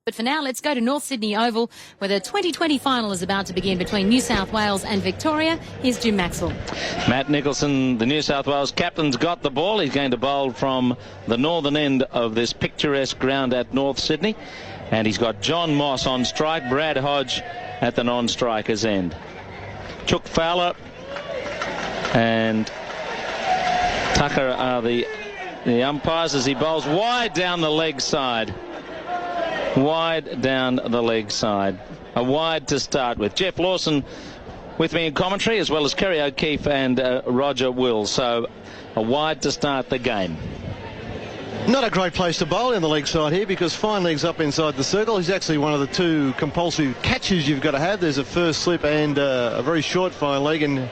But for now, let's go to North Sydney Oval, where the 2020 final is about to begin between New South Wales and Victoria. Here's Jim Maxwell. Matt Nicholson, the New South Wales captain's got the ball. He's going to bowl from the northern end of this picturesque ground at North Sydney. And he's got John Moss on strike, Brad Hodge at the non-striker's end. Chook Fowler and Tucker are the umpires as he bowls wide down the leg side. Wide down the leg side. A wide to start with. Jeff Lawson with me in commentary, as well as Kerry O'Keefe and Roger Wills. So a wide to start the game. Not a great place to bowl in the leg side here, because fine leg's up inside the circle. He's actually one of the two compulsory catches you've got to have. There's a first slip and a very short fine leg, and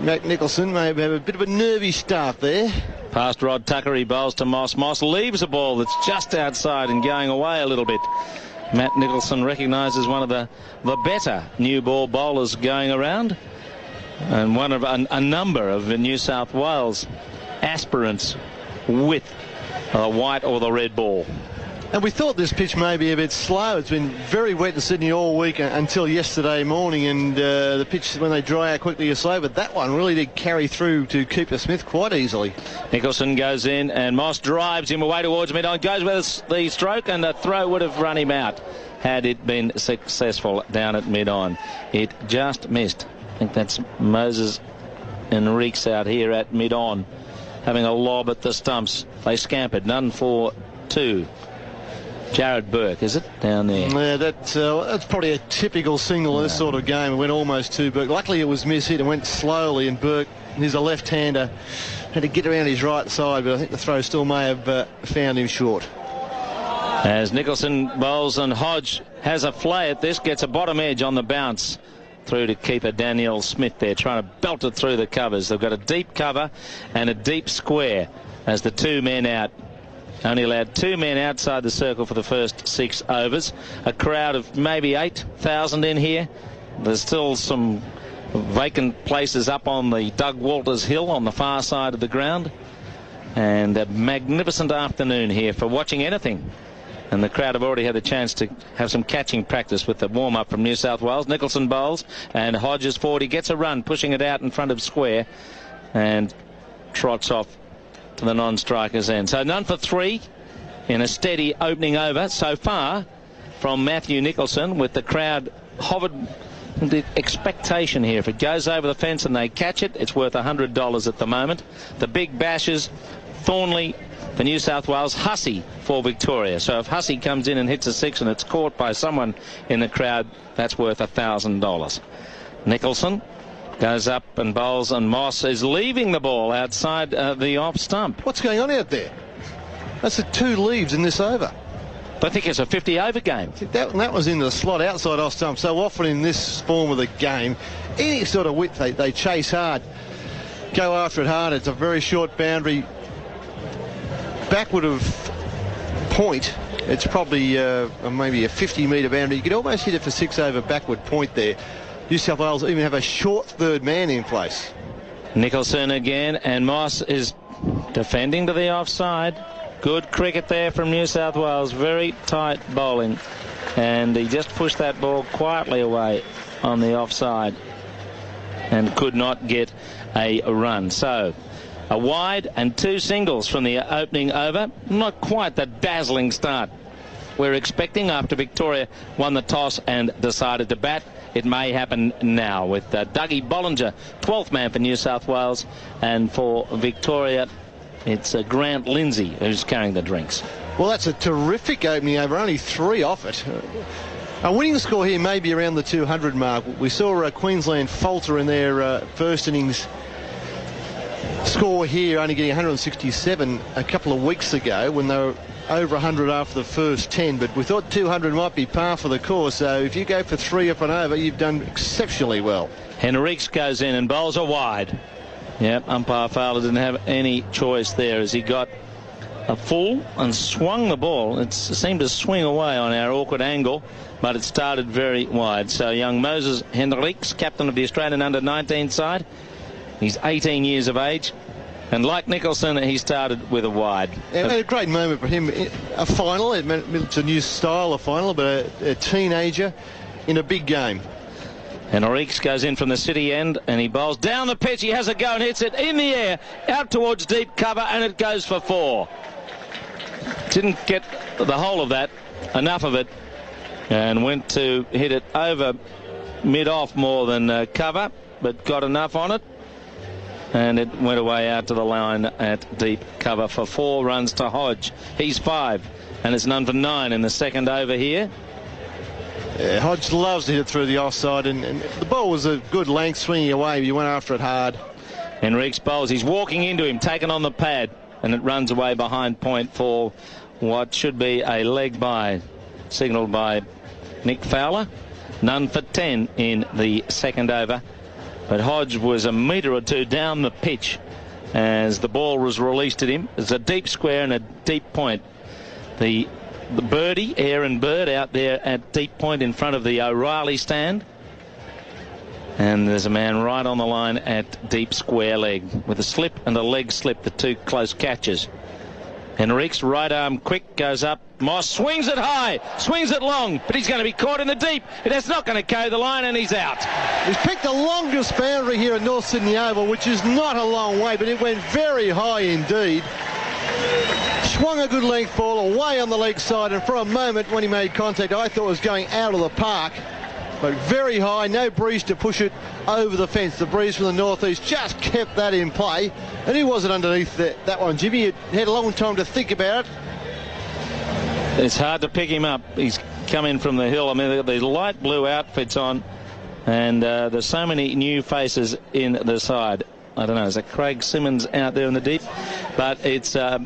Matt Nicholson may have a bit of a nervy start there. Past Rod Tucker, he bowls to Moss. Moss leaves a ball that's just outside and going away a little bit. Matt Nicholson recognised as one of the better new ball bowlers going around, and one of a number of New South Wales aspirants with the white or the red ball. And we thought this pitch may be a bit slow. It's been very wet in Sydney all week until yesterday morning, and the pitch, when they dry out quickly, is slow. But that one really did carry through to Cooper Smith quite easily. Nicholson goes in, and Moss drives him away towards mid-on, goes with the stroke, and the throw would have run him out had it been successful down at mid-on. It just missed. I think that's Moses Enriquez out here at mid-on, having a lob at the stumps. They scampered, none for two. Jared Burke, is it, down there? Yeah, that's probably a typical single in this sort of game. It went almost to Burke. Luckily it was mishit and went slowly, and Burke, he's a left-hander, had to get around his right side, but I think the throw still may have found him short. As Nicholson bowls, and Hodge has a flay at this, gets a bottom edge on the bounce through to keeper Daniel Smith there, trying to belt it through the covers. They've got a deep cover and a deep square as the two men out. Only allowed two men outside the circle for the first 6 overs. A crowd of maybe 8,000 in here. There's still some vacant places up on the Doug Walters Hill on the far side of the ground. And a magnificent afternoon here for watching anything. And the crowd have already had a chance to have some catching practice with the warm-up from New South Wales. Nicholson bowls, and Hodges forward. He gets a run, pushing it out in front of square, and trots off to the non-striker's end. So none for 3 in a steady opening over so far from Matthew Nicholson, with the crowd hovered the expectation here. If it goes over the fence and they catch it, it's worth $100 at the moment. The big bashers, Thornley for New South Wales, Hussey for Victoria. So if Hussey comes in and hits a 6 and it's caught by someone in the crowd, that's worth $1,000. Nicholson goes up and bowls, and Moss is leaving the ball outside the off stump. What's going on out there? That's the 2 leaves in this over. I think it's a 50-over game. That was in the slot outside off stump. So often in this form of the game, any sort of width, they chase hard, go after it hard. It's a very short boundary. Backward of point, it's probably maybe a 50-metre boundary. You could almost hit it for 6 over backward point there. New South Wales even have a short third man in place. Nicholson again, and Moss is defending to the offside. Good cricket there from New South Wales. Very tight bowling, and he just pushed that ball quietly away on the offside and could not get a run. So a wide and 2 singles from the opening over. Not quite the dazzling start we're expecting after Victoria won the toss and decided to bat. It may happen now with Dougie Bollinger, 12th man for New South Wales, and for Victoria it's Grant Lindsay who's carrying the drinks. Well, that's a terrific opening over, only 3 off it. A winning score here may be around the 200 mark. We saw Queensland falter in their first innings score here, only getting 167 a couple of weeks ago when they were over 100 after the first 10, but we thought 200 might be par for the course. So if you go for 3 up and over, you've done exceptionally well. Henriques goes in and bowls a wide. Yep, umpire Fowler didn't have any choice there as he got a full and swung the ball. It seemed to swing away on our awkward angle, but it started very wide. So young Moses Henriques, captain of the Australian under-19 side, he's 18 years of age, And like Nicholson, he started with a wide. Yeah, a great moment for him. A final, it's a new style of final, but a teenager in a big game. Henriques goes in from the city end and he bowls down the pitch. He has a go and hits it in the air out towards deep cover, and it goes for 4. Didn't get the whole of that, enough of it, and went to hit it over mid-off more than cover, but got enough on it, and it went away out to the line at deep cover for 4 runs to Hodge. He's 5, and it's none for 9 in the second over here. Yeah, Hodge loves to hit it through the offside, and the ball was a good length swinging away. You went after it hard. Henriques bowls. He's walking into him, taken on the pad, and it runs away behind point for what should be a leg by, signalled by Nick Fowler. None for 10 in the second over. But Hodge was a metre or 2 down the pitch as the ball was released at him. It's a deep square and a deep point. The birdie, Aaron Bird, out there at deep point in front of the O'Reilly stand. And there's a man right on the line at deep square leg with a slip and a leg slip, the 2 close catches. Henriques, right arm quick, goes up. Moss swings it high, swings it long, but he's going to be caught in the deep. It's not going to carry the line, and he's out. He's picked the longest boundary here at North Sydney Oval, which is not a long way, but it went very high indeed. Swung a good length ball away on the leg side, and for a moment when he made contact, I thought it was going out of the park. But very high, no breeze to push it over the fence. The breeze from the northeast just kept that in play. And he wasn't underneath that one, Jimmy. He had a long time to think about it. It's hard to pick him up. He's come in from the hill. I mean, they've got these light blue outfits on, and there's so many new faces in the side. I don't know, is that Craig Simmons out there in the deep? But it's a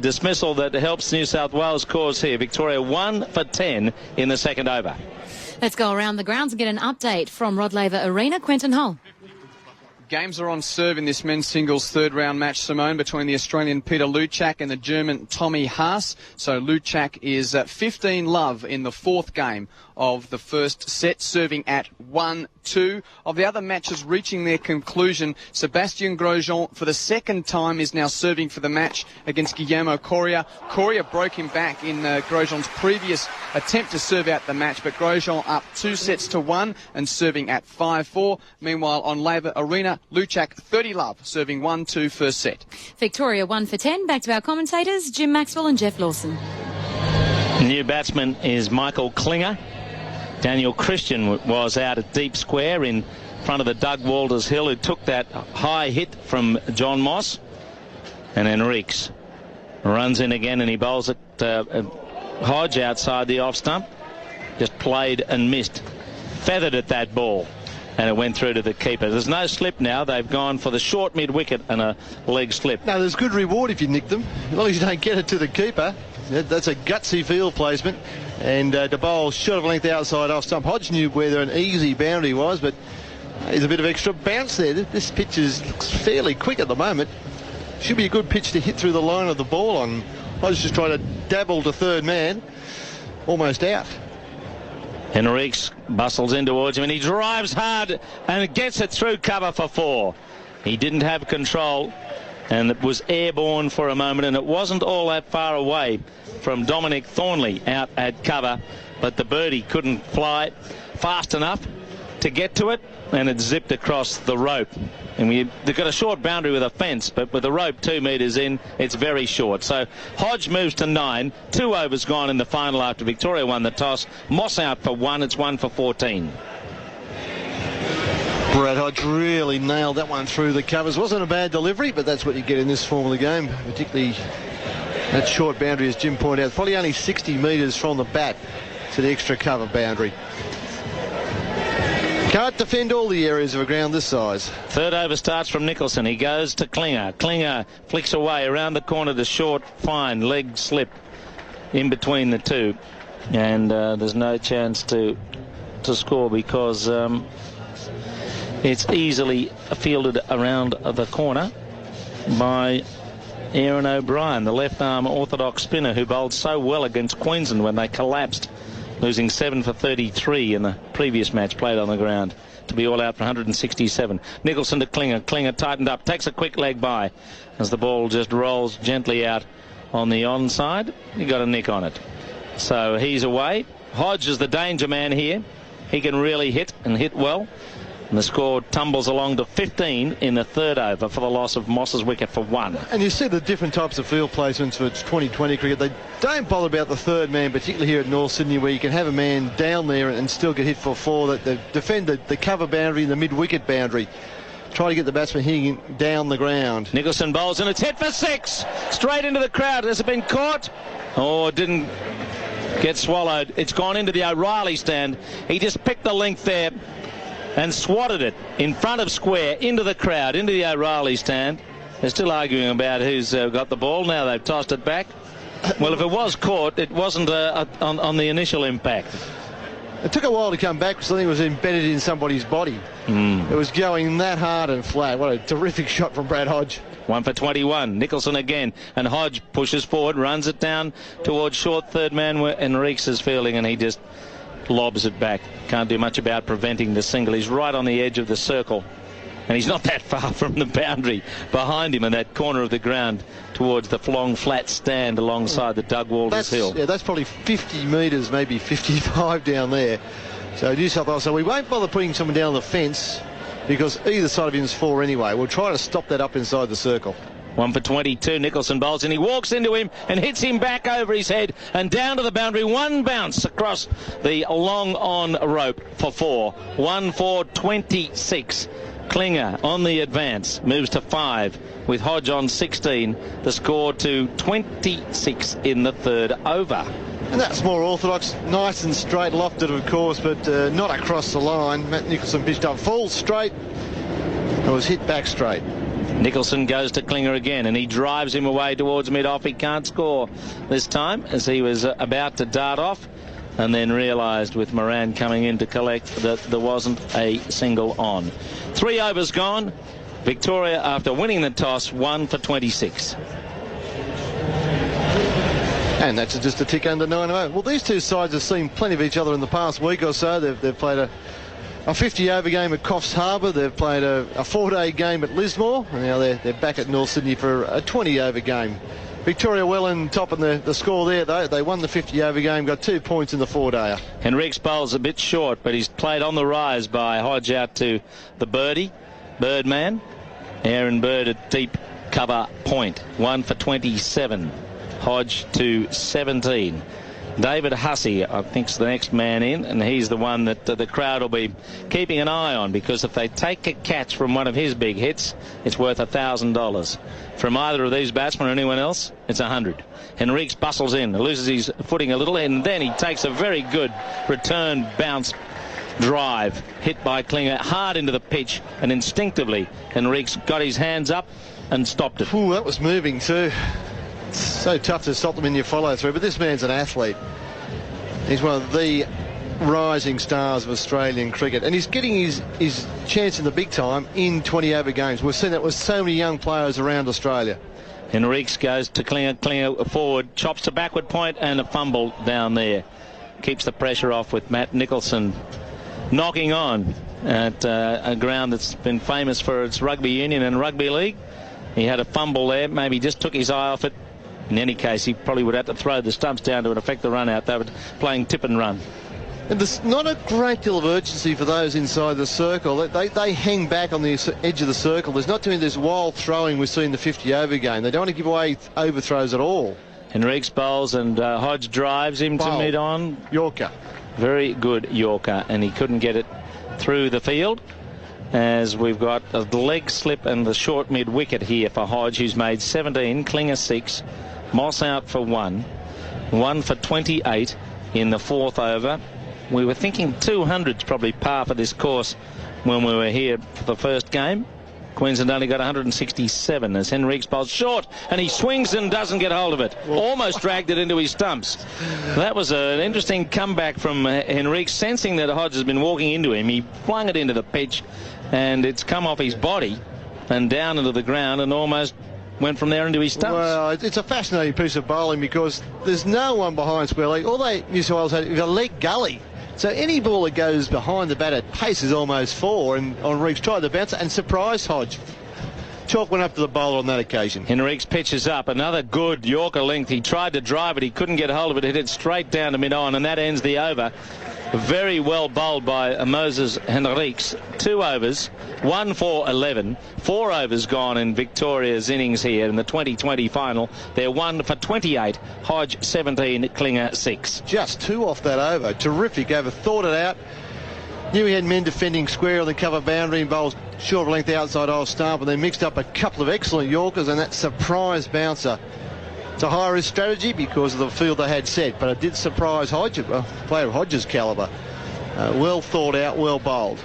dismissal that helps New South Wales cause here. Victoria 1 for 10 in the second over. Let's go around the grounds and get an update from Rod Laver Arena. Quentin Hull. Games are on serve in this men's singles third round match, Simone, between the Australian Peter Luchak and the German Tommy Haas. So Luchak is 15 love in the 4th game of the first set, serving at 1-2. Of the other matches reaching their conclusion, Sebastian Grosjean for the second time is now serving for the match against Guillermo Coria. Coria broke him back in Grosjean's previous attempt to serve out the match, but Grosjean up 2-1 and serving at 5-4. Meanwhile, on Laver Arena, Luchak 30 love, serving 1-2 first set. Victoria 1 for 10. Back to our commentators, Jim Maxwell and Jeff Lawson. New batsman is Michael Klinger. Daniel Christian was out at deep square in front of the Doug Walters Hill, who took that high hit from John Moss. And Henriques runs in again, and he bowls at Hodge outside the off stump. Just played and missed. Feathered at that ball, and it went through to the keeper. There's no slip now. They've gone for the short mid-wicket and a leg slip. No, there's good reward if you nick them, as long as you don't get it to the keeper. That's a gutsy field placement. And to bowl short of length outside off stump. Hodge knew where an easy boundary was, but there's a bit of extra bounce there. This pitch looks fairly quick at the moment. Should be a good pitch to hit through the line of the ball on. Hodge just trying to dabble to third man. Almost out. Henriques bustles in towards him, and he drives hard and gets it through cover for 4. He didn't have control, and it was airborne for a moment, and it wasn't all that far away from Dominic Thornley out at cover, but the birdie couldn't fly fast enough to get to it, and it zipped across the rope. And they've got a short boundary with a fence, but with the rope 2 metres in, it's very short. So Hodge moves to 9. 2 overs gone in the final after Victoria won the toss. Moss out for 1. It's 1 for 14. Brad Hodge really nailed that one through the covers. Wasn't a bad delivery, but that's what you get in this form of the game, particularly that short boundary, as Jim pointed out. Probably only 60 metres from the bat to the extra cover boundary. Can't defend all the areas of a ground this size. Third over starts from Nicholson. He goes to Klinger. Klinger flicks away around the corner to short, fine leg slip in between the two. And there's no chance to score because it's easily fielded around the corner by Aaron O'Brien, the left-arm orthodox spinner who bowled so well against Queensland when they collapsed losing 7 for 33 in the previous match played on the ground, to be all out for 167. Nicholson to Klinger. Klinger tightened up, takes a quick leg by as the ball just rolls gently out on the onside. He got a nick on it, so he's away. Hodge is the danger man here. He can really hit and hit well. And the score tumbles along to 15 in the third over for the loss of Moss's wicket for 1. And you see the different types of field placements for 2020 cricket. They don't bother about the third man, particularly here at North Sydney, where you can have a man down there and still get hit for 4. That they defend the cover boundary and the mid-wicket boundary. Try to get the batsman hitting down the ground. Nicholson bowls and it's hit for 6. Straight into the crowd. Has it been caught? Oh, it didn't get swallowed. It's gone into the O'Reilly stand. He just picked the length there and swatted it in front of square into the crowd, into the O'Reilly stand. They're still arguing about who's got the ball. Now they've tossed it back. Well, if it was caught, it wasn't on the initial impact. It took a while to come back because I think it was embedded in somebody's body. It was going that hard and flat. What a terrific shot from Brad Hodge. 1 for 21. Nicholson again, and Hodge pushes forward, runs it down towards short third man where Enriquez is fielding, and he just lobs it back. Can't do much about preventing the single. He's right on the edge of the circle, and he's not that far from the boundary behind him in that corner of the ground towards the long flat stand alongside the Doug Walters hill. Yeah, that's probably 50 metres, maybe 55 down there. So New South Wales, so we won't bother putting someone down the fence because either side of him is 4 anyway. We'll try to stop that up inside the circle. 1 for 22. Nicholson bowls and he walks into him and hits him back over his head and down to the boundary. 1 bounce across the long on rope for 4. 1 for 26. Klinger on the advance moves to 5 with Hodge on 16. The score to 26 in the third over. And that's more orthodox, nice and straight, lofted of course, but not across the line. Matt Nicholson pitched up full straight and was hit back straight. Nicholson goes to Klinger again and he drives him away towards mid-off. He can't score this time as he was about to dart off and then realised with Moran coming in to collect that there wasn't a single on. 3 overs gone. Victoria, after winning the toss, 1 for 26. And that's just a tick under 9 over. Well, these two sides have seen plenty of each other in the past week or so. They've played a 50-over game at Coffs Harbour. They've played a 4-day game at Lismore. And now they're back at North Sydney for a 20-over game. Victoria well in top in the score there, though. They won the 50-over game, got 2 points in the 4-dayer. Enriquez bowls a bit short, but he's played on the rise by Hodge out to the Birdman. Aaron Bird at deep cover point. 1 for 27. Hodge to 17. David Hussey, I think, is the next man in, and he's the one that the crowd will be keeping an eye on, because if they take a catch from one of his big hits, it's worth $1,000. From either of these batsmen or anyone else, it's 100. Enriquez bustles in, loses his footing a little, and then he takes a very good return bounce drive, hit by Klinger hard into the pitch, and instinctively Enriquez got his hands up and stopped it. Ooh, that was moving too. It's so tough to stop them in your follow through, but this man's an athlete. He's one of the rising stars of Australian cricket, and he's getting his chance in the big time in 20-over games. We've seen that with so many young players around Australia. Enriquez goes to Klinger forward, chops to backward point, and a fumble down there. Keeps the pressure off with Matt Nicholson knocking on at a ground that's been famous for its rugby union and rugby league. He had a fumble there, maybe just took his eye off it. In any case, he probably would have to throw the stumps down to affect the run out. They were playing tip and run. And there's not a great deal of urgency for those inside the circle. They hang back on the edge of the circle. There's not too many this wild throwing we see in the 50-over game. They don't want to give away overthrows at all. Enriquez bowls and Hodge drives him to mid-on. Yorker. Very good Yorker, and he couldn't get it through the field, as we've got a leg slip and the short mid-wicket here for Hodge, who's made 17, Klinger 6, Moss out for 1, 1 for 28 in the 4th over. We were thinking 200's probably par for this course when we were here for the first game. Queensland only got 167 as Enriquez bowls short, and he swings and doesn't get hold of it. Almost dragged it into his stumps. That was an interesting comeback from Enriquez, sensing that Hodge has been walking into him. He flung it into the pitch, and it's come off his body and down into the ground and almost went from there into his stumps. Well, it's a fascinating piece of bowling because there's no one behind square leg. All they New South Wales had is a leg gully. So any ball that goes behind the bat at pace is almost 4, and Henriques tried to bounce it and surprised Hodge. Chalk went up to the bowler on that occasion. Henriques pitches up, another good Yorker length. He tried to drive it, he couldn't get hold of it, hit it straight down to mid-on, and that ends the over. Very well bowled by Moses Henriques. 2 overs, 1 for 11. 4 overs gone in Victoria's innings here in the 2020 final. They're 1 for 28. Hodge 17, Klinger 6. Just 2 off that over. Terrific over. Thought it out. Knew he had men defending square on the cover boundary and bowls short length outside off stump, and they mixed up a couple of excellent Yorkers, and that surprise bouncer. It's a high-risk strategy because of the field they had set, but it did surprise Hodge, a player of Hodge's calibre. Well thought out, well bowled.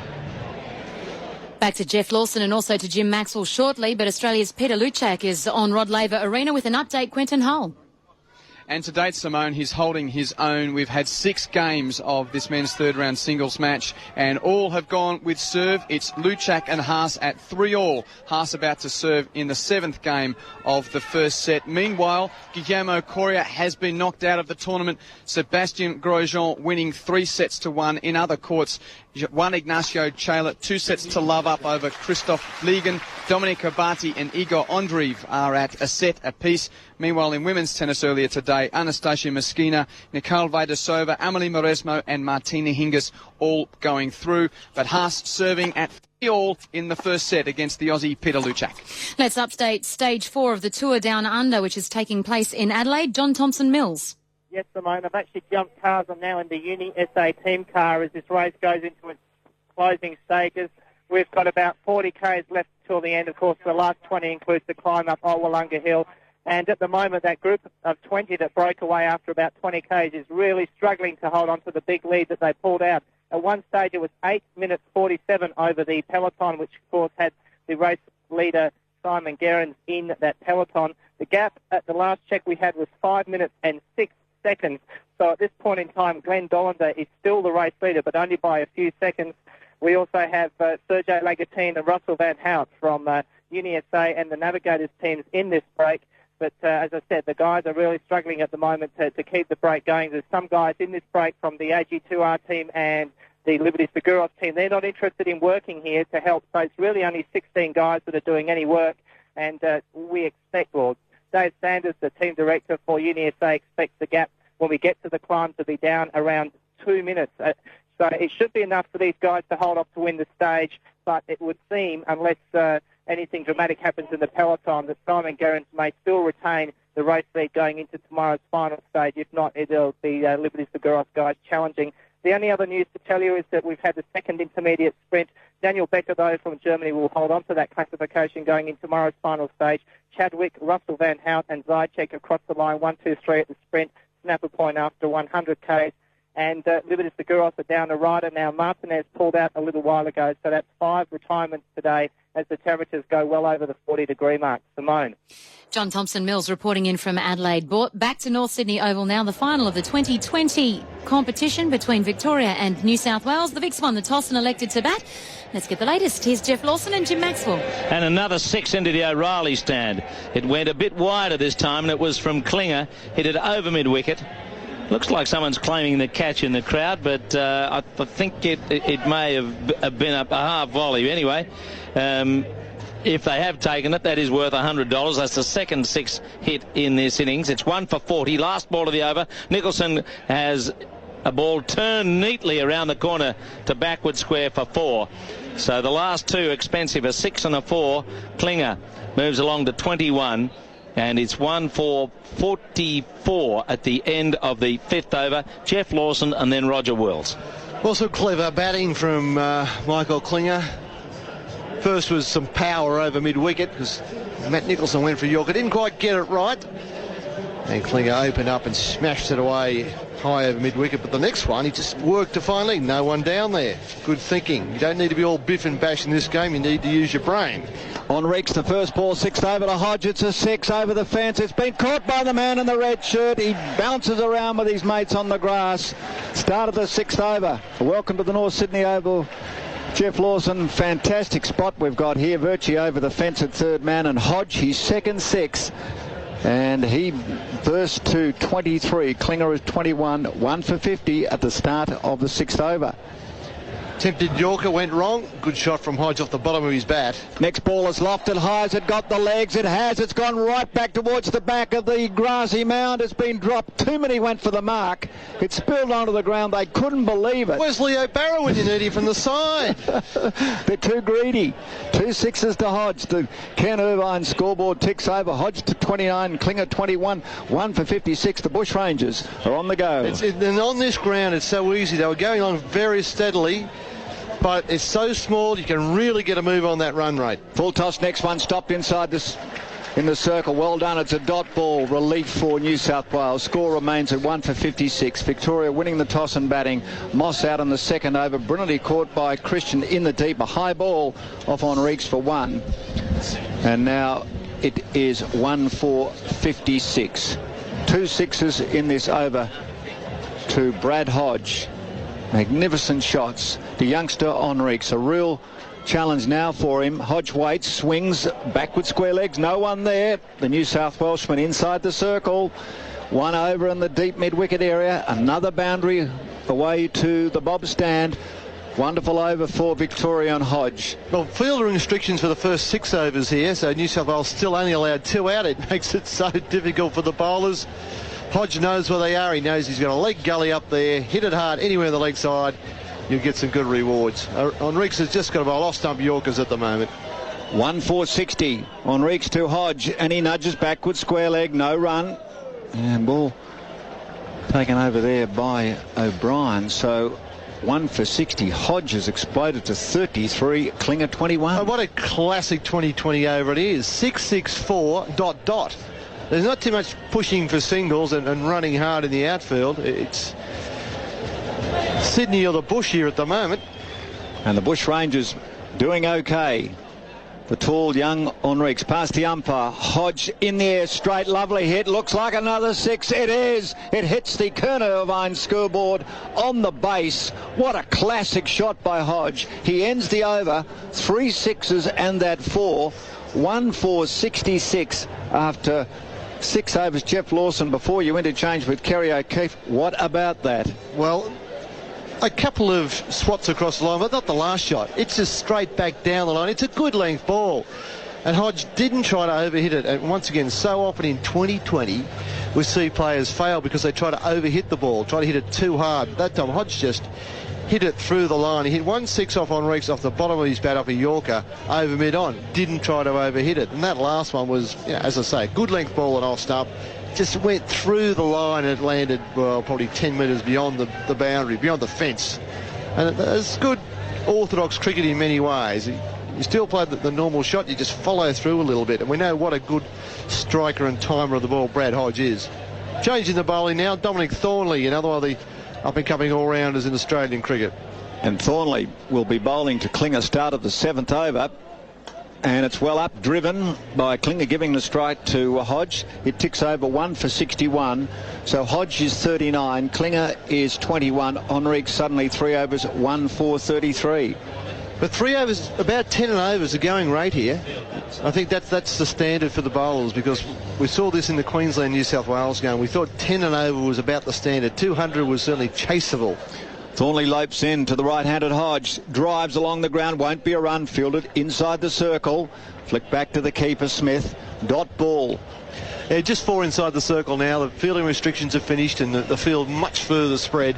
Back to Jeff Lawson and also to Jim Maxwell shortly, but Australia's Peter Luchak is on Rod Laver Arena with an update. Quentin Hull. And to date, Simone, he's holding his own. We've had 6 games of this men's third-round singles match, and all have gone with serve. It's Luchak and Haas at 3-all. Haas about to serve in the 7th game of the first set. Meanwhile, Guillermo Coria has been knocked out of the tournament. Sebastian Grosjean winning 3-1 in other courts. Juan Ignacio Chela, 2 sets to love up over Christoph Ligon. Dominic Abati and Igor Ondreev are at a set apiece. Meanwhile, in women's tennis earlier today, Anastasia Moskina, Nicole Vaidasova, Amelie Mauresmo and Martina Hingis all going through. But Haas serving at 3-all in the first set against the Aussie Peter Luchak. Let's update stage 4 of the Tour Down Under, which is taking place in Adelaide. John Thompson-Mills. Yes, Simone, I've actually jumped cars. I'm now in the Uni SA team car as this race goes into its closing stages. We've got about 40 k's left till the end. Of course, the last 20 includes the climb up Olwalunga Hill. And at the moment, that group of 20 that broke away after about 20 k's is really struggling to hold on to the big lead that they pulled out. At one stage, it was 8 minutes 47 over the peloton, which, of course, had the race leader Simon Gerrans in that peloton. The gap at the last check we had was 5 minutes and 6 seconds. So at this point in time, Glenn Dollander is still the race leader, but only by a few seconds. We also have Sergei Lagatine and Russell Van Hout from Uni SA and the Navigators teams in this break. But as I said, the guys are really struggling at the moment to keep the break going. There's some guys in this break from the AG2R team and the Liberty Seguros team. They're not interested in working here to help. So it's really only 16 guys that are doing any work. And we expect, well, Dave Sanders, the team director for Uni SA, expects the gap when we get to the climb to be down around 2 minutes. So it should be enough for these guys to hold off to win the stage, but it would seem, unless anything dramatic happens in the peloton, that Simon Gerrans may still retain the race lead going into tomorrow's final stage. If not, it'll be Liberty Seguros guys challenging. The only other news to tell you is that we've had the second intermediate sprint. Daniel Becker, though, from Germany, will hold on to that classification going in tomorrow's final stage. Chadwick, Russell Van Hout and Zajac across the line, 1, 2, 3 at the sprint. Snap a point after 100 k's. And Liberty Seguros are down a rider now. Martinez pulled out a little while ago, so that's 5 retirements today as the temperatures go well over the 40-degree mark. Simone. John Thompson-Mills reporting in from Adelaide. Back to North Sydney Oval now, the final of the 2020 competition between Victoria and New South Wales. The Vics won the toss and elected to bat. Let's get the latest. Here's Jeff Lawson and Jim Maxwell. And another 6 into the O'Reilly stand. It went a bit wider this time, and it was from Klinger. Hit it over mid-wicket. Looks like someone's claiming the catch in the crowd, but I think it may have been a half volley. Anyway, if they have taken it, that is worth $100. That's the second 6 hit in this innings. It's 1 for 40. Last ball of the over. Nicholson has a ball turned neatly around the corner to backward square for 4. So the last 2 expensive, a 6 and a 4. Klinger moves along to 21. And it's 1 for 44 at the end of the 5th over. Jeff Lawson and then Roger Wells. Also clever batting from Michael Klinger. First was some power over mid-wicket because Matt Nicholson went for Yorker. Didn't quite get it right. And Klinger opened up and smashed it away high over mid-wicket. But the next one, he just worked to finally no one down there. Good thinking. You don't need to be all biff and bash in this game. You need to use your brain. Henriques, the first ball, 6 over to Hodge. It's a 6 over the fence. It's been caught by the man in the red shirt. He bounces around with his mates on the grass. Started the 6th over. Welcome to the North Sydney Oval Jeff Lawson, fantastic spot we've got here. Virtue over the fence at third man, and Hodge, he's second 6. And he burst to 23. Klinger is 21. 1 for 50 at the start of the 6th over. Tempted Yorker, went wrong. Good shot from Hodge off the bottom of his bat. Next ball is lofted high. Has it got the legs? It has. It's gone right back towards the back of the grassy mound. It's been dropped. Too many went for the mark. It spilled onto the ground. They couldn't believe it. Where's Leo Barrow when you need him from the side? They're too greedy. 2 6s to Hodge. The Ken Irvine scoreboard ticks over. Hodge to 29, Klinger 21. 1 for 56. The Bushrangers are on the go. And on this ground, it's so easy. They were going on very steadily, but it's so small, you can really get a move on that run rate. Full toss, next one stopped inside this in the circle. Well done. It's a dot ball. Relief for New South Wales. Score remains at 1 for 56. Victoria winning the toss and batting. Moss out on the second over. Brilliantly caught by Christian in the deep. A high ball off Henriques for 1. And now it is 1 for 56. 2 6s in this over to Brad Hodge. Magnificent shots. The youngster Henriques, a real challenge now for him. Hodge waits, swings, backward square legs, no one there. The New South Welshman inside the circle. 1 over in the deep mid-wicket area. Another boundary away to the Bob stand. Wonderful over for Victoria and Hodge. Well, fielder restrictions for the first 6 overs here, so New South Wales still only allowed 2 out. It makes it so difficult for the bowlers. Hodge knows where they are. He knows he's got a leg gully up there. Hit it hard anywhere on the leg side. You'll get some good rewards. Henriques has just got a bowl off stump Yorkers at the moment. 1 for 60. Henriques to Hodge, and he nudges backward square leg. No run. And ball taken over there by O'Brien. So 1 for 60. Hodge has exploded to 33. Klinger 21. Oh, what a classic 2020 over it is. 6-6-4... There's not too much pushing for singles and running hard in the outfield. It's Sydney or the Bush here at the moment. And the Bushrangers doing okay. The tall young Henriques past the umpire. Hodge in the air, straight, lovely hit. Looks like another 6. It is. It hits the Irvine scoreboard on the base. What a classic shot by Hodge. He ends the over. 3 6s and that 4. 1 for 66 after 6 overs. Jeff Lawson, before you interchange with Kerry O'Keefe, what about that? Well, a couple of swats across the line, but not the last shot. It's just straight back down the line. It's a good length ball. And Hodge didn't try to overhit it. And once again, so often in 2020, we see players fail because they try to overhit the ball, try to hit it too hard. That time, Hodge just hit it through the line. He hit 1 6 off Henriques off the bottom of his bat off a Yorker over mid-on. Didn't try to overhit it. And that last one was, as I say, good length ball and off stump. Just went through the line and it landed, well, probably 10 metres beyond the boundary, beyond the fence. And it's good orthodox cricket in many ways. You still play the normal shot, you just follow through a little bit. And we know what a good striker and timer of the ball Brad Hodge is. Changing the bowling now, Dominic Thornley, another one of the up-and-coming all-rounders in Australian cricket. And Thornley will be bowling to Klinger, start of the 7th over. And it's well up, driven by Klinger giving the strike to Hodge. It ticks over 1 for 61. So Hodge is 39, Klinger is 21. Henriques suddenly 3 overs, 1 for 33. But 3 overs, about 10 and overs, a going rate here. I think that's the standard for the bowlers, because we saw this in the Queensland New South Wales game. We thought 10 and over was about the standard. 200 was certainly chaseable. Thornley lopes in to the right-handed Hodge, drives along the ground, won't be a run, fielded inside the circle, flick back to the keeper Smith, dot ball. Yeah, just 4 inside the circle now. The fielding restrictions are finished and the field much further spread.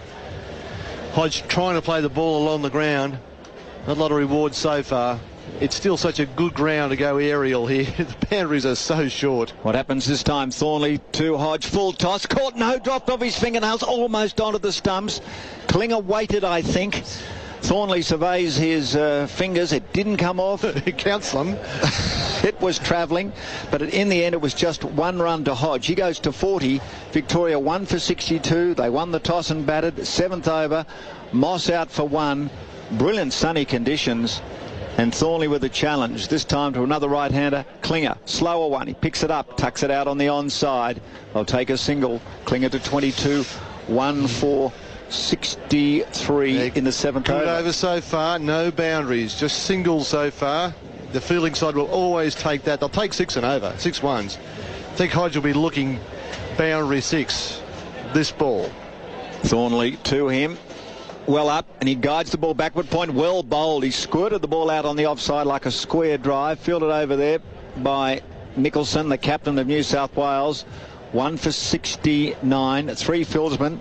Hodge trying to play the ball along the ground. Not a lot of rewards so far. It's still such a good ground to go aerial here. The boundaries are so short. What happens this time? Thornley to Hodge, full toss, caught, no, dropped off his fingernails, almost onto the stumps. Klinger waited, I think. Thornley surveys his fingers. It didn't come off. It counts them. It was travelling, but in the end it was just 1 run to Hodge. He goes to 40. Victoria 1 for 62. They won the toss and batted. 7th over. Moss out for 1. Brilliant sunny conditions. And Thornley with a challenge, this time to another right-hander, Klinger. Slower one, he picks it up, tucks it out on the onside. They'll take a single. Klinger to 22, 1 for 4.63 in the 7th Good over. over so far, no boundaries, just singles so far. The fielding side will always take that. They'll take 6 and over, 6 ones. I think Hodge will be looking boundary 6 this ball. Thornley to him. Well up, and he guides the ball backward point. Well bowled. He squirted the ball out on the offside like a square drive. Fielded over there by Nicholson, the captain of New South Wales. 1 for 69. 3 fieldsmen.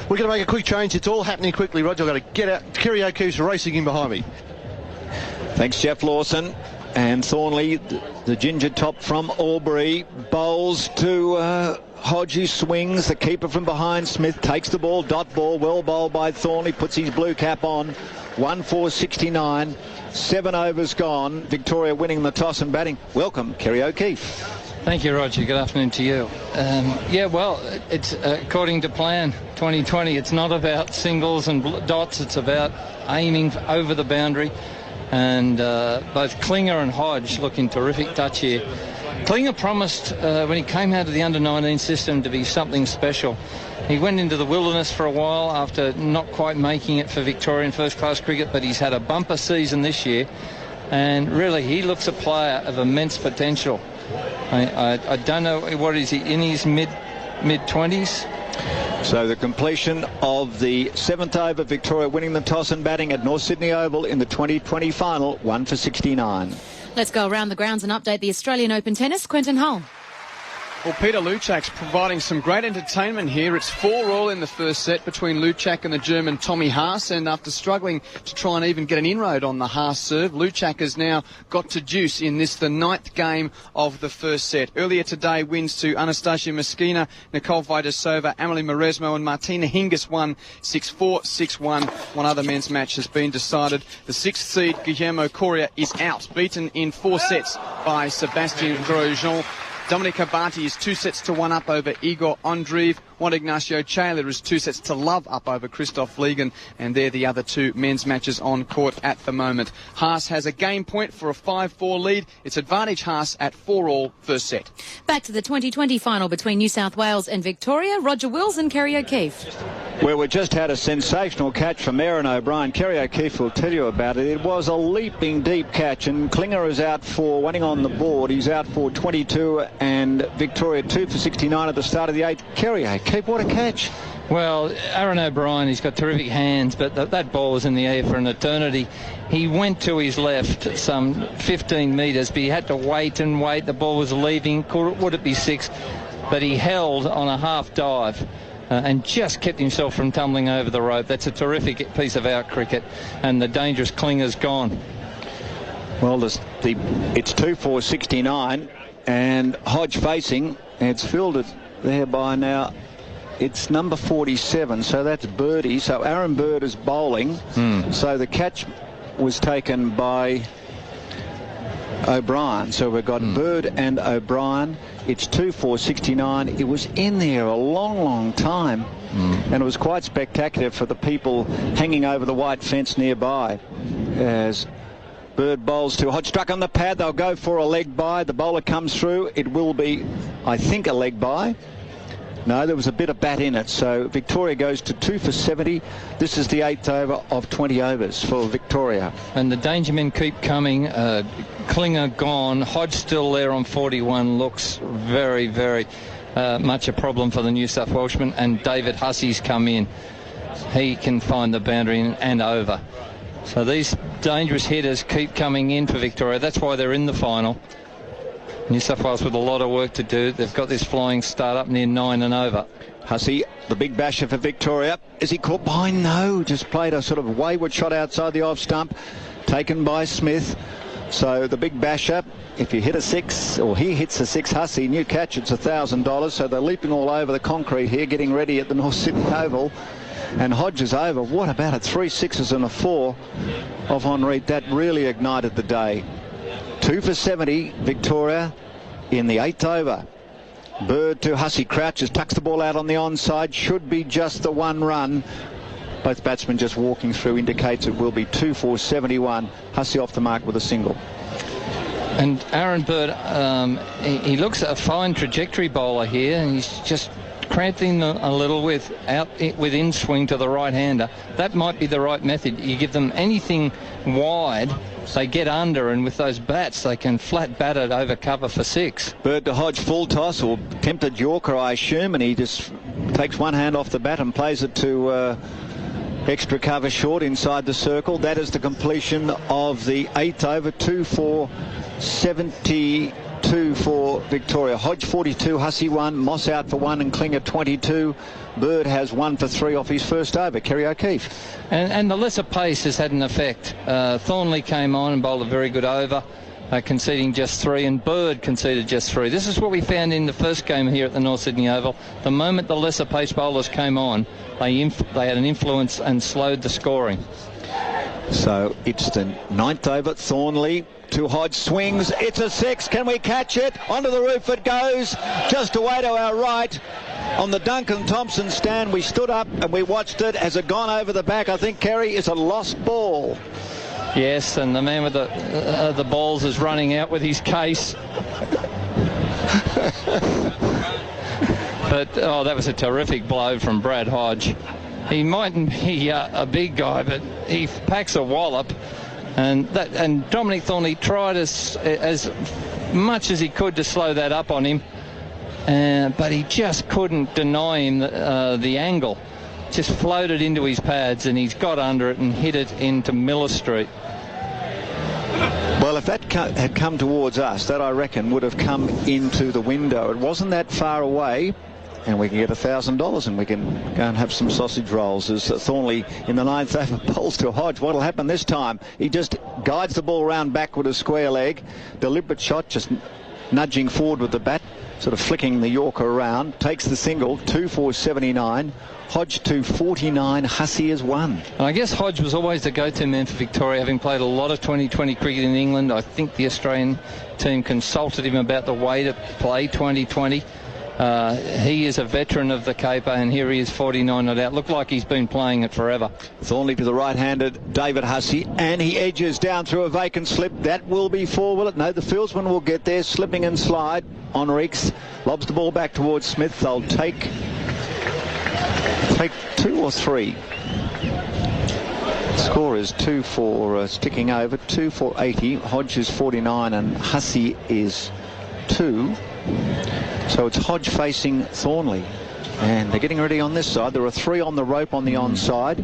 We're going to make a quick change. It's all happening quickly, Roger. I've got to get out. Kerry O'Keefe's racing in behind me. Thanks, Jeff Lawson. And Thornley, the ginger top from Albury, bowls to Hodge, who swings. The keeper from behind, Smith, takes the ball. Dot ball, well bowled by Thornley, puts his blue cap on. 1 for 69. 7 overs gone. Victoria winning the toss and batting. Welcome, Kerry O'Keefe. Thank you, Roger. Good afternoon to you. Yeah, well, it's according to plan 2020. It's not about singles and dots. It's about aiming over the boundary. And both Klinger and Hodge look in terrific touch here. Klinger promised when he came out of the under-19 system to be something special. He went into the wilderness for a while after not quite making it for Victorian first-class cricket, but he's had a bumper season this year. And really, he looks a player of immense potential. I don't know, what is he, in his mid-20s? So the completion of the 7th over, Victoria winning the toss and batting at North Sydney Oval in the 2020 final, 1 for 69. Let's go around the grounds and update the Australian Open tennis. Quentin Hull. Well, Peter Luchak's providing some great entertainment here. It's 4-all in the first set between Luchak and the German Tommy Haas, and after struggling to try and even get an inroad on the Haas serve, Luchak has now got to deuce in this, the 9th game of the first set. Earlier today, wins to Anastasia Moskina, Nicole Vajdasova, Amelie Mauresmo and Martina Hingis won 6-4, 6-1. One other men's match has been decided. The 6th seed, Guillermo Coria, is out, beaten in 4 sets by Sebastian Grosjean. Dominic Abati is 2-1 up over Igor Andreev. Juan Ignacio Taylor is 2-love up over Christoph Ligon, and they're the other 2 men's matches on court at the moment. Haas has a game point for a 5-4 lead. It's advantage Haas at 4-all first set. Back to the 2020 final between New South Wales and Victoria. Roger Wills and Kerry O'Keefe. Well, we just had a sensational catch from Aaron O'Brien. Kerry O'Keefe will tell you about it. It was a leaping deep catch, and Klinger is out for, winning on the board, he's out for 22, and Victoria 2 for 69 at the start of the 8th. Kerry O'Keefe, what a catch. Well, Aaron O'Brien, he's got terrific hands, but that ball was in the air for an eternity. He went to his left some 15 metres, but he had to wait and wait. The ball was leaving. Would it be 6? But he held on a half dive. And just kept himself from tumbling over the rope. That's a terrific piece of out cricket, and the dangerous Klinger's gone. Well, it's 2 for 69, and Hodge facing, and it's fielded there by now. It's number 47, so that's Birdie. So Aaron Bird is bowling. So the catch was taken by O'Brien. So we've got Bird and O'Brien. It's 2 for 69. It was in there a long time, and it was quite spectacular for the people hanging over the white fence nearby. As Bird bowls to Hodge, struck on the pad. They'll go for a leg bye. The bowler comes through. It will be, I think, a leg bye. No, there was a bit of bat in it. So Victoria goes to 2 for 70. This is the 8th over of 20 overs for Victoria. And the danger men keep coming. Klinger gone. Hodge still there on 41. Looks very much a problem for the New South Welshman. And David Hussey's come in. He can find the boundary and over. So these dangerous hitters keep coming in for Victoria. That's why they're in the final. New South Wales with a lot of work to do. They've got this flying start up near 9 and over. Hussey, the big basher for Victoria. Is he caught behind? No, just played a sort of wayward shot outside the off stump, taken by Smith. So the big basher, if you hit a 6, or he hits a 6, Hussey, new catch, it's $1,000. So they're leaping all over the concrete here, getting ready at the North Sydney Oval. And Hodge is over. What about it? 3 6s and a 4 of Henri. That really ignited the day. 2 for 70, Victoria in the 8th over. Bird to Hussey, crouches, tucks the ball out on the onside. Should be just the 1 run. Both batsmen just walking through indicates it will be 2 for 71. Hussey off the mark with a single. And Aaron Bird, he looks a fine trajectory bowler here, and he's just cramped in a little with in swing to the right-hander. That might be the right method. You give them anything wide, they get under, and with those bats they can flat bat it over cover for 6. Bird to Hodge, full toss, or tempted Yorker, I assume, and he just takes one hand off the bat and plays it to extra cover short inside the circle. That is the completion of the 8th over. 2-4-72 for Victoria. Hodge 42, Hussey 1, Moss out for 1, and Klinger 22. Bird has 1 for 3 off his first over. Kerry O'Keefe. And the lesser pace has had an effect. Thornley came on and bowled a very good over, conceding just 3, and Bird conceded just 3. This is what we found in the first game here at the North Sydney Oval. The moment the lesser pace bowlers came on, they had an influence and slowed the scoring. So it's the 9th over. Thornley to Hodge, swings, it's a 6, can we catch it? Onto the roof it goes, just away to our right. On the Duncan Thompson stand, we stood up and we watched it. Has it gone over the back? I think, Kerry, is a lost ball. Yes, and the man with the balls is running out with his case. But, that was a terrific blow from Brad Hodge. He mightn't be a big guy, but he packs a wallop. And Dominic Thornley tried as much as he could to slow that up on him, but he just couldn't deny him the angle. Just floated into his pads, and he's got under it and hit it into Miller Street. Well, if that had come towards us, that I reckon would have come into the window. It wasn't that far away, and we can get $1,000 and we can go and have some sausage rolls as Thornley in the 9th over bowls to Hodge. What will happen this time? He just guides the ball round back with a square leg. Deliberate shot, just nudging forward with the bat, sort of flicking the Yorker around. Takes the single, 2-4-79. Hodge 2-49, Hussey is 1. And I guess Hodge was always the go-to man for Victoria, having played a lot of 2020 cricket in England. I think the Australian team consulted him about the way to play 2020. He is a veteran of the caper, and here he is 49 not out. Looked like he's been playing it forever. Thornley to the right-handed David Hussey, and he edges down through a vacant slip. That will be 4, will it? No, the fieldsman will get there, slipping and slide on Reeks. Lobs the ball back towards Smith. They'll take 2 or 3. Score is 2-4 sticking over, 2-4-80. Hodge is 49 and Hussey is 2. So it's Hodge facing Thornley, and they're getting ready on this side. There are 3 on the rope on the onside,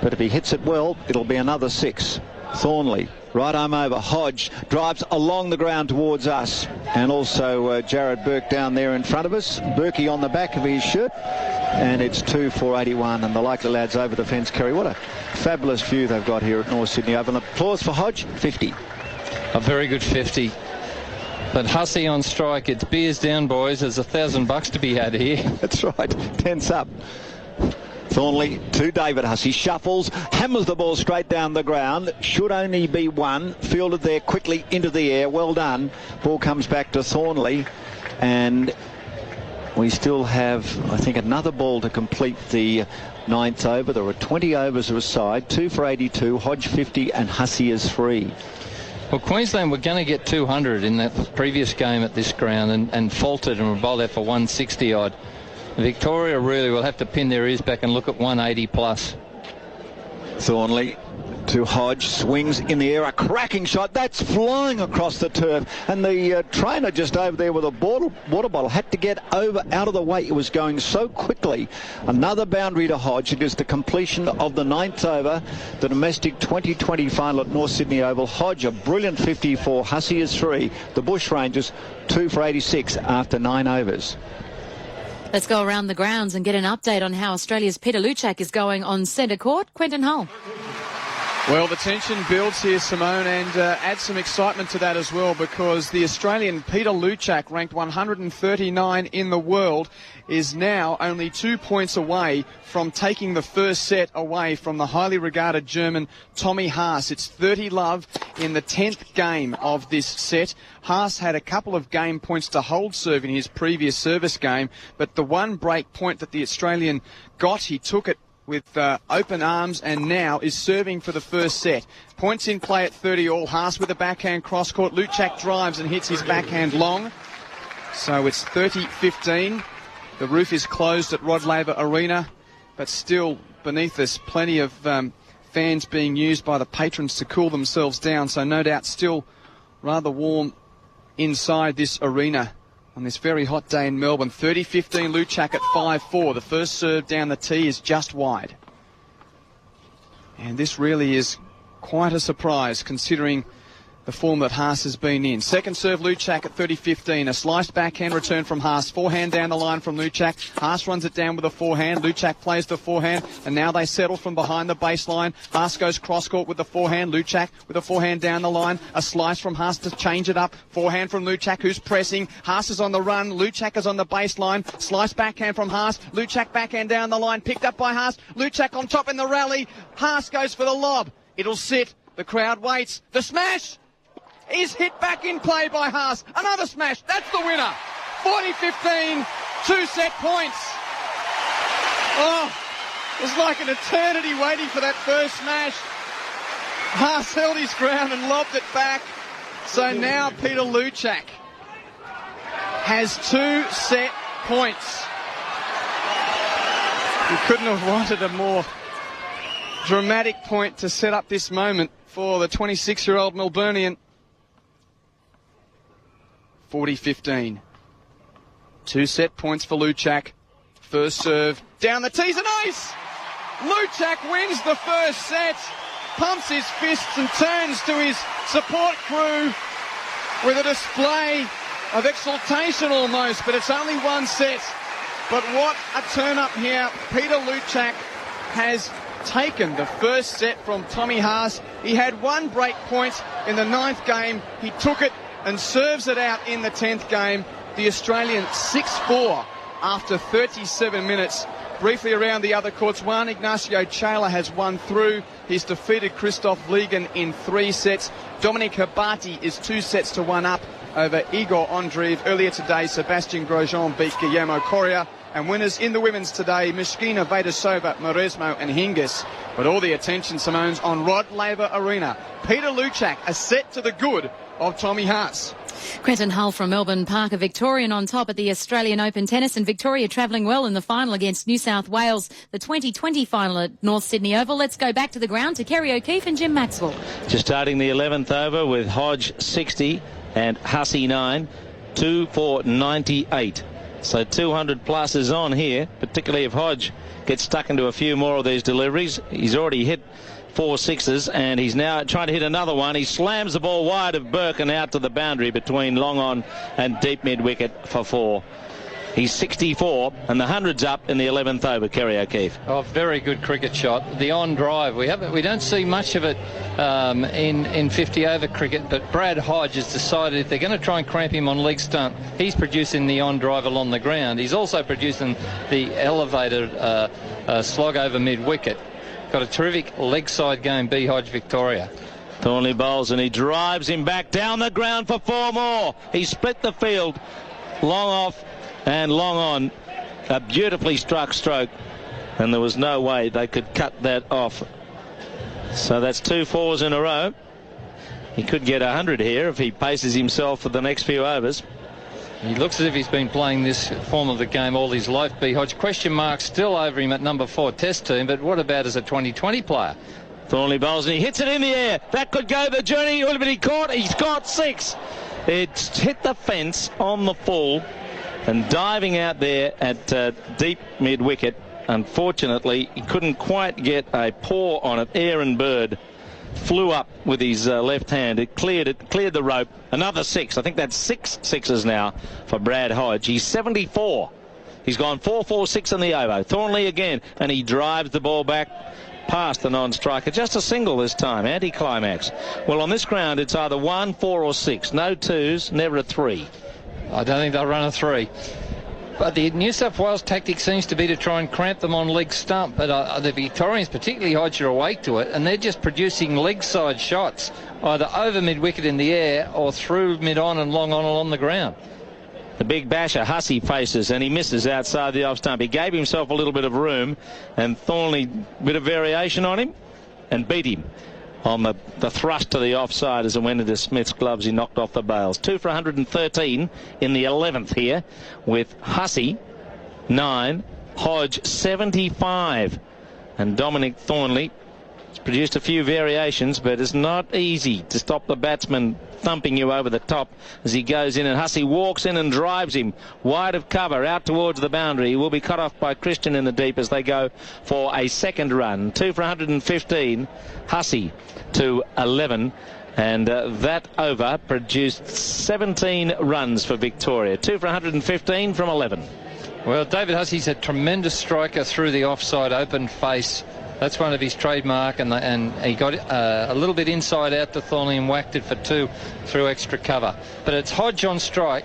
but if he hits it well, it'll be another 6. Thornley, right arm over. Hodge drives along the ground towards us, and also Jared Burke down there in front of us. Burkey on the back of his shirt, and it's 2-4-81, and the likely lads over the fence. Kerry, what a fabulous view they've got here at North Sydney Oval. Applause for Hodge, 50. A very good 50. But Hussey on strike. It's beers down, boys. There's $1,000 to be had here. That's right. Tense up. Thornley to David Hussey. Shuffles, hammers the ball straight down the ground. Should only be 1. Fielded there quickly into the air. Well done. Ball comes back to Thornley. And we still have, I think, another ball to complete the 9th over. There are 20 overs aside. 2-for-82. Hodge 50 and Hussey is 3. Well, Queensland were going to get 200 in that previous game at this ground and faltered and were bowled out for 160 odd. Victoria really will have to pin their ears back and look at 180 plus. Thornley to Hodge, swings in the air, a cracking shot. That's flying across the turf, and the trainer just over there with a water bottle had to get out of the way. It was going so quickly. Another boundary to Hodge. It is the completion of the 9th over, the domestic 2020 final at North Sydney Oval. Hodge a brilliant 54. Hussey is 3. The Bushrangers 2-for-86 after 9 overs. Let's go around the grounds and get an update on how Australia's Peter Luchak is going on centre court. Quentin Hull. Well, the tension builds here, Simone, and add some excitement to that as well, because the Australian Peter Luchak, ranked 139 in the world, is now only 2 points away from taking the first set away from the highly regarded German Tommy Haas. It's 30-love in the 10th game of this set. Haas had a couple of game points to hold serve in his previous service game, but the one break point that the Australian got, he took it with open arms and now is serving for the first set. Points in play at 30 all. Haas with a backhand cross court. Luchak drives and hits his backhand long. So it's 30-15. The roof is closed at Rod Laver Arena, but still beneath us plenty of fans being used by the patrons to cool themselves down, so no doubt still rather warm inside this arena on this very hot day in Melbourne. 30-15 Luchak at 5-4. The first serve down the tee is just wide. And this really is quite a surprise considering the form that Haas has been in. Second serve Luchak at 30-15. A sliced backhand return from Haas. Forehand down the line from Luchak. Haas runs it down with a forehand. Luchak plays the forehand. And now they settle from behind the baseline. Haas goes cross-court with the forehand. Luchak with a forehand down the line. A slice from Haas to change it up. Forehand from Luchak, who's pressing. Haas is on the run. Luchak is on the baseline. Slice backhand from Haas. Luchak backhand down the line. Picked up by Haas. Luchak on top in the rally. Haas goes for the lob. It'll sit. The crowd waits. The smash is hit back in play by Haas. Another smash. That's the winner. 40-15, 2-set points. Oh, it was like an eternity waiting for that first smash. Haas held his ground and lobbed it back. So now Peter Luchak has 2-set points. He couldn't have wanted a more dramatic point to set up this moment for the 26-year-old Melburnian. 40-15. 2-set points for Luchak. First serve down the tees, an ace! Luchak wins the first set, pumps his fists and turns to his support crew with a display of exultation almost, but it's only one set. But what a turn up here. Peter Luchak has taken the first set from Tommy Haas. He had one break point in the 9th game. He took it and serves it out in the 10th game. The Australian 6-4 after 37 minutes. Briefly around the other courts, Juan Ignacio Chela has won through. He's defeated Christoph Ligon in 3 sets. Dominic Herbati is 2 sets to 1 up over Igor Andreev. Earlier today, Sebastian Grosjean beat Guillermo Coria. And winners in the women's today, Mishkina Vedasova, Maresmo and Hingis. But all the attention, Simone's on Rod Laver Arena. Peter Luchak, a set to the good of Tommy Haas. Quentin Hull from Melbourne Park, a Victorian on top at the Australian Open Tennis, and Victoria travelling well in the final against New South Wales, the 2020 final at North Sydney Oval. Let's go back to the ground to Kerry O'Keefe and Jim Maxwell. Just starting the 11th over with Hodge 60 and Hussey 9, 2 for 98. So 200 plus is on here, particularly if Hodge gets stuck into a few more of these deliveries. He's already hit 4 sixes, and he's now trying to hit another one. He slams the ball wide of Burke and out to the boundary between long on and deep mid-wicket for 4. He's 64, and the 100's up in the 11th over, Kerry O'Keefe. Oh, very good cricket shot. The on drive, we don't see much of it in 50 over cricket, but Brad Hodge has decided if they're going to try and cramp him on leg stump, he's producing the on drive along the ground. He's also producing the elevated slog over mid-wicket. Got a terrific leg side game, B. Hodge Victoria. Thornley bowls and he drives him back down the ground for 4 more. He split the field, long off and long on. A beautifully struck stroke, and there was no way they could cut that off. So that's 2 4s in a row. He could get 100 here if he paces himself for the next few overs. He looks as if he's been playing this form of the game all his life, B. Hodge. Question mark still over him at number 4 test team, but what about as a 2020 player? Thornley bowls and he hits it in the air. That could go the journey, but he caught. He's got 6. It's hit the fence on the full and diving out there at deep mid-wicket. Unfortunately, he couldn't quite get a paw on it. Aaron Bird flew up with his left hand. It cleared the rope. Another 6. I think that's 6 sixes now for Brad Hodge. He's 74. He's gone 4-4-6 in the over. Thornley again, and he drives the ball back past the non-striker. Just a single this time. Anti-climax. Well, on this ground, it's either 1, 4 or 6. No 2s, never a 3. I don't think they'll run a 3. But the New South Wales tactic seems to be to try and cramp them on leg stump. But the Victorians, particularly Hodge, are awake to it, and they're just producing leg side shots, either over mid-wicket in the air or through mid-on and long on along the ground. The big basher, Hussey, faces, and he misses outside the off stump. He gave himself a little bit of room, and Thornley, bit of variation on him, and beat him on the thrust to the offside as it went into Smith's gloves. He knocked off the bails. 2 for 113 in the 11th here with Hussey 9, Hodge 75. And Dominic Thornley has produced a few variations, but it's not easy to stop the batsman thumping you over the top as he goes in, and Hussey walks in and drives him wide of cover out towards the boundary. He will be cut off by Christian in the deep as they go for a second run. 2 for 115, Hussey to 11. And that over produced 17 runs for Victoria. 2 for 115 from 11. Well, David Hussey's a tremendous striker through the offside open face. That's one of his trademark, and he got a little bit inside out to Thornley and whacked it for 2 through extra cover. But it's Hodge on strike.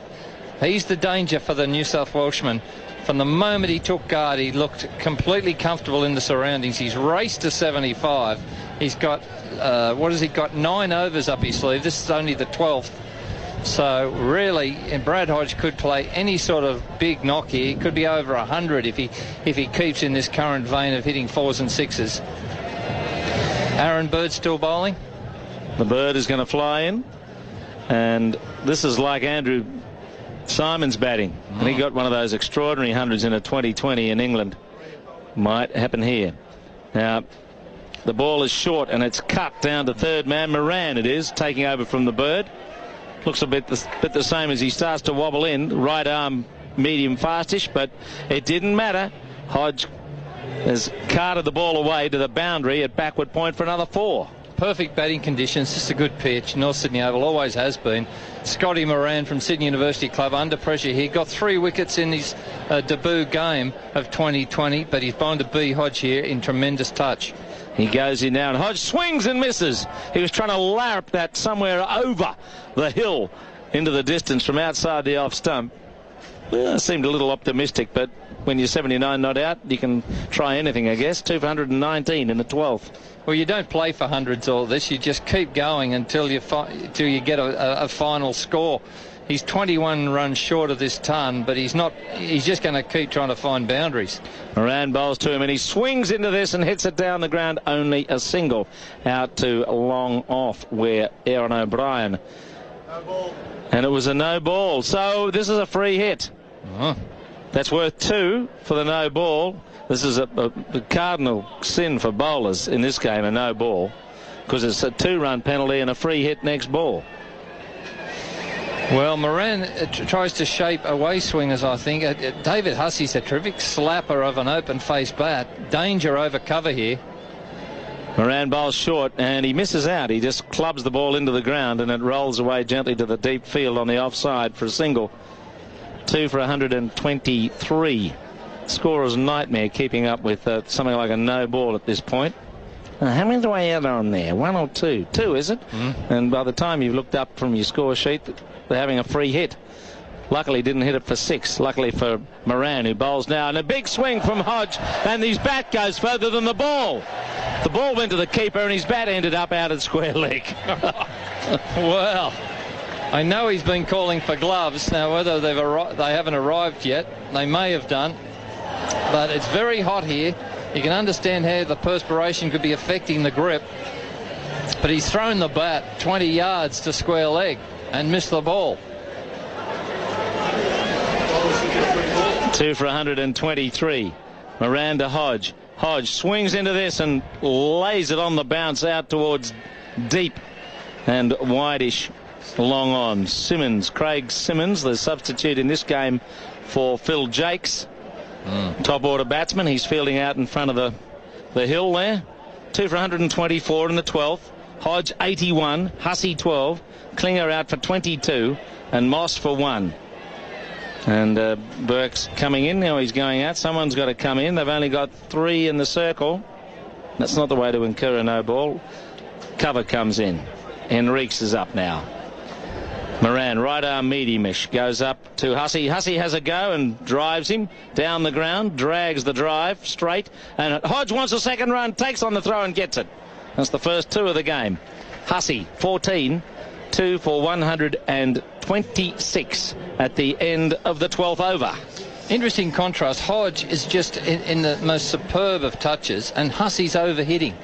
He's the danger for the New South Welshman. From the moment he took guard, he looked completely comfortable in the surroundings. He's raced to 75. He's got, what has he got? 9 overs up his sleeve. This is only the 12th. So really, Brad Hodge could play any sort of big knock here. He could be over 100 if he keeps in this current vein of hitting 4s and 6s. Aaron Bird still bowling. The Bird is going to fly in, and this is like Andrew Simon's batting, and he got one of those extraordinary hundreds in a 2020 in England. Might happen here. Now, the ball is short, and it's cut down to third man. Moran it is, taking over from the Bird. Looks a bit the same as he starts to wobble in. Right arm medium fastish, but it didn't matter. Hodge has carted the ball away to the boundary at backward point for another 4. Perfect batting conditions, just a good pitch. North Sydney Oval always has been. Scotty Moran from Sydney University Club under pressure here. Got 3 wickets in his debut game of 2020, but he's bound to be Hodge here in tremendous touch. He goes in now, and Hodge swings and misses. He was trying to larp that somewhere over the hill into the distance from outside the off stump. Well, it seemed a little optimistic, but when you're 79 not out, you can try anything, I guess. 2 for 119 in the 12th. Well, you don't play for hundreds all this. You just keep going until you get a final score. He's 21 runs short of this ton, but he's not. He's just going to keep trying to find boundaries. Moran bowls to him, and he swings into this and hits it down the ground. Only a single out to long off where Aaron O'Brien. No ball. And it was a no ball. So this is a free hit. That's worth 2 for the no ball. This is a cardinal sin for bowlers in this game, a no ball, because it's a 2-run penalty and a free hit next ball. Well, Moran tries to shape away swingers, I think. David Hussey's a terrific slapper of an open-face bat. Danger over cover here. Moran bowls short, and he misses out. He just clubs the ball into the ground, and it rolls away gently to the deep field on the offside for a single. 2 for 123. Scorer's nightmare keeping up with something like a no ball at this point. How many do I add on there? 1 or 2? 2, is it? And by the time you've looked up from your score sheet, they're having a free hit. Luckily didn't hit it for 6. Luckily for Moran, who bowls now. And a big swing from Hodge, and his bat goes further than the ball. The ball went to the keeper, and his bat ended up out at square leg. Well, I know he's been calling for gloves. Now, whether they haven't arrived yet, they may have done. But it's very hot here. You can understand how the perspiration could be affecting the grip. But he's thrown the bat 20 yards to square leg and missed the ball. 2 for 123. Moran to Hodge. Hodge swings into this and lays it on the bounce out towards deep and wideish long on. Simmons, Craig Simmons, the substitute in this game for Phil Jakes. Top order batsman. He's fielding out in front of the hill there. 2 for 124 in the 12th. Hodge 81, Hussey 12, Klinger out for 22, and Moss for 1. And Burke's coming in now. He's going out. Someone's got to come in. They've only got 3 in the circle. That's not the way to incur a no ball. Cover comes in. Henriques is up now. Moran, right arm mediumish, goes up to Hussey. Hussey has a go and drives him down the ground, drags the drive straight, and Hodge wants a second run, takes on the throw and gets it. That's the first 2 of the game. Hussey, 14, 2 for 126 at the end of the 12th over. Interesting contrast. Hodge is just in the most superb of touches, and Hussey's overhitting.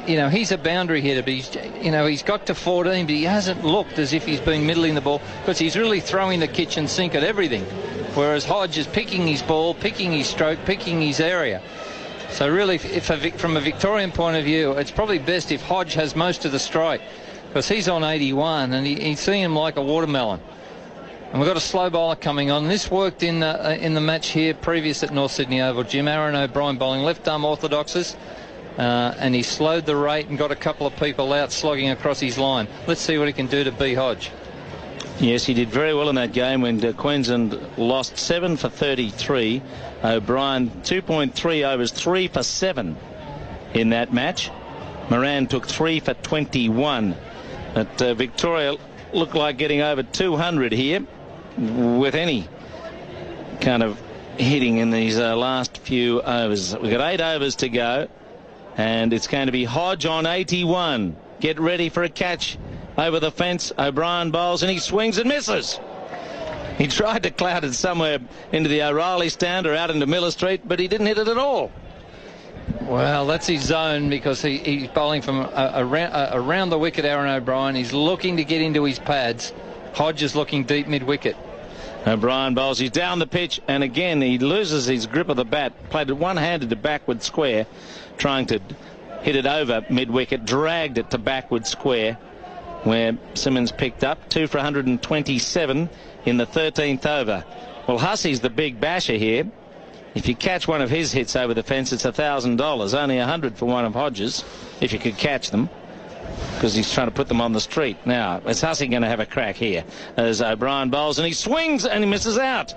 You know, he's a boundary hitter, but he's got to 14, but he hasn't looked as if he's been middling the ball, because he's really throwing the kitchen sink at everything. whereas Hodge is picking his ball, picking his stroke, picking his area. So really, from a Victorian point of view, it's probably best if Hodge has most of the strike, because he's on 81 and he's seeing him like a watermelon. And we've got a slow bowler coming on. This worked in the match here previous at North Sydney Oval. Jim Aaron O'Brien bowling left-arm orthodoxes, and he slowed the rate and got a couple of people out slogging across his line. Let's see what he can do to B. Hodge. Yes, he did very well in that game when Queensland lost 7 for 33. O'Brien 2.3 overs, 3 for 7 in that match. Moran took 3 for 21. But Victoria looked like getting over 200 here with any kind of hitting in these last few overs. We've got 8 overs to go, and it's going to be Hodge on 81. Get ready for a catch over the fence. O'Brien bowls and he swings and misses. He tried to cloud it somewhere into the O'Reilly stand or out into Miller Street, but he didn't hit it at all. Well, that's his zone, because he's bowling from around the wicket, Aaron O'Brien. He's looking to get into his pads. Hodge is looking deep mid-wicket. O'Brien bowls. He's down the pitch, and again he loses his grip of the bat. Played it one-handed to backward square, trying to hit it over mid-wicket, dragged it to backward square, where Simmons picked up 2 for 127 in the 13th over. Well, Hussey's the big basher here. If you catch one of his hits over the fence, it's $1,000. Only 100 for one of Hodge's, if you could catch them, because he's trying to put them on the street. Now, is Hussey going to have a crack here as O'Brien bowls, and he swings and he misses out?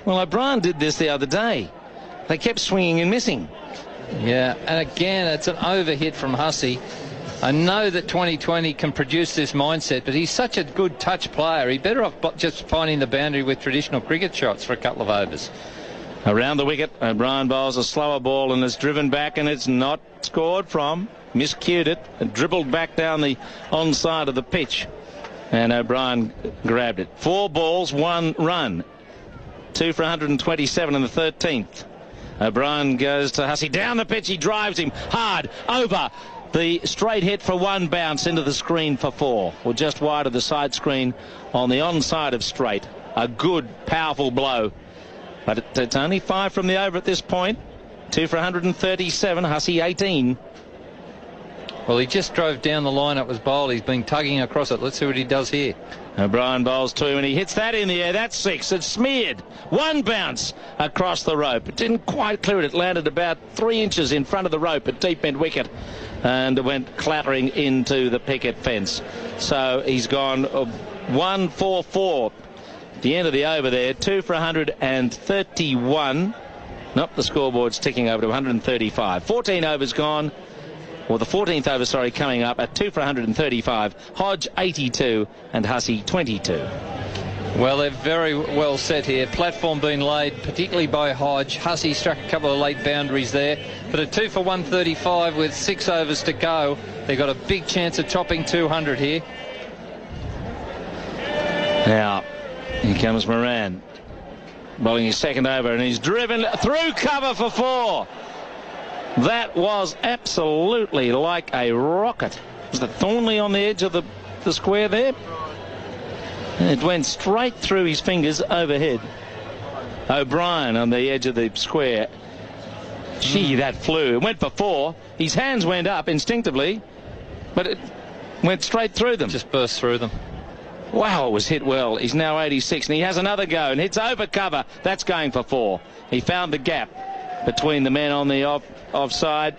Well, O'Brien did this the other day. They kept swinging and missing. Yeah, and again, it's an over hit from Hussey. I know that 2020 can produce this mindset, but he's such a good touch player. He's better off just finding the boundary with traditional cricket shots for a couple of overs. Around the wicket, O'Brien bowls a slower ball and it's driven back, and it's not scored from. Miscued it and dribbled back down the onside of the pitch, and O'Brien grabbed it. 4 balls, 1 run. 2 for 127 in the 13th. O'Brien goes to Hussey. Down the pitch, he drives him hard over the straight hit for 1 bounce into the screen for 4, or just wide of the side screen on the onside of straight. A good, powerful blow. But it's only 5 from the over at this point. 2 for 137, Hussey 18. Well, he just drove down the line. It was bowled. He's been tugging across it. Let's see what he does here. O'Brien bowls 2 and he hits that in the air. That's 6. It's smeared. 1 bounce across the rope. It didn't quite clear it. It landed about 3 inches in front of the rope at deep mid wicket and went clattering into the picket fence. So he's gone 1-4-4. The end of the over there. 2 for 131. Nope, the scoreboard's ticking over to 135. 14 overs gone. Or the 14th over, sorry, coming up at 2 for 135. Hodge 82 and Hussey 22. Well, they're very well set here. Platform being laid, particularly by Hodge. Hussey struck a couple of late boundaries there. But at 2 for 135 with 6 overs to go, they've got a big chance of topping 200 here. Now, here comes Moran, bowling his second over, and he's driven through cover for 4. That was absolutely like a rocket. Was it Thornley on the edge of the square there? It went straight through his fingers overhead. O'Brien on the edge of the square. Gee, that flew. It went for 4. His hands went up instinctively, but it went straight through them. Just burst through them. Wow, it was hit well. He's now 86, and he has another go, and hits over cover. That's going for 4. He found the gap between the men on the offside,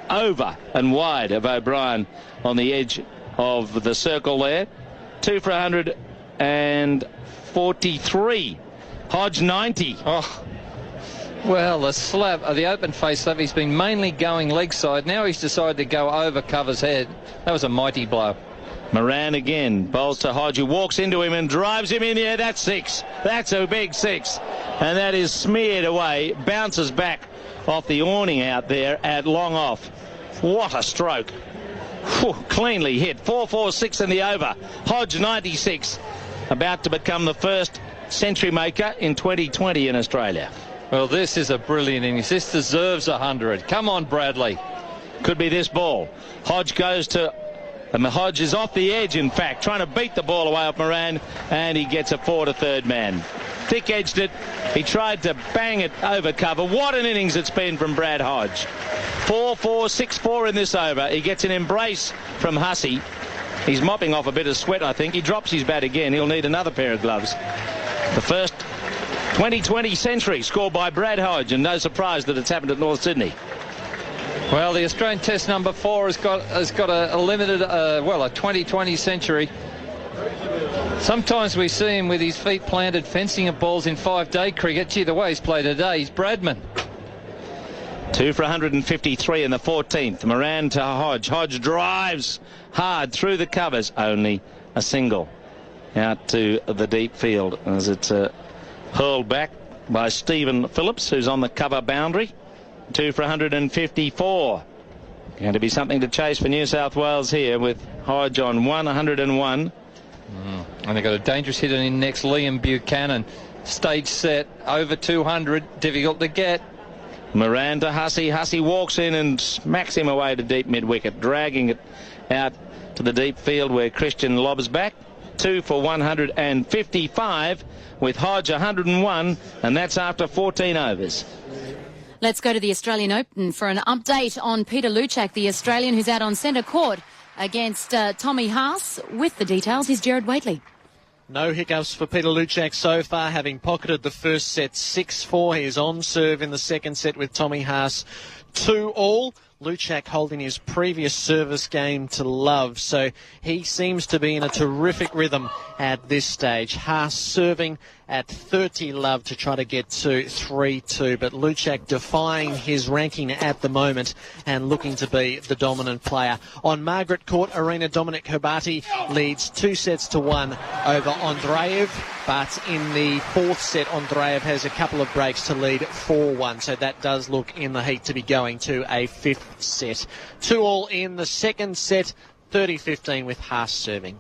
over and wide of O'Brien on the edge of the circle there. 2 for 143. Hodge 90. Oh, well, the open face slap, he's been mainly going leg side. Now he's decided to go over cover's head. That was a mighty blow. Moran again bowls to Hodge, who walks into him and drives him in the air. That's 6. That's a big 6. And that is smeared away. Bounces back off the awning out there at long off. What a stroke. Whew, cleanly hit. 4-4-6 in the over. Hodge 96. About to become the first century maker in 2020 in Australia. Well, this is a brilliant innings. This deserves 100. Come on, Bradley. Could be this ball. Hodge goes to And Hodge is off the edge, in fact, trying to beat the ball away off Moran, and he gets a 4 to third man. Thick edged it. He tried to bang it over cover. What an innings it's been from Brad Hodge. 4-4, 6-4 in this over. He gets an embrace from Hussey. He's mopping off a bit of sweat, I think. He drops his bat again. He'll need another pair of gloves. The first 2020 century scored by Brad Hodge, and no surprise that it's happened at North Sydney. Well, the Australian Test number 4 has got a limited, a 2020 century. Sometimes we see him with his feet planted fencing at balls in 5-day cricket. Gee, the way he's played today, he's Bradman. 2 for 153 in the 14th. Moran to Hodge. Hodge drives hard through the covers. Only a single out to the deep field as it's hurled back by Stephen Phillips, who's on the cover boundary. 2 for 154. Going to be something to chase for New South Wales here with Hodge on 101. And they've got a dangerous hitter in next, Liam Buchanan. Stage set, over 200, difficult to get. Moran to Hussey. Hussey walks in and smacks him away to deep mid-wicket, dragging it out to the deep field where Christian lobs back. 2 for 155 with Hodge 101, and that's after 14 overs. Let's go to the Australian Open for an update on Peter Luchak, the Australian who's out on centre court against Tommy Haas. With the details, here's Gerard Whateley. No hiccups for Peter Luchak so far, having pocketed the first set 6-4. He's on serve in the second set with Tommy Haas 2-all. Luchak holding his previous service game to love, so he seems to be in a terrific rhythm at this stage. Haas serving at 30 love to try to get to 3-2, but Luchak defying his ranking at the moment and looking to be the dominant player. On Margaret Court Arena, Dominic Herbati leads 2-1 over Andreev, but in the fourth set Andreev has a couple of breaks to lead 4-1, so that does look in the heat to be going to a fifth set. 2-all in the second set, 30-15 with Haas serving.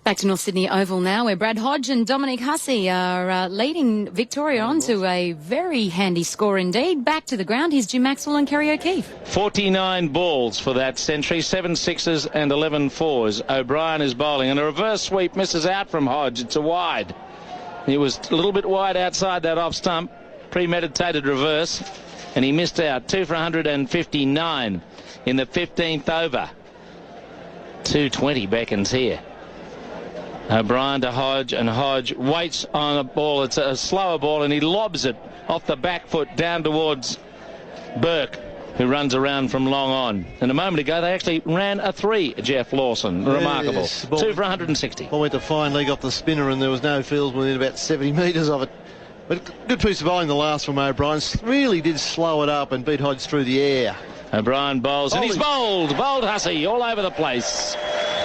Back to North Sydney Oval now, where Brad Hodge and Dominic Hussey are leading Victoria on to a very handy score indeed. Back to the ground, here's Jim Maxwell and Kerry O'Keefe. 49 balls for that century, 7 sixes and 11 fours. O'Brien is bowling, and a reverse sweep misses out from Hodge. It's a wide. He was a little bit wide outside that off stump, premeditated reverse, and he missed out. 2 for 159 in the 15th over. 220 beckons here. O'Brien to Hodge, and Hodge waits on a ball. It's a slower ball, and he lobs it off the back foot down towards Burke, who runs around from long on. And a moment ago, they actually ran a 3, Jeff Lawson. Remarkable. Yes, 2 for 160. Ball went to fine leg off the spinner, and there was no fields within about 70 metres of it. But good piece of bowling, the last from O'Brien. Really did slow it up and beat Hodge through the air. O'Brien bowls, and he's bowled Hussey all over the place.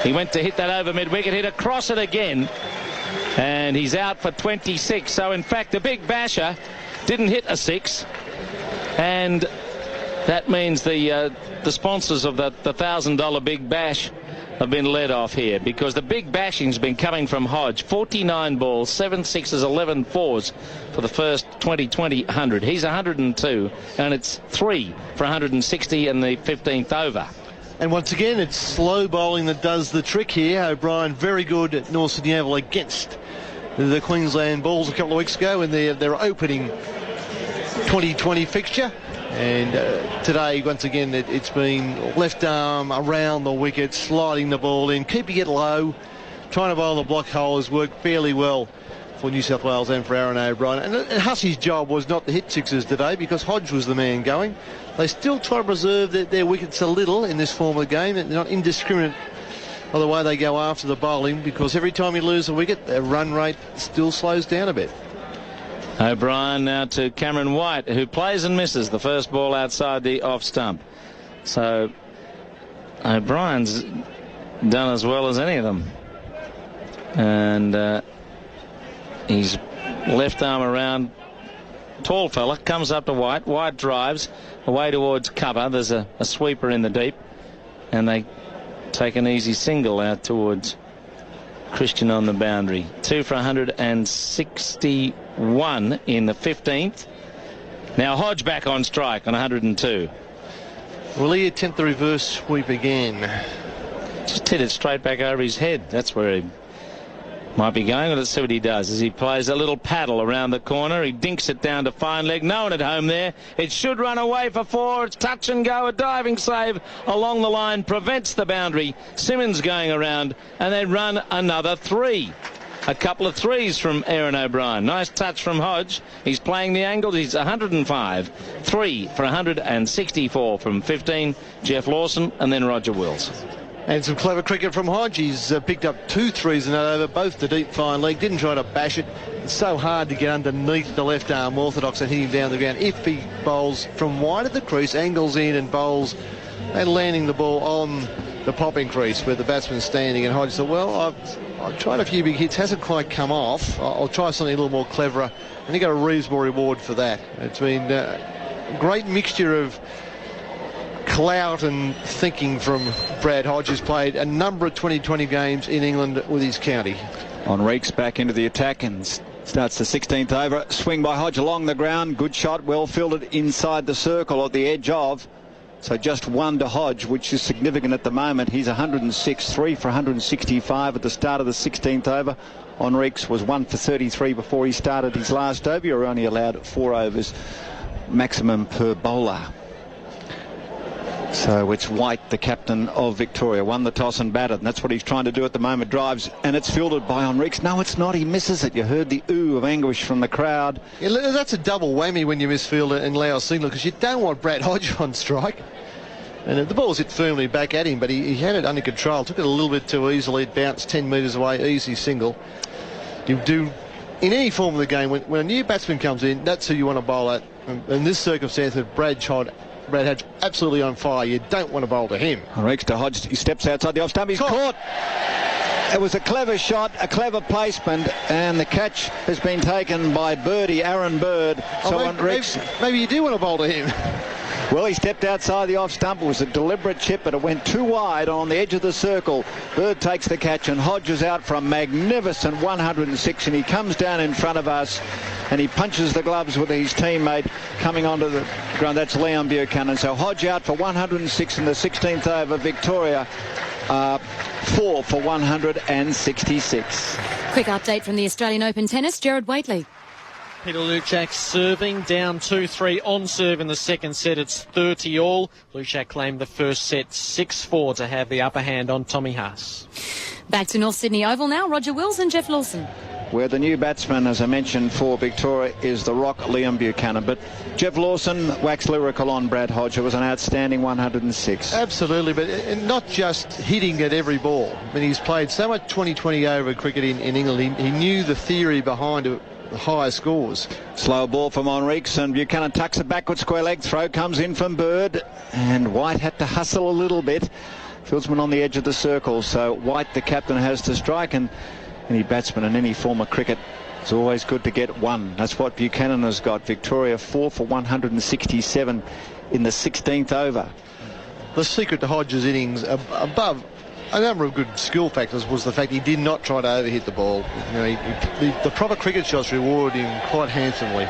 He went to hit that over mid-wicket, hit across it again, and he's out for 26. So, in fact, the big basher didn't hit a 6, and that means the sponsors of the $1,000 Big Bash have been led off here, because the big bashing's been coming from Hodge. 49 balls, 7 sixes, 11 fours for the first 2020 100. He's 102, and it's 3 for 160 in the 15th over. And once again, it's slow bowling that does the trick here. O'Brien very good at North Sydney Oval against the Queensland Bulls a couple of weeks ago in their opening 2020 fixture. And today, once again, it's been left arm around the wicket, sliding the ball in, keeping it low, trying to bowl the block hole has worked fairly well for New South Wales and for Aaron O'Brien. And Hussey's job was not to hit sixes today because Hodge was the man going. They still try to preserve their wickets a little in this form of the game. They're not indiscriminate by the way they go after the bowling, because every time you lose a wicket, their run rate still slows down a bit. O'Brien now to Cameron White, who plays and misses the first ball outside the off stump. So O'Brien's done as well as any of them. And he's left arm around. Tall fella comes up to White. White drives away towards cover. There's a sweeper in the deep, and they take an easy single out towards Christian on the boundary. 2 for 161 in the 15th. Now Hodge back on strike on 102. Will he attempt the reverse sweep again? Just hit it straight back over his head. That's where he might be going. Let's see what he does as he plays a little paddle around the corner. He dinks it down to fine leg. No one at home there. It should run away for 4. It's touch and go. A diving save along the line prevents the boundary. Simmons going around, and they run another 3. A couple of 3s from Aaron O'Brien. Nice touch from Hodge. He's playing the angle. He's 105. 3 for 164 from 15. Jeff Lawson and then Roger Wills. And some clever cricket from Hodge. He's picked up 2 3s in that over, both the deep fine leg. Didn't try to bash it. It's so hard to get underneath the left arm orthodox and hit him down the ground. If he bowls from wide of the crease, angles in and bowls, and landing the ball on the popping crease where the batsman's standing, and Hodge said, well, I've tried a few big hits, hasn't quite come off. I'll try something a little more cleverer, and he got a reasonable reward for that. It's been a great mixture of clout and thinking from Brad Hodge, who's played a number of 2020 games in England with his county. Henriques back into the attack and starts the 16th over. Swing by Hodge along the ground. Good shot, well fielded inside the circle at the edge of. So just 1 to Hodge, which is significant at the moment. He's 106, 3 for 165 at the start of the 16th over. Henriques was 1 for 33 before he started his last over. You're only allowed 4 overs maximum per bowler. So it's White, the captain of Victoria, won the toss and batted, and that's what he's trying to do at the moment. Drives, and it's fielded by Henriques. No, it's not. He misses it. You heard the ooh of anguish from the crowd. Yeah, that's a double whammy when you misfield and allow a signal, because you don't want Brad Hodge on strike. And the ball's hit firmly back at him, but he had it under control. Took it a little bit too easily. It bounced 10 metres away, easy single. You do, in any form of the game, when a new batsman comes in, that's who you want to bowl at. In this circumstance with Brad Hodge absolutely on fire, you don't want to bowl to him. Henriques to Hodge. He steps outside the off stump. He's caught. It was a clever shot, a clever placement, and the catch has been taken by Aaron Bird. So maybe you do want to bowl to him. Well, he stepped outside the off stump. It was a deliberate chip, but it went too wide on the edge of the circle. Bird takes the catch, and Hodge is out for a magnificent 106, and he comes down in front of us, and he punches the gloves with his teammate coming onto the ground. That's Liam Buchanan. So Hodge out for 106 in the 16th over. Victoria 4 for 166. Quick update from the Australian Open tennis. Gerard Whateley. Peter Luchak serving, down 2-3 on serve in the second set. It's 30 all. Luchak claimed the first set 6-4 to have the upper hand on Tommy Haas. Back to North Sydney Oval now. Roger Wills and Jeff Lawson. Where the new batsman, as I mentioned, for Victoria is the Rock, Liam Buchanan. But Jeff Lawson waxed lyrical on Brad Hodge. It was an outstanding 106. Absolutely, but not just hitting at every ball. I mean, he's played so much 2020 over cricket in England. He knew the theory behind it. Higher scores. Slow ball from Henriques, and Buchanan tucks it backward, square leg. Throw comes in from Bird, and White had to hustle a little bit. Fieldsman on the edge of the circle, so White, the captain, has to strike, and any batsman in any form of cricket, it's always good to get 1. That's what Buchanan has got. Victoria 4 for 167 in the 16th over. The secret to Hodge's innings, above a number of good skill factors, was the fact he did not try to overhit the ball. You know, the proper cricket shots rewarded him quite handsomely.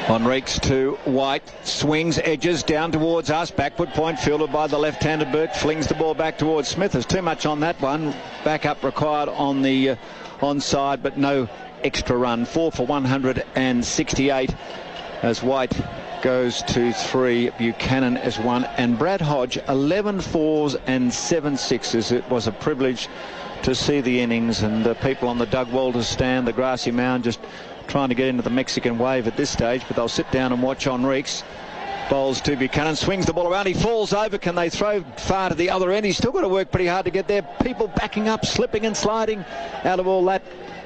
Henriques to White, swings, edges down towards us, backward point fielded by the left-handed Burke, flings the ball back towards Smith. There's too much on that one. Backup required on the onside, but no extra run. 4 for 168 as White goes to 3. Buchanan is 1, and Brad Hodge 11 4s and 7 6s. It was a privilege to see the innings, and the people on the Doug Walters stand, the grassy mound, just trying to get into the Mexican wave at this stage, but they'll sit down and watch Henriques. Bowls to Buchanan, swings the ball around, he falls over. Can they throw far to the other end? He's still got to work pretty hard to get there. People backing up, slipping and sliding. Out of all that,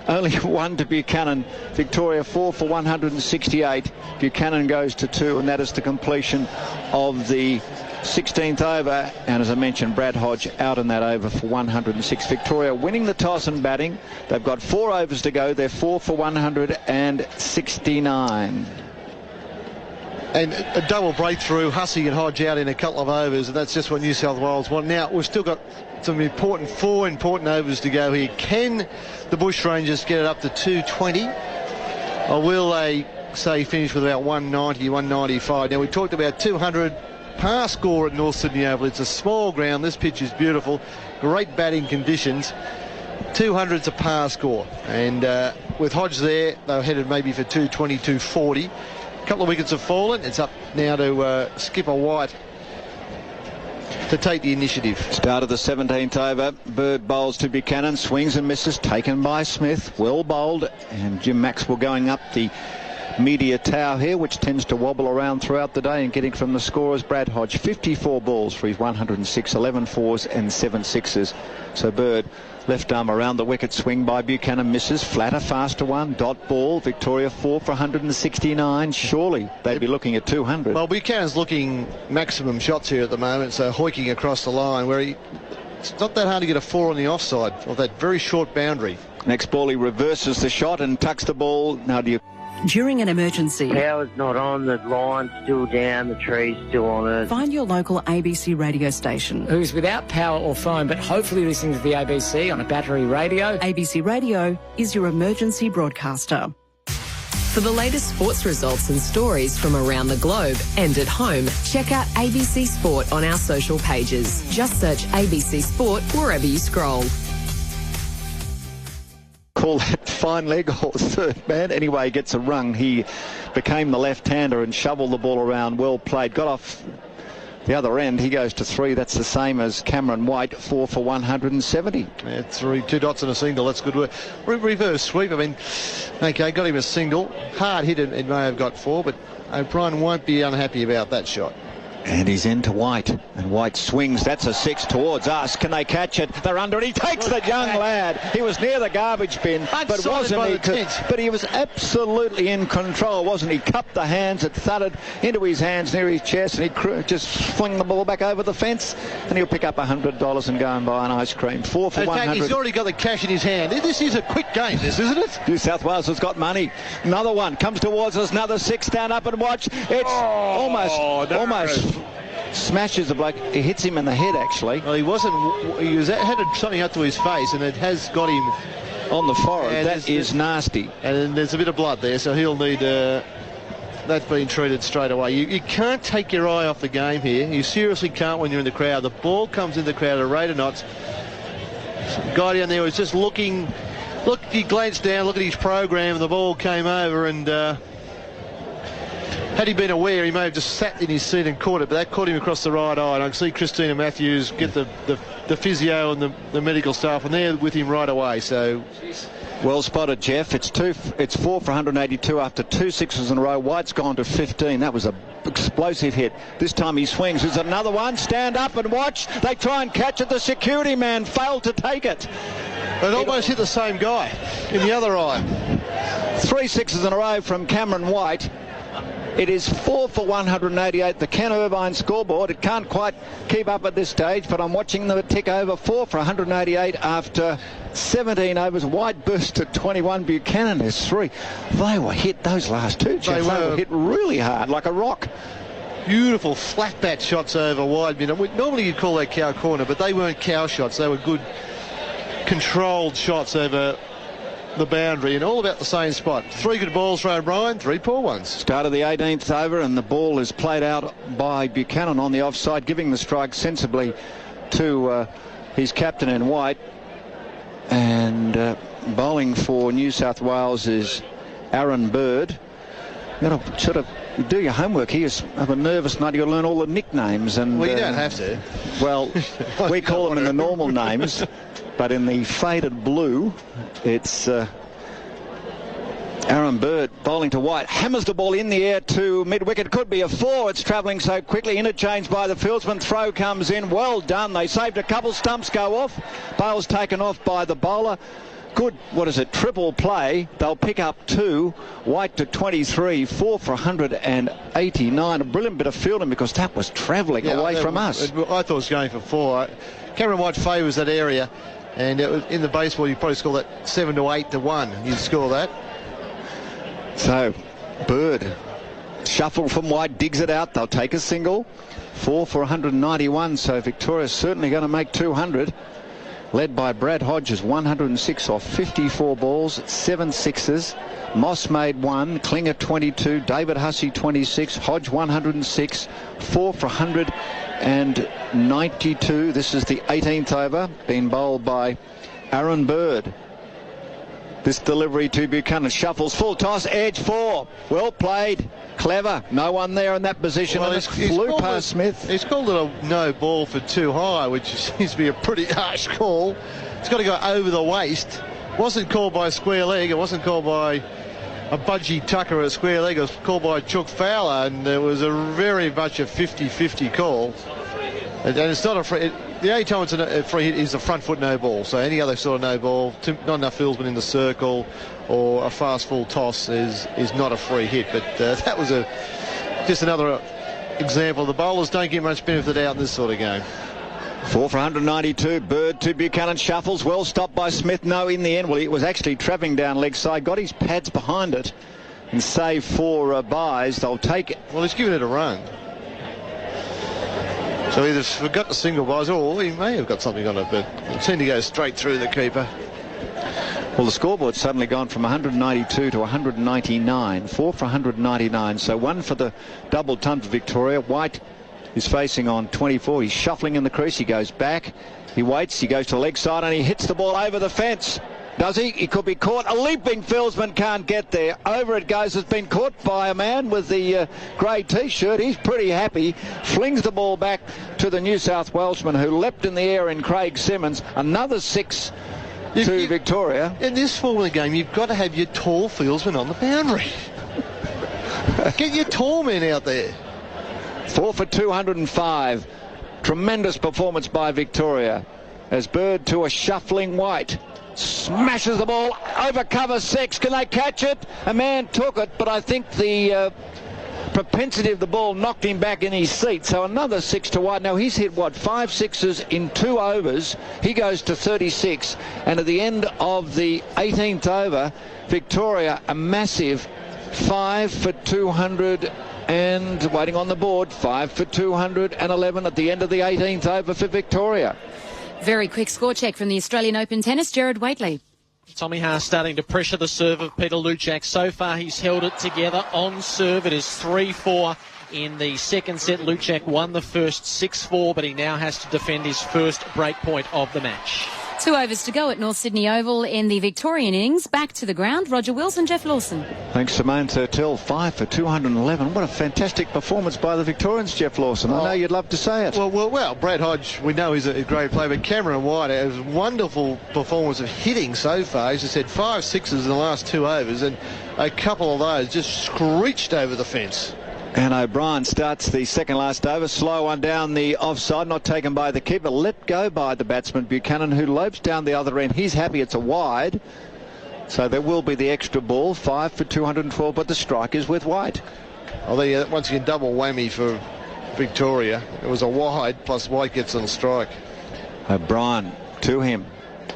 only 1 to Buchanan. Victoria 4 for 168. Buchanan goes to 2, and that is the completion of the 16th over. And as I mentioned, Brad Hodge out in that over for 106. Victoria winning the toss and batting. They've got 4 overs to go. They're 4 for 169. And a double breakthrough, Hussey and Hodge out in a couple of overs, and that's just what New South Wales want. Now, we've still got some 4 important overs to go here. Can the Bushrangers get it up to 220? Or will they, say, finish with about 190, 195? Now, we talked about 200 par score at North Sydney Oval. It's a small ground. This pitch is beautiful. Great batting conditions. 200's a par score. And with Hodge there, they were headed maybe for 220, 240. A couple of wickets have fallen. It's up now to Skipper White to take the initiative. Start of the 17th over. Bird bowls to Buchanan, swings and misses, taken by Smith. Well bowled, and Jim Maxwell going up the media tower here, which tends to wobble around throughout the day, and getting from the scorers Brad Hodge 54 balls for his 106, 11 fours and 7 sixes. So Bird, left arm around the wicket, swing by Buchanan, misses, flatter, faster one, dot ball. Victoria 4 for 169. Surely they'd be looking at 200. Well, Buchanan's looking maximum shots here at the moment, so hoiking across the line where it's not that hard to get a 4 on the offside of that very short boundary. Next ball, he reverses the shot and tucks the ball. Now do you... During an emergency, power's not on, the line's still down, the tree's still on it. Find your local ABC radio station. Who's without power or phone, but hopefully listening to the ABC on a battery radio. ABC Radio is your emergency broadcaster. For the latest sports results and stories from around the globe and at home, check out ABC Sport on our social pages. Just search ABC Sport wherever you scroll. Call that fine leg or third man. Anyway, he gets a rung. He became the left-hander and shoveled the ball around. Well played. Got off the other end. He goes to 3. That's the same as Cameron White, 4 for 170. Yeah, 3, 2 dots and a single. That's good work. Reverse sweep. I mean, okay, got him a single. Hard hit, it may have got 4, but O'Brien won't be unhappy about that shot. And he's into White, and White swings. That's a 6 towards us. Can they catch it? They're under it. He takes the young lad. He was near the garbage bin, but wasn't he? But he was absolutely in control, wasn't he? Cupped the hands, it thudded into his hands near his chest, and he just flung the ball back over the fence, and he'll pick up $100 and go and buy an ice cream. 4 for 100. He's already got the cash in his hand. This is a quick game, this, isn't it? New South Wales has got money. Another one comes towards us. Another 6. Stand up and watch. It's almost smashes the bloke. He hits him in the head, actually. Well, he had something up to his face, and it has got him on the forehead. That is nasty. And there's a bit of blood there, so he'll need that being treated straight away. You can't take your eye off the game here. You seriously can't when you're in the crowd. The ball comes in the crowd at a rate of knots. Some guy down there was just looking. Look, he glanced down, look at his program, and the ball came over, and had he been aware, he may have just sat in his seat and caught it, but that caught him across the right eye. And I can see Christina Matthews get the physio and the medical staff, and they're with him right away. So, well spotted, Jeff. It's 4 for 182 after 2 sixes in a row. White's gone to 15. That was an explosive hit. This time he swings. There's another one. Stand up and watch. They try and catch it. The security man failed to take it. It almost hit the same guy in the other eye. 3 sixes in a row from Cameron White. It is 4 for 188, the Ken Irvine scoreboard. It can't quite keep up at this stage, but I'm watching them tick over. 4 for 188 after 17 overs. White burst to 21. Buchanan is 3. They were hit, those last two, Jeff. They were hit really hard, like a rock. Beautiful flat bat shots over wide. Normally you'd call that cow corner, but they weren't cow shots. They were good, controlled shots over the boundary, and all about the same spot. 3 good balls for O'Brien, 3 poor ones. Start of the 18th over, and the ball is played out by Buchanan on the offside, giving the strike sensibly to his captain in White. And bowling for New South Wales is Aaron Bird. You've got to sort of do your homework. He is of a nervous night. You've got to learn all the nicknames. And well, you don't have to. Well, we call them in the normal names. But in the faded blue, it's Aaron Bird bowling to White. Hammers the ball in the air to mid-wicket. Could be a 4. It's travelling so quickly. Interchanged by the fieldsman. Throw comes in. Well done. They saved a couple. Stumps go off. Bale's taken off by the bowler. Good, triple play. They'll pick up 2. White to 23. 4 for 189. A brilliant bit of fielding because that was travelling away from us. I thought it was going for 4. Cameron White favours that area. And it was, in the baseball, you'd probably score that 7 to 8 to 1. You'd score that. So, Bird, shuffle from White, digs it out. They'll take a single. 4 for 191. So Victoria's certainly going to make 200. led by Brad Hodges, 106 off 54 balls, 7 sixes. Moss made 1, Klinger 22, David Hussey 26, Hodge 106, 4 for 192. This is the 18th over, been bowled by Aaron Bird. This delivery to Buchanan, shuffles, full toss, edge 4. Well played, clever. No one there in that position. Well, and it flew past Smith. He's called it a no ball for too high, which seems to be a pretty harsh call. It's got to go over the waist. Wasn't called by a square leg. It wasn't called by a budgie tucker at a square leg. It was called by Chook Fowler, and it was a very much a 50-50 call. And it's not a free. The only time it's a free hit is a front foot no ball. So any other sort of no ball, not enough fieldsmen in the circle, or a fast full toss is not a free hit. But that was just another example. The bowlers don't get much benefit out in this sort of game. 4 for 192. Bird to Buchanan, shuffles, well stopped by Smith. No, in the end, well, it was actually travelling down leg side, got his pads behind it and saved 4 byes. They'll take it. Well, he's given it a run. So either forgot the single byes, or he may have got something on it, but it seemed to go straight through the keeper. Well, the scoreboard's suddenly gone from 192 to 199. 4 for 199. So 1 for the double ton for Victoria. White is facing on 24. He's shuffling in the crease. He goes back. He waits. He goes to leg side and he hits the ball over the fence. Does he? He could be caught. A leaping fieldsman can't get there. Over it goes. It's been caught by a man with the grey T-shirt. He's pretty happy. Flings the ball back to the New South Welshman, who leapt in the air in Craig Simmons. Another 6 to Victoria. In this form of the game, you've got to have your tall fieldsman on the boundary. Get your tall men out there. 4 for 205. Tremendous performance by Victoria. As Bird to a shuffling White. Smashes the ball over cover 6. Can they catch it? A man took it, but I think the propensity of the ball knocked him back in his seat. So another 6 to White. Now he's hit, 5 sixes in 2 overs. He goes to 36. And at the end of the 18th over, Victoria, a massive 5 for 200 and waiting on the board, 5 for 211 at the end of the 18th over for Victoria. Very quick score check from the Australian Open tennis, Gerard Whateley. Tommy Haas starting to pressure the serve of Peter Luchak. So far he's held it together on serve. It is 3-4 in the second set. Luchak won the first 6-4, but he now has to defend his first break point of the match. 2 overs to go at North Sydney Oval in the Victorian innings. Back to the ground, Roger Wilson, Jeff Lawson. Thanks, Simone Thurtell. 5 for 211. What a fantastic performance by the Victorians, Jeff Lawson. I know you'd love to say it. Well, Brad Hodge, we know he's a great player, but Cameron White has a wonderful performance of hitting so far. As I said, 5 sixes in the last 2 overs, and a couple of those just screeched over the fence. And O'Brien starts the second last over. Slow one down the offside, not taken by the keeper. Let go by the batsman Buchanan, who lopes down the other end. He's happy it's a wide. So there will be the extra ball. 5 for 212, but the strike is with White. Well, there, once again, double whammy for Victoria. It was a wide, plus White gets on strike. O'Brien to him.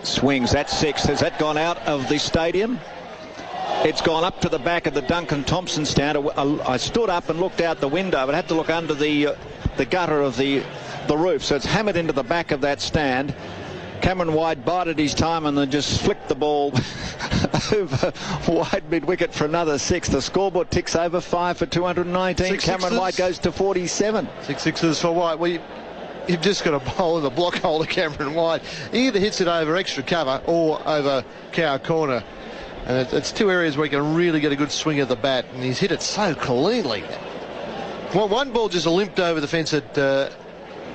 Swings. That's 6. Has that gone out of the stadium? It's gone up to the back of the Duncan Thompson stand. I stood up and looked out the window, but had to look under the gutter of the roof. So it's hammered into the back of that stand. Cameron White bided his time and then just flicked the ball over wide mid-wicket for another 6. The scoreboard ticks over. 5 for 219. Cameron White goes to 47. 6 sixes for White. Well, you've just got a bowl in the block hole to Cameron White. He either hits it over extra cover or over cow corner. And it's 2 areas where he can really get a good swing of the bat, and he's hit it so cleanly. Well, one ball just limped over the fence at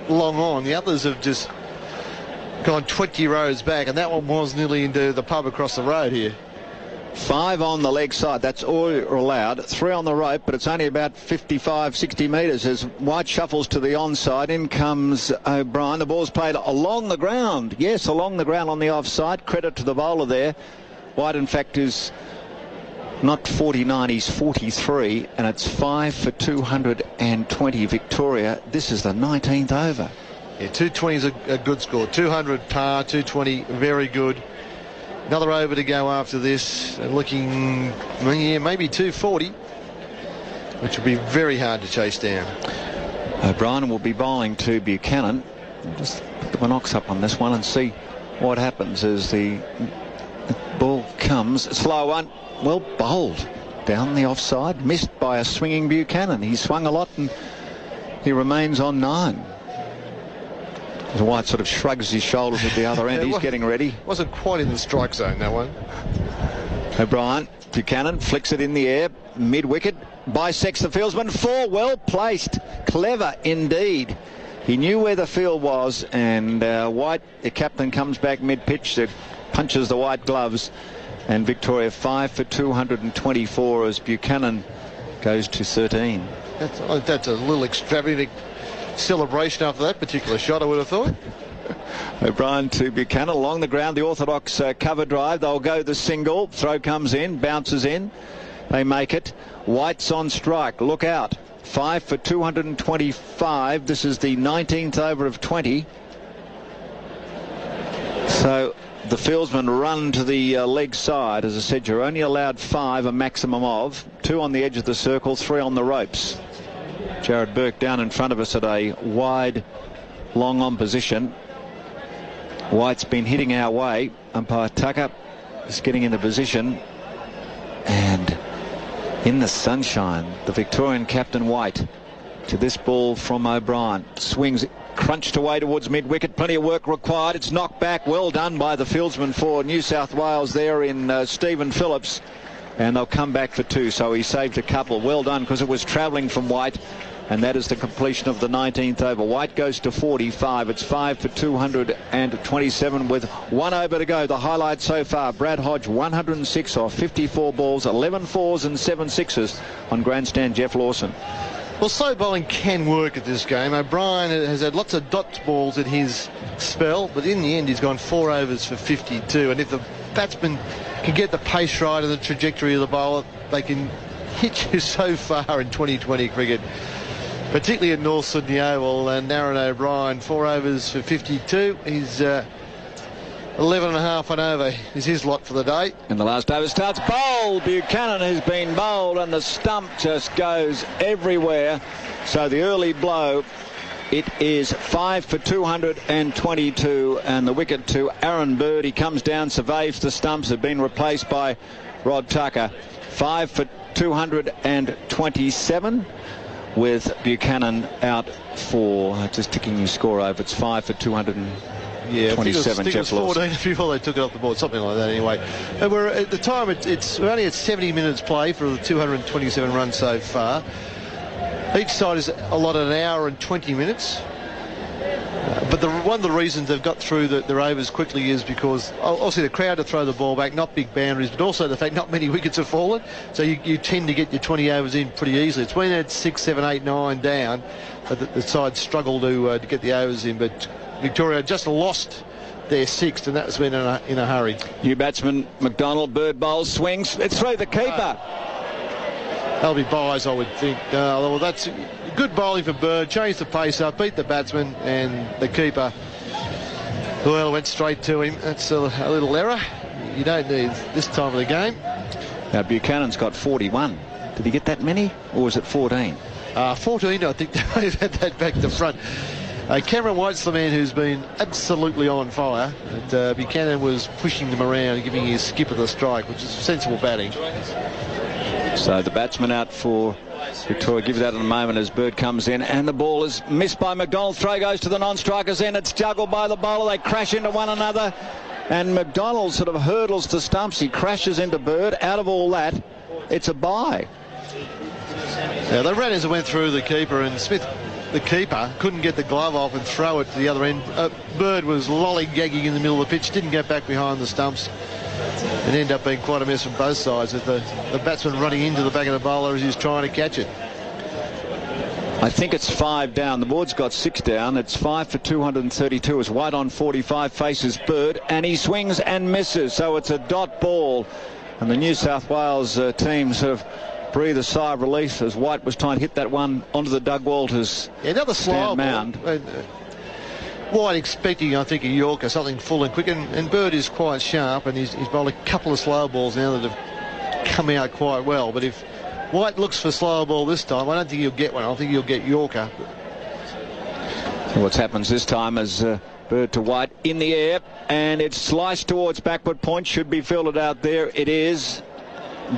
long on. The others have just gone 20 rows back, and that one was nearly into the pub across the road here. 5 on the leg side. That's all you're allowed. 3 on the rope, but it's only about 55, 60 metres as White shuffles to the onside. In comes O'Brien. The ball's played along the ground. Yes, along the ground on the offside. Credit to the bowler there. White, in fact, is not 49, he's 43, and it's 5 for 220 Victoria. This is the 19th over. Yeah, 220 is a good score. 200 par, 220, very good. Another over to go after this, and looking, yeah, maybe 240, which will be very hard to chase down. O'Brien will be bowling to Buchanan. Just put the monox up on this one and see what happens is the ball comes, slow one, well bowled down the offside, missed by a swinging Buchanan. He swung a lot and he remains on 9. White sort of shrugs his shoulders at the other end. He's getting ready. Wasn't quite in the strike zone, that one. O'Brien, Buchanan flicks it in the air, mid-wicket, bisects the fieldsman. 4, well placed, clever indeed. He knew where the field was, and White, the captain, comes back mid-pitch, punches the white gloves, and Victoria 5 for 224 as Buchanan goes to 13. That's a little extravagant celebration after that particular shot, I would have thought. O'Brien to Buchanan along the ground, the orthodox cover drive. They'll go the single. Throw comes in, bounces in. They make it. White's on strike. Look out. 5 for 225. This is the 19th over of 20. So the fieldsmen run to the leg side. As I said, you're only allowed 5, a maximum of 2 on the edge of the circle, 3 on the ropes. Jared Burke down in front of us at a wide, long on position. White's been hitting our way. Umpire Tucker is getting into position. And in the sunshine, the Victorian captain White to this ball from O'Brien. Swings crunched away towards mid-wicket. Plenty of work required. It's knocked back. Well done by the fieldsman for New South Wales there in Stephen Phillips. And they'll come back for 2. So he saved a couple. Well done, because it was travelling from White. And that is the completion of the 19th over. White goes to 45. It's 5 for 227 with 1 over to go. The highlight so far, Brad Hodge 106 off 54 balls, 11 fours and 7 sixes on grandstand Jeff Lawson. Well, slow bowling can work at this game. O'Brien has had lots of dot balls at his spell, but in the end he's gone 4 overs for 52. And if the batsman can get the pace right and the trajectory of the bowler, they can hit you so far in 2020 cricket, particularly at North Sydney Oval. And Aaron O'Brien, 4 overs for 52. He's 11 and a half and over is his lot for the day. And the last over starts. Bowled. Buchanan has been bowled, and the stump just goes everywhere. So the early blow, it is 5 for 222, and the wicket to Aaron Bird. He comes down, surveys the stumps, have been replaced by Rod Tucker. 5 for 227. With Buchanan out for, just ticking your score over, it's 5 for 227. It was 14 before they took it off the board, something like that anyway. And we're at the time, we're only at 70 minutes play for the 227 runs so far. Each side is allotted an hour and 20 minutes. But one of the reasons they've got through their overs quickly is because obviously the crowd to throw the ball back, not big boundaries, but also the fact not many wickets have fallen. So you tend to get your 20 overs in pretty easily. It's when at 6, 7, 8, 9 down that the side struggle to get the overs in. But Victoria just lost their 6th, and that was been in a hurry. New batsman McDonald, Bird bowls, swings. It's through the keeper. That'll be buys, I would think. Well, that's good bowling for Bird. Changed the pace up, beat the batsman, and the keeper, well, went straight to him. That's a little error you don't need this time of the game. Now Buchanan's got 41. Did he get that many, or was it 14? 14, I think. They've had that back to front. Cameron White's the man who's been absolutely on fire. And, Buchanan was pushing them around and giving his skipper the strike, which is sensible batting. So the batsman out for Victoria. Give that in a moment as Bird comes in, and the ball is missed by McDonald. Throw goes to the non-strikers end. It's juggled by the bowler. They crash into one another, and McDonald sort of hurdles to stumps. He crashes into Bird. Out of all that, it's a bye. Yeah, the runners went through the keeper, and Smith, the keeper, couldn't get the glove off and throw it to the other end. Bird was lollygagging in the middle of the pitch, didn't get back behind the stumps. It ended up being quite a mess from both sides, with the batsman running into the back of the bowler as he's trying to catch it. I think it's 5 down. The board's got 6 down. It's 5 for 232 as White on 45 faces Bird, and he swings and misses. So it's a dot ball, and the New South Wales team sort of breathe a sigh of relief as White was trying to hit that one onto the Doug Walters another slow mound. White expecting, I think, a Yorker, something full and quick, and Bird is quite sharp, and he's bowled a couple of slow balls now that have come out quite well. But if White looks for slow ball this time, I don't think he'll get one. I think he'll get Yorker. So what happens this time is Bird to White in the air, and it's sliced towards backward point. Should be fielded out there. It is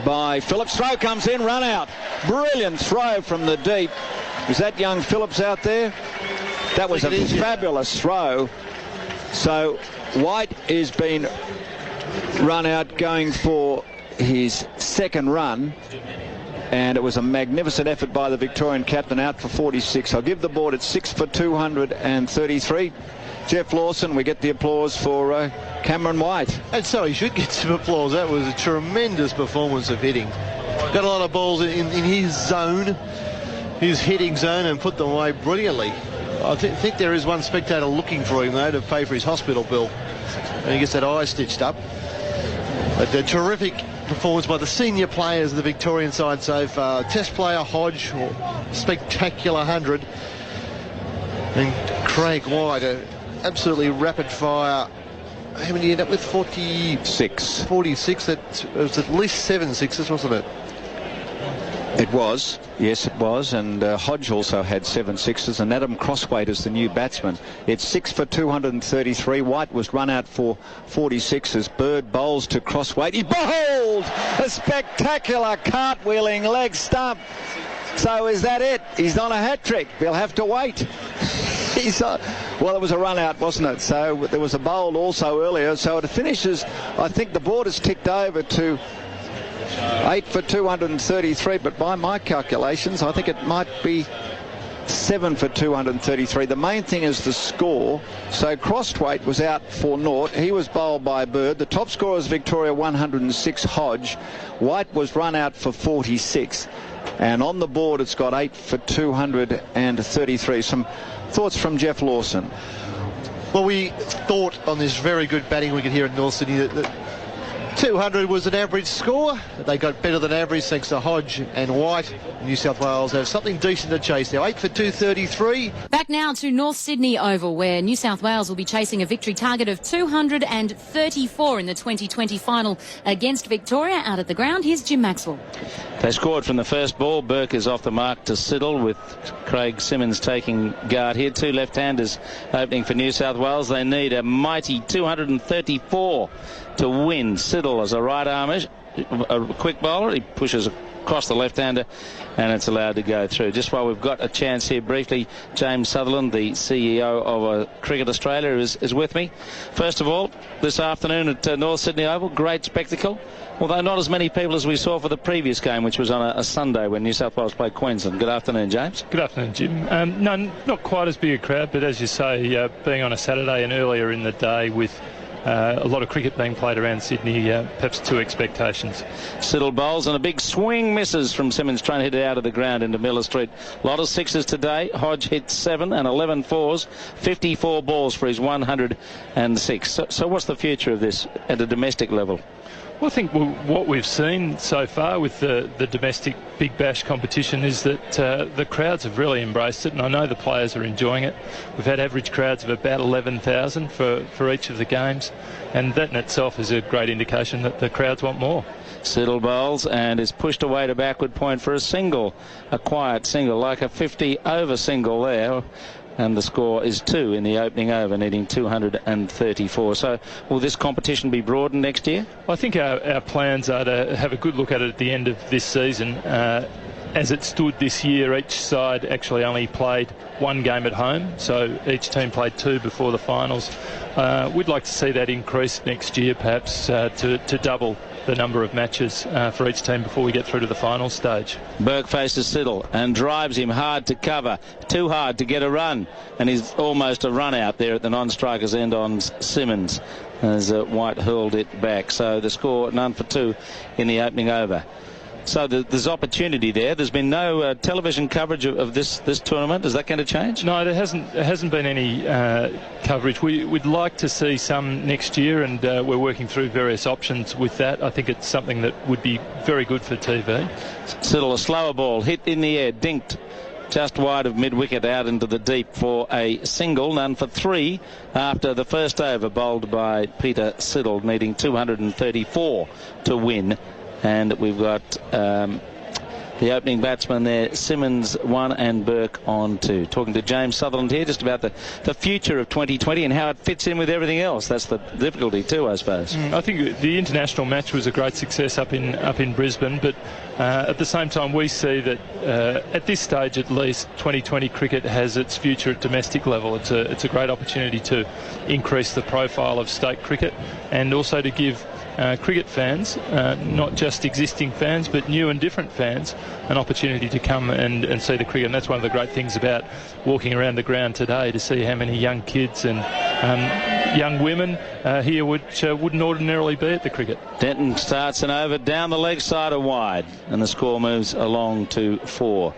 by Phillips. Throw comes in, run out. Brilliant throw from the deep. Is that young Phillips out there? That was a fabulous throw. So White is been run out, going for his second run. And it was a magnificent effort by the Victorian captain, out for 46. I'll give the board at 6 for 233. Jeff Lawson, we get the applause for Cameron White. And so he should get some applause. That was a tremendous performance of hitting. Got a lot of balls in his zone, his hitting zone, and put them away brilliantly. I think there is one spectator looking for him, though, to pay for his hospital bill. And he gets that eye stitched up. But a terrific performance by the senior players of the Victorian side so far. Test player Hodge, spectacular 100. And Craig White, absolutely rapid fire. How many did you end up with? 46. 46. That was at least 7 sixes, wasn't it? It was. Yes, it was. And Hodge also had 7 sixes. And Adam Crosswaite is the new batsman. It's 6 for 233. White was run out for 46 as Bird bowls to Crosswaite. He bowled a spectacular cartwheeling leg stump. So is that it? He's on a hat-trick. We'll have to wait. Well, it was a run out, wasn't it? So there was a bowl also earlier. So it finishes, I think the board has ticked over to 8 for 233, but by my calculations, I think it might be 7 for 233. The main thing is the score. So Crosswaite was out for naught. He was bowled by Bird. The top scorer is Victoria, 106, Hodge. White was run out for 46. And on the board, it's got 8 for 233. Some thoughts from Jeff Lawson. Well, we thought on this very good batting we could hear at North Sydney that 200 was an average score. They got better than average thanks to Hodge and White. New South Wales have something decent to chase now. 8 for 233. Back now to North Sydney Oval, where New South Wales will be chasing a victory target of 234 in the 2020 final against Victoria. Out at the ground, here's Jim Maxwell. They scored from the first ball. Burke is off the mark to Siddle, with Craig Simmons taking guard here. 2 left-handers opening for New South Wales. They need a mighty 234 to win. Siddle as a right-armer, a quick bowler. He pushes across the left-hander, and it's allowed to go through. Just while we've got a chance here briefly, James Sutherland, the CEO of Cricket Australia, is with me. First of all, this afternoon at North Sydney Oval, great spectacle, although not as many people as we saw for the previous game, which was on a Sunday when New South Wales played Queensland. Good afternoon, James. Good afternoon, Jim. No, not quite as big a crowd, but as you say, being on a Saturday and earlier in the day with a lot of cricket being played around Sydney, perhaps 2 expectations. Siddle bowls and a big swing misses from Simmons, trying to hit it out of the ground into Miller Street. A lot of 6s today. Hodge hit 7 and 11 4s, 54 balls for his 106. So what's the future of this at a domestic level? Well, I think what we've seen so far with the domestic Big Bash competition is that the crowds have really embraced it, and I know the players are enjoying it. We've had average crowds of about 11,000 for each of the games, and that in itself is a great indication that the crowds want more. Siddle bowls and is pushed away to backward point for a single, a quiet single, like a 50-over single there. And the score is 2 in the opening over, needing 234. So will this competition be broadened next year? I think our plans are to have a good look at it at the end of this season. As it stood this year, each side actually only played 1 game at home, so each team played 2 before the finals. We'd like to see that increase next year, perhaps to double the number of matches for each team before we get through to the final stage. Burke faces Siddle and drives him hard to cover, too hard to get a run, and he's almost a run out there at the non-striker's end on Simmons as White hurled it back. So the score, none for 2 in the opening over. So there's opportunity there. There's been no television coverage of this tournament. Is that going to change? No, there hasn't been any coverage. We'd like to see some next year, and we're working through various options with that. I think it's something that would be very good for TV. Still a slower ball, hit in the air, dinked just wide of mid-wicket out into the deep for a single, none for 3 after the first over, bowled by Peter Siddle, needing 234 to win. And we've got the opening batsman there, Simmons 1 and Burke on 2. Talking to James Sutherland here just about the future of 2020 and how it fits in with everything else. That's the difficulty too, I suppose. I think the international match was a great success up in Brisbane, but at the same time we see that at this stage at least 2020 cricket has its future at domestic level. It's a great opportunity to increase the profile of state cricket and also to give cricket fans, not just existing fans but new and different fans, an opportunity to come and see the cricket. And that's one of the great things about walking around the ground today, to see how many young kids and young women here which wouldn't ordinarily be at the cricket. Denton starts an over down the leg side and wide, and the score moves along to 4.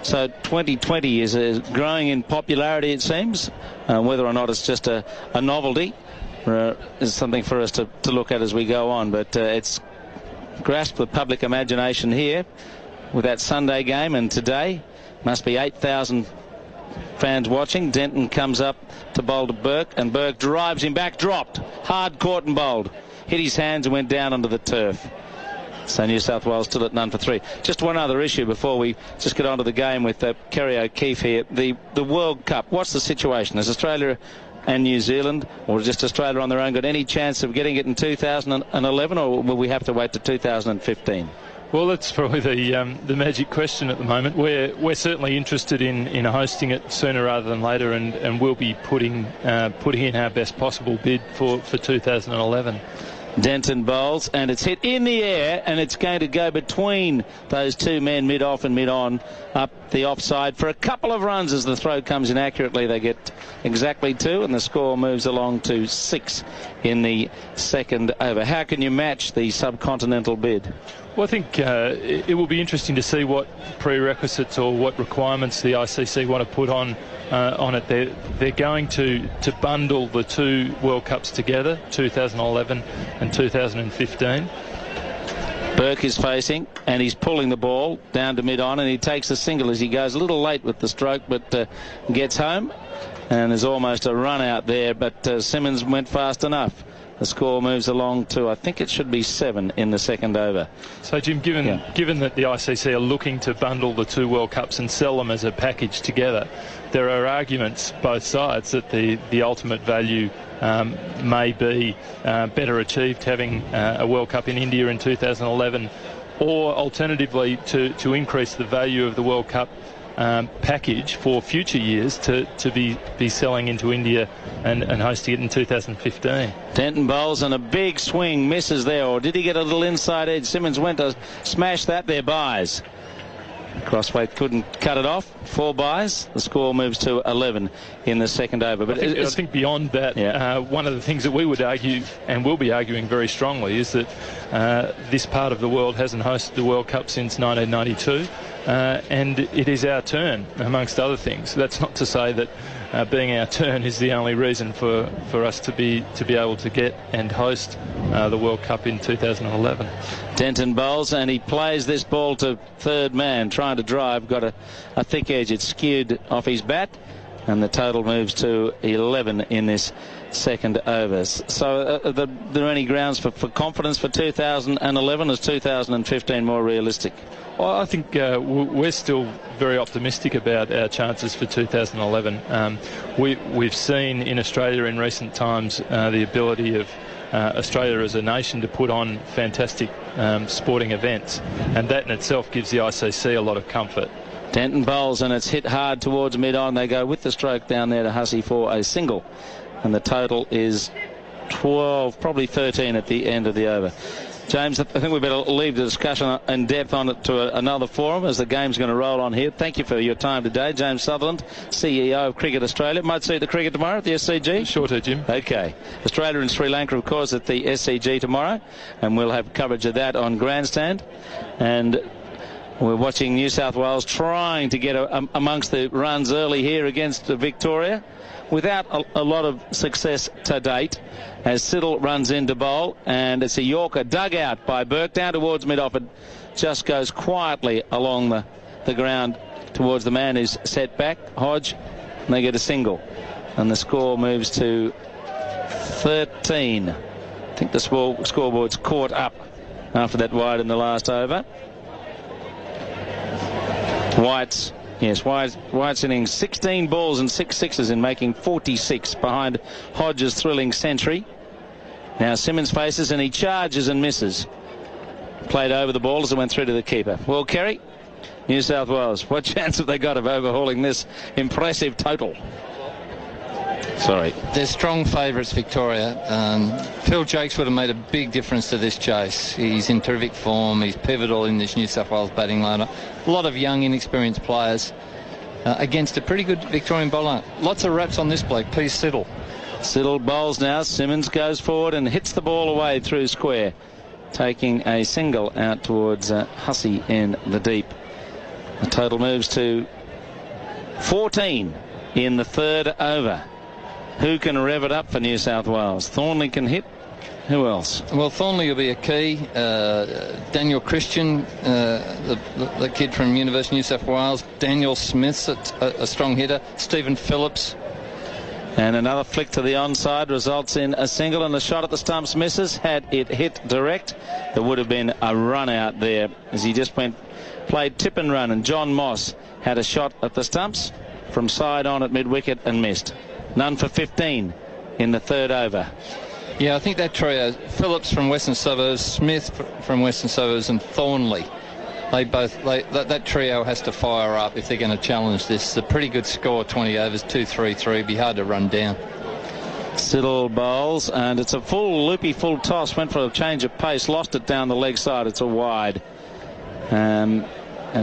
So 2020 is growing in popularity, it seems. Whether or not it's just a novelty is something for us to look at as we go on. But it's grasped the public imagination here with that Sunday game, and today must be 8,000 fans watching. Denton comes up to bowl to Burke, and Burke drives him back, dropped, hard caught and bowled, hit his hands and went down onto the turf. So New South Wales still at none for 3. Just one other issue before we just get on to the game with Kerry O'Keefe here. The World Cup, what's the situation? Is Australia and New Zealand, or just Australia on their own, got any chance of getting it in 2011, or will we have to wait to 2015? Well, that's probably the magic question at the moment. We're certainly interested in hosting it sooner rather than later, and we'll be putting in our best possible bid for 2011. Denton bowls, and it's hit in the air, and it's going to go between those two men, mid-off and mid-on, up the offside for a couple of runs. As the throw comes in accurately, they get exactly 2, and the score moves along to 6 in the second over. How can you match the subcontinental bid? Well, I think it will be interesting to see what prerequisites or what requirements the ICC want to put on it. They're going to bundle the 2 World Cups together, 2011 and 2015. Burke is facing, and he's pulling the ball down to mid-on, and he takes a single as he goes a little late with the stroke, but gets home, and there's almost a run out there, but Simmons went fast enough. The score moves along to, I think it should be 7 in the second over. So, Jim, given that the ICC are looking to bundle the 2 World Cups and sell them as a package together, there are arguments both sides that the ultimate value may be better achieved having a World Cup in India in 2011, or alternatively to increase the value of the World Cup package for future years to be selling into India and hosting it in 2015. Denton bowls and a big swing, misses there, or did he get a little inside edge? Simmons went to smash that there, buys. Crossweight couldn't cut it off. 4 buys. The score moves to 11 in the second over. But I think beyond that, one of the things that we would argue, and will be arguing very strongly, is that this part of the world hasn't hosted the World Cup since 1992, and it is our turn, amongst other things. That's not to say that being our turn is the only reason for us to be able to get and host the World Cup in 2011. Denton bowls, and he plays this ball to third man, trying to drive, got a thick edge. It's skewed off his bat, and the total moves to 11 in this second over. So are there any grounds for confidence for 2011? Is 2015 more realistic? Well, I think we're still very optimistic about our chances for 2011. We've seen in Australia in recent times the ability of Australia as a nation to put on fantastic sporting events, and that in itself gives the ICC a lot of comfort. Denton bowls, and it's hit hard towards mid-on. They go with the stroke down there to Hussey for a single, and the total is 12, probably 13 at the end of the over. James, I think we better leave the discussion in depth on it to another forum, as the game's going to roll on here. Thank you for your time today. James Sutherland, CEO of Cricket Australia. Might see the cricket tomorrow at the SCG? Sure to, Jim. OK. Australia and Sri Lanka, of course, at the SCG tomorrow, and we'll have coverage of that on Grandstand. And we're watching New South Wales trying to get amongst the runs early here against Victoria, without a lot of success to date, as Siddle runs in to bowl, and it's a Yorker dug out by Burke down towards mid-off. It just goes quietly along the ground towards the man who's set back, Hodge, and they get a single, and the score moves to 13. I think the scoreboard's caught up after that wide in the last over. White's innings 16 balls and 6 sixes in making 46 behind Hodge's thrilling century. Now Simmons faces and he charges and misses. Played over the ball as it went through to the keeper. Well, Kerry, New South Wales, what chance have they got of overhauling this impressive total? Sorry. They're strong favourites, Victoria. Phil Jakes would have made a big difference to this chase. He's in terrific form. He's pivotal in this New South Wales batting lineup. A lot of young, inexperienced players against a pretty good Victorian bowler. Lots of raps on this bloke, P. Siddle. Siddle bowls now. Simmons goes forward and hits the ball away through square, taking a single out towards Hussey in the deep. The total moves to 14 in the third over. Who can rev it up for New South Wales? Thornley can hit. Who else? Well, Thornley will be a key. Daniel Christian, the kid from University of New South Wales. Daniel Smith's a strong hitter. Stephen Phillips. And another flick to the onside results in a single, and the shot at the stumps misses. Had it hit direct, there would have been a run out there as he just played tip and run, and John Moss had a shot at the stumps from side on at mid-wicket and missed. None for 15 in the third over. Yeah, I think that trio, Phillips from Western Suburbs, Smith from Western Suburbs, and Thornley, that trio has to fire up if they're going to challenge this. It's a pretty good score, 20 overs, 2-3-3. Be hard to run down. Siddle bowls, and it's a full toss. Went for a change of pace, lost it down the leg side. It's a wide. And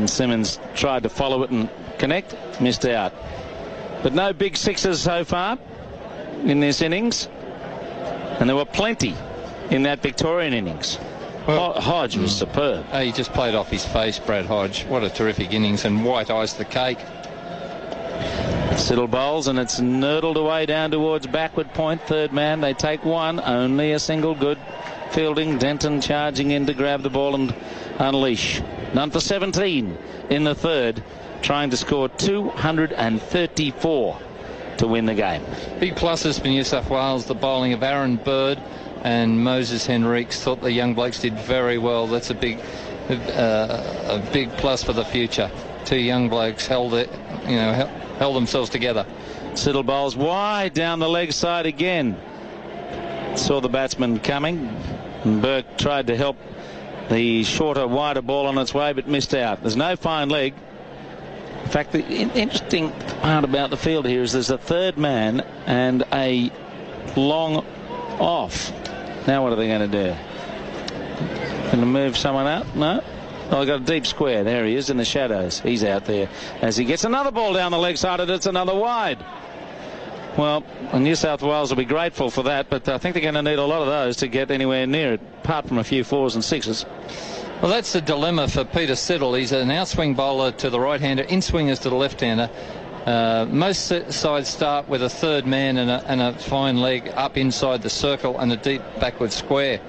Simmons tried to follow it and connect, missed out. But no big sixes so far in this innings, and there were plenty in that Victorian innings. Well, Hodge was superb. He just played off his face, Brad Hodge. What a terrific innings, and White iced the cake. Siddle bowls, and it's nurdled away down towards backward point. Third man, they take one. Only a single good fielding. Denton charging in to grab the ball and unleash. None for 17 in the third, trying to score 234 to win the game. Big pluses for New South Wales, the bowling of Aaron Bird and Moses Henriques. Thought the young blokes did very well. That's a big plus for the future. Two young blokes held themselves together. Siddle bowls wide down the leg side again. Saw the batsman coming, and Burke tried to help the shorter, wider ball on its way, but missed out. There's no fine leg. In fact, the interesting part about the field here is there's a third man and a long off. Now what are they going to do? Going to move someone out? No? Oh, they've got a deep square. There he is in the shadows. He's out there as he gets another ball down the leg side, and it's another wide. Well, New South Wales will be grateful for that, but I think they're going to need a lot of those to get anywhere near it, apart from a few fours and sixes. Well, that's the dilemma for Peter Siddle. He's an outswing bowler to the right-hander, in-swingers to the left-hander. Most sides start with a third man and a fine leg up inside the circle and a deep backward square.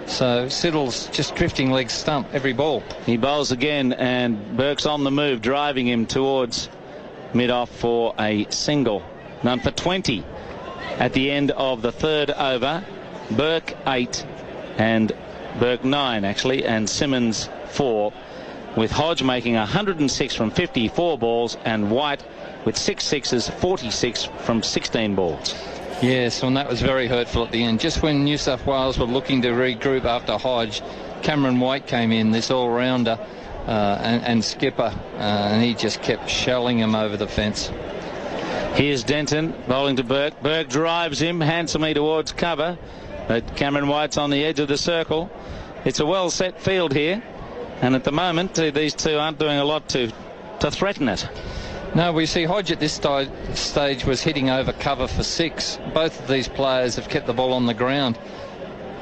So Siddle's just drifting leg stump every ball. He bowls again, and Burke's on the move, driving him towards mid-off for a single. None for 20 at the end of the third over. Burke 8 and Burke 9 actually, and Simmons 4, with Hodge making 106 from 54 balls and White with 6 sixes, 46 from 16 balls. Yes, and that was very hurtful at the end. Just when New South Wales were looking to regroup after Hodge, Cameron White came in, this all-rounder and skipper, and he just kept shelling him over the fence. Here's Denton bowling to Burke. Burke drives him handsomely towards cover, but Cameron White's on the edge of the circle. It's a well-set field here, and at the moment these two aren't doing a lot to threaten it. No, we see Hodge at this stage was hitting over cover for 6. Both of these players have kept the ball on the ground.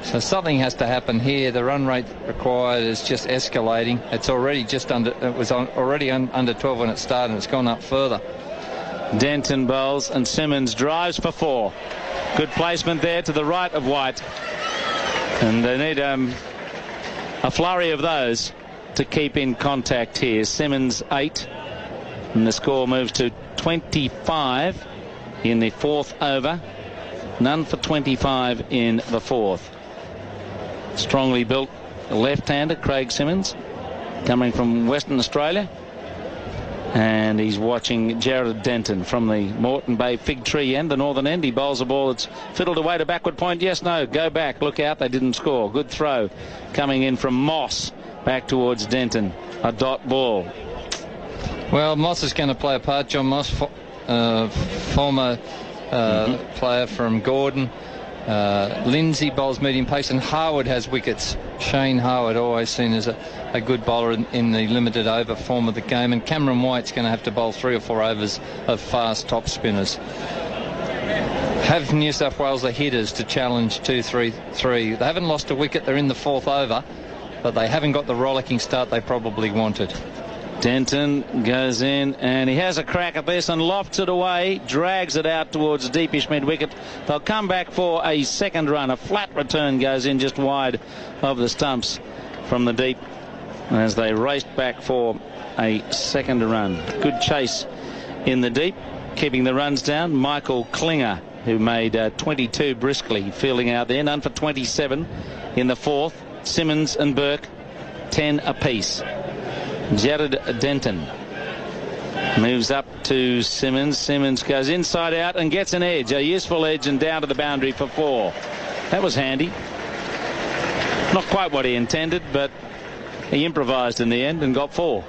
So something has to happen here. The run rate required is just escalating. It's already just under. It was already under 12 when it started, and it's gone up further. Denton bowls, and Simmons drives for 4. Good placement there to the right of White, and they need a flurry of those to keep in contact here. Simmons 8, and the score moves to 25 in the fourth over. None for 25 in the fourth. Strongly built left-hander Craig Simmons, coming from Western Australia. And he's watching Jared Denton from the Moreton Bay Fig Tree end, the northern end. He bowls a ball that's fiddled away to backward point. Yes, no, go back, look out, they didn't score. Good throw coming in from Moss back towards Denton. A dot ball. Well, Moss is going to play a part. John Moss, former player from Gordon. Lindsay bowls medium pace, and Harwood has wickets. Shane Harwood, always seen as a good bowler in the limited over form of the game, and Cameron White's going to have to bowl 3 or 4 overs of fast top spinners. Have New South Wales the hitters to challenge 2-3-3. They haven't lost a wicket, they're in the 4th over, but they haven't got the rollicking start they probably wanted. Denton goes in and he has a crack at this and lofts it away, drags it out towards deepish mid-wicket. They'll come back for a second run. A flat return goes in just wide of the stumps from the deep as they raced back for a second run. Good chase in the deep, keeping the runs down. Michael Klinger, who made 22 briskly, fielding out there. None for 27 in the 4th. Simmons and Burke 10 apiece. Jared Denton moves up to Simmons. Simmons goes inside out and gets an edge, a useful edge, and down to the boundary for 4. That was handy. Not quite what he intended, but he improvised in the end and got 4.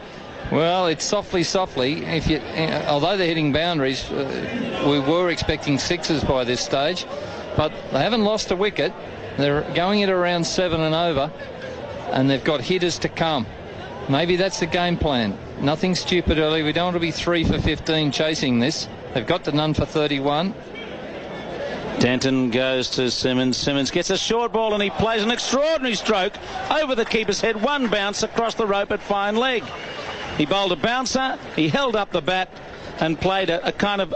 Well, it's softly. Although they're hitting boundaries, we were expecting 6s by this stage, but they haven't lost a wicket. They're going at around 7 and over, and they've got hitters to come. Maybe that's the game plan. Nothing stupid early. We don't want to be 3 for 15 chasing this. They've got to none for 31. Denton goes to Simmons. Simmons gets a short ball and he plays an extraordinary stroke over the keeper's head. One bounce across the rope at fine leg. He bowled a bouncer. He held up the bat and played a kind of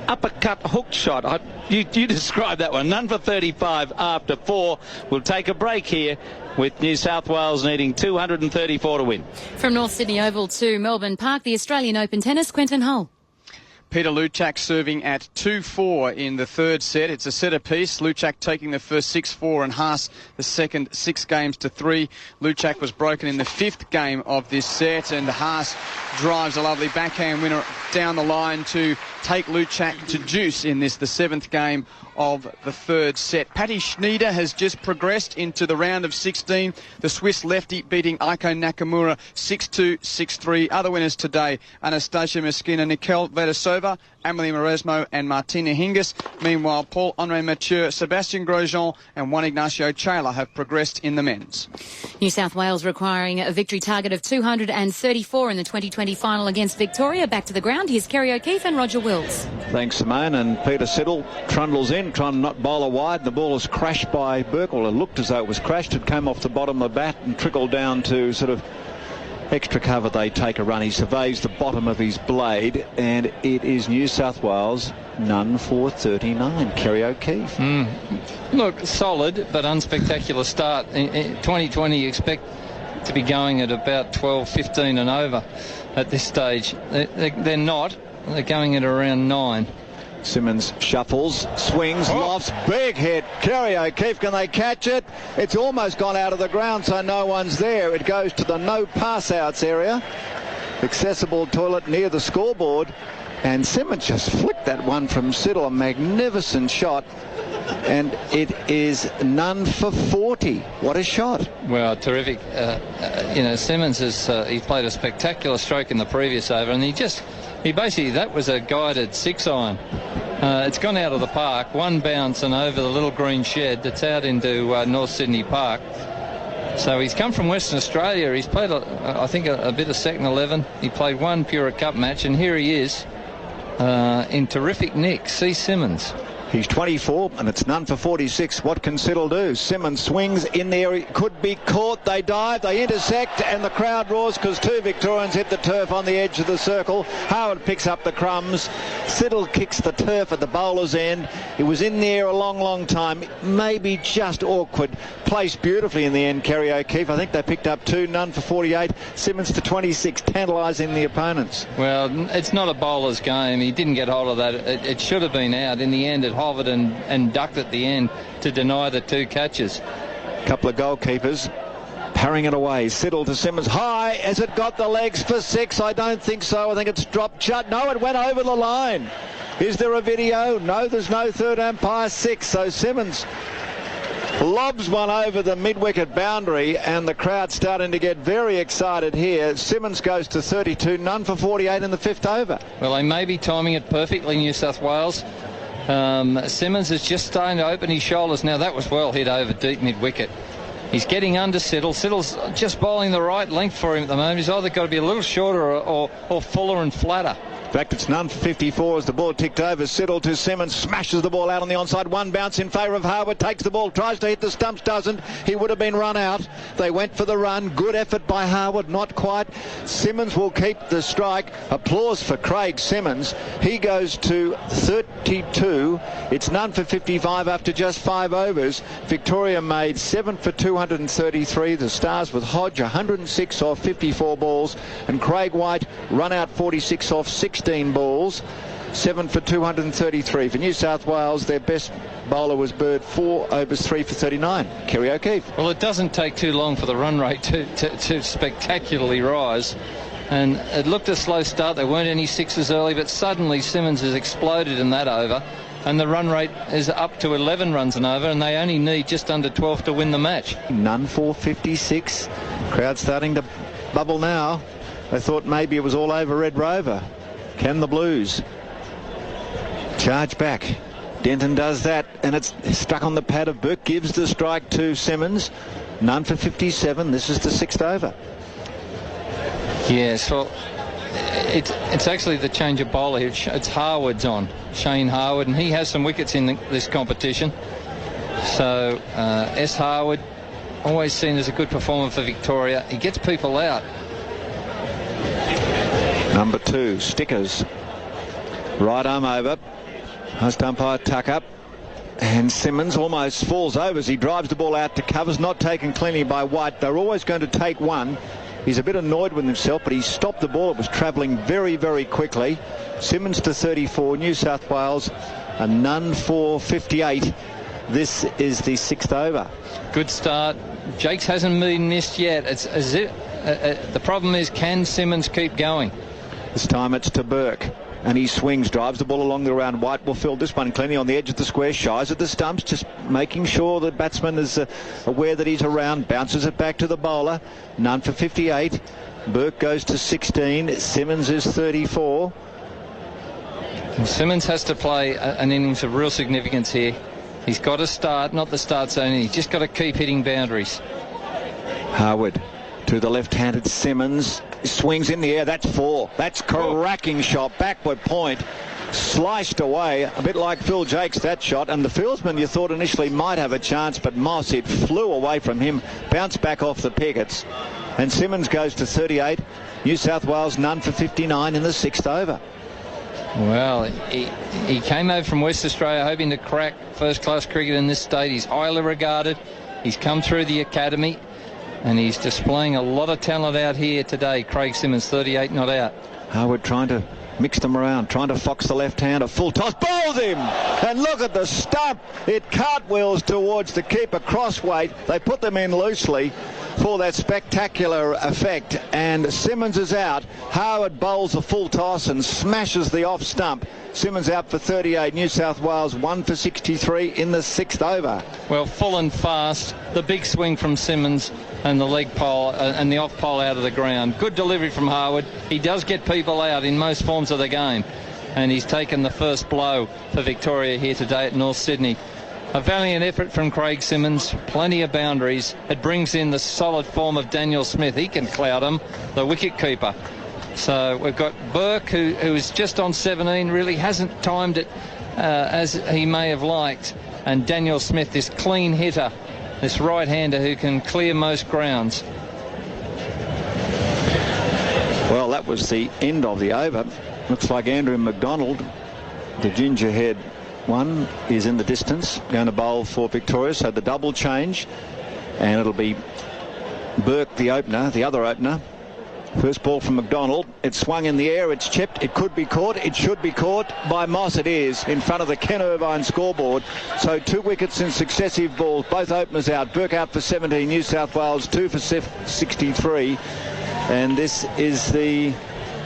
uppercut hook shot. You describe that one. None for 35 after 4. We'll take a break here with New South Wales needing 234 to win. From North Sydney Oval to Melbourne Park, the Australian Open tennis, Quentin Hull. Peter Luchak serving at 2-4 in the 3rd set. It's a set apiece. Luchak taking the first 6-4 and Haas the second 6 games to 3. Luchak was broken in the 5th game of this set, and Haas drives a lovely backhand winner down the line to take Luchak to deuce in this, the 7th game of the 3rd set. Patty Schneider has just progressed into the round of 16. The Swiss lefty beating Aiko Nakamura 6-2, 6-3. Other winners today: Anastasia Meskina, Nicole Vedasova, Amelie Mauresmo and Martina Hingis. Meanwhile, Paul-Henri Mathieu, Sebastian Grosjean and Juan Ignacio Chela have progressed in the men's. New South Wales requiring a victory target of 234 in the 2020 final against Victoria. Back to the ground, here's Kerry O'Keefe and Roger Wills. Thanks, Simone. And Peter Siddle trundles in, trying to not bowl her wide. The ball is crashed by Burke. Well, it looked as though it was crashed. It came off the bottom of the bat and trickled down to sort of extra cover. They take a run. He surveys the bottom of his blade, and it is New South Wales none for 39. Kerry O'Keefe. Look, solid but unspectacular start. In 2020 you expect to be going at about 12, 15 and over at this stage. They're not. They're going at around 9. Simmons shuffles, swings, lofts, big hit. Kerry O'Keefe, can they catch it? It's almost gone out of the ground, so no one's there. It goes to the no pass outs area. Accessible toilet near the scoreboard. And Simmons just flicked that one from Siddle. A magnificent shot. And it is none for 40. What a shot. Well, terrific. Simmons he's played a spectacular stroke in the previous over, and that was a guided 6-iron. It's gone out of the park, one bounce and over the little green shed that's out into North Sydney Park. So he's come from Western Australia. He's played, I think, a bit of second 11. He played one Pura Cup match, and here he is in terrific nick. See Simmons. He's 24 and it's none for 46. What can Siddle do? Simmons swings in there. He could be caught. They dive. They intersect and the crowd roars because 2 Victorians hit the turf on the edge of the circle. Howard picks up the crumbs. Siddle kicks the turf at the bowler's end. It was in there a long, long time. Maybe just awkward. Placed beautifully in the end, Kerry O'Keefe. I think they picked up 2, none for 48. Simmons for 26, tantalising the opponents. Well, it's not a bowler's game. He didn't get hold of that. It should have been out. In the end, it hovered and ducked at the end to deny the 2 catches. Couple of goalkeepers Carrying it away. Siddle to Simmons. High. Has it got the legs for 6? I don't think so. I think it's dropped shut. No, it went over the line. Is there a video? No, there's no third umpire. 6. So Simmons lobs one over the mid-wicket boundary, and the crowd starting to get very excited here. Simmons goes to 32, none for 48 in the 5th over. Well, they may be timing it perfectly, New South Wales. Simmons is just starting to open his shoulders now. That was well hit over deep mid-wicket. He's getting under Siddle. Siddle's just bowling the right length for him at the moment. He's either got to be a little shorter or fuller and flatter. In fact, it's none for 54 as the ball ticked over. Siddle to Simmons, smashes the ball out on the onside. One bounce in favour of Harwood, takes the ball, tries to hit the stumps, doesn't. He would have been run out. They went for the run. Good effort by Harwood, not quite. Simmons will keep the strike. Applause for Craig Simmons. He goes to 32. It's none for 55 after just 5 overs. Victoria made 7 for 233. The Stars with Hodge 106 off 54 balls, and Craig White run out 46 off 16 balls. 7 for 233. For New South Wales, their best bowler was Bird, 4 overs, 3 for 39. Kerry O'Keefe. Well, it doesn't take too long for the run rate to spectacularly rise. And it looked a slow start. There weren't any 6s early, but suddenly Simmons has exploded in that over. And the run rate is up to 11 runs an over, and they only need just under 12 to win the match. None for 56. Crowd starting to bubble now. They thought maybe it was all over Red Rover. Can the Blues charge back? Denton does that, and it's stuck on the pad of Burke. Gives the strike to Simmons. None for 57. This is the 6th over. Yes, well, it's actually the change of bowler here. It's Harwood's on, Shane Harwood, and he has some wickets in this competition. So S. Harwood, always seen as a good performer for Victoria. He gets people out. Number 2, Stickers. Right arm over. Host umpire tuck up. And Simmons almost falls over as he drives the ball out to covers. Not taken cleanly by White. They're always going to take one. He's a bit annoyed with himself, but he stopped the ball. It was travelling very, very quickly. Simmons to 34. New South Wales a none for 58. This is the 6th over. Good start. Jakes hasn't been missed yet. It's as if the problem is, can Simmons keep going? This time it's to Burke, and he swings, drives the ball along the ground. White will field this one cleanly on the edge of the square, shies at the stumps, just making sure the batsman is aware that he's around, bounces it back to the bowler. None for 58. Burke goes to 16. Simmons is 34. Simmons has to play an innings of real significance here. He's got to start, not the start zone. He's just got to keep hitting boundaries. Harwood to the left-handed Simmons. Swings in the air. That's 4. That's cracking shot. Backward point. Sliced away. A bit like Phil Jakes, that shot. And the fieldsman you thought initially might have a chance, but Moss, it flew away from him. Bounced back off the pickets. And Simmons goes to 38. New South Wales none for 59 in the 6th over. Well, he came over from West Australia hoping to crack first-class cricket in this state. He's highly regarded. He's come through the academy, and he's displaying a lot of talent out here today. Craig Simmons, 38 not out. Harwood trying to mix them around, trying to fox the left-hander. Full toss, bowls him! And look at the stump. It cartwheels towards the keeper, crossweight. They put them in loosely for that spectacular effect, and Simmons is out. Harwood bowls a full toss and smashes the off stump. Simmons out for 38. New South Wales 1 for 63 in the 6th over. Well, full and fast. The big swing from Simmons and the leg pole and the off pole out of the ground. Good delivery from Harwood. He does get people out in most forms of the game, and he's taken the first blow for Victoria here today at North Sydney. A valiant effort from Craig Simmons, plenty of boundaries. It brings in the solid form of Daniel Smith. He can cloud him, the wicket keeper. So we've got Burke, who is just on 17, really hasn't timed it as he may have liked. And Daniel Smith, this clean hitter, this right-hander who can clear most grounds. Well, that was the end of the over. Looks like Andrew McDonald, the ginger-haired one, is in the distance, going to bowl for Victoria. So the double change, and it'll be Burke, the opener, the other opener, First ball from McDonald. It's swung in the air. It's chipped. It could be caught. It should be caught by Moss. It is in front of the Ken Irvine scoreboard. So 2 wickets in successive balls. Both openers out. Burke out for 17. New South Wales 2 for 63. And this is the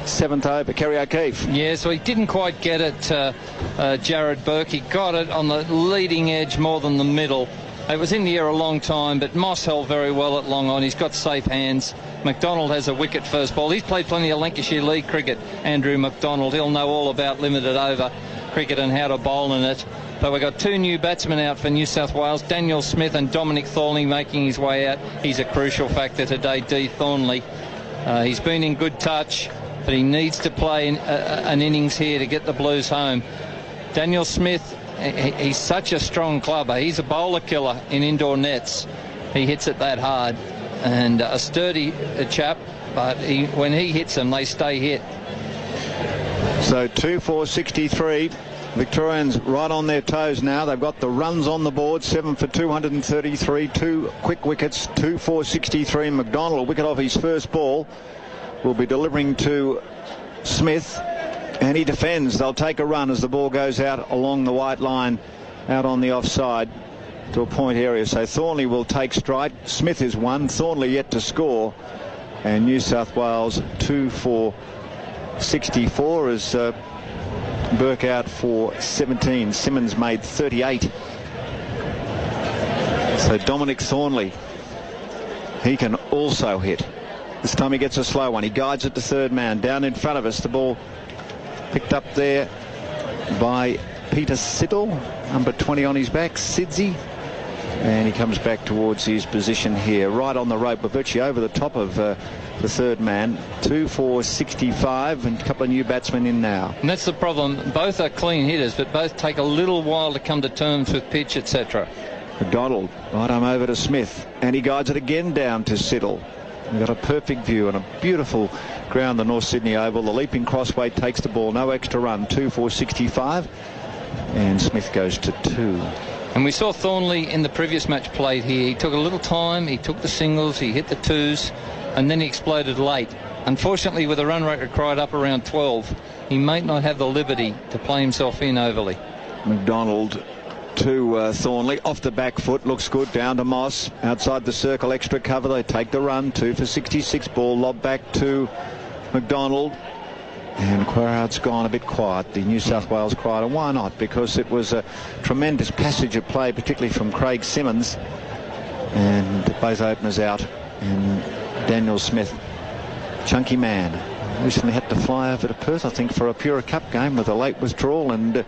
7th over. Kerry O'Keefe. Yeah, so he didn't quite get it, Jared Burke. He got it on the leading edge more than the middle. It was in the air a long time, but Moss held very well at long on. He's got safe hands. McDonald has a wicket first ball. He's played plenty of Lancashire League cricket, Andrew McDonald. He'll know all about limited over cricket and how to bowl in it. But we've got 2 new batsmen out for New South Wales, Daniel Smith and Dominic Thornley making his way out. He's a crucial factor today, D. Thornley. He's been in good touch, but he needs to play an innings here to get the Blues home. Daniel Smith, he's such a strong clubber. He's a bowler killer in indoor nets. He hits it that hard. And a sturdy chap, but when he hits them, they stay hit. So 2 for 63. Victorians right on their toes now. They've got the runs on the board. 7 for 233. 2 quick wickets. 2 for 63. McDonald, a wicket off his first ball, will be delivering to Smith. And he defends. They'll take a run as the ball goes out along the white line, out on the offside to a point area. So Thornley will take strike. Smith is 1. Thornley yet to score. And New South Wales 2 for 64 as Burke out for 17. Simmons made 38. So Dominic Thornley, he can also hit. This time he gets a slow one. He guides it to third man. Down in front of us, the ball picked up there by Peter Siddle, number 20 on his back, Sidzi. And he comes back towards his position here, right on the rope, but virtually over the top of the third man. 2 for 65, and a couple of new batsmen in now. And that's the problem. Both are clean hitters, but both take a little while to come to terms with pitch, etc. McDonald, right arm over to Smith, and he guides it again down to Siddle. We've got a perfect view and a beautiful ground, the North Sydney Oval. The leaping crossway takes the ball, no extra run. 2 for 65, and Smith goes to 2. And we saw Thornley in the previous match played here. He took a little time, he took the singles, he hit the 2s, and then he exploded late. Unfortunately, with the run rate required up around 12, he might not have the liberty to play himself in overly. McDonald to Thornley, off the back foot, looks good, down to Moss, outside the circle, extra cover, they take the run. 2 for 66, ball lob back to McDonald. And Querard's gone a bit quiet, the New South Wales crowd, and why not? Because it was a tremendous passage of play, particularly from Craig Simmons. And both openers out, and Daniel Smith, chunky man, recently had to fly over to Perth, I think, for a Pura Cup game with a late withdrawal, and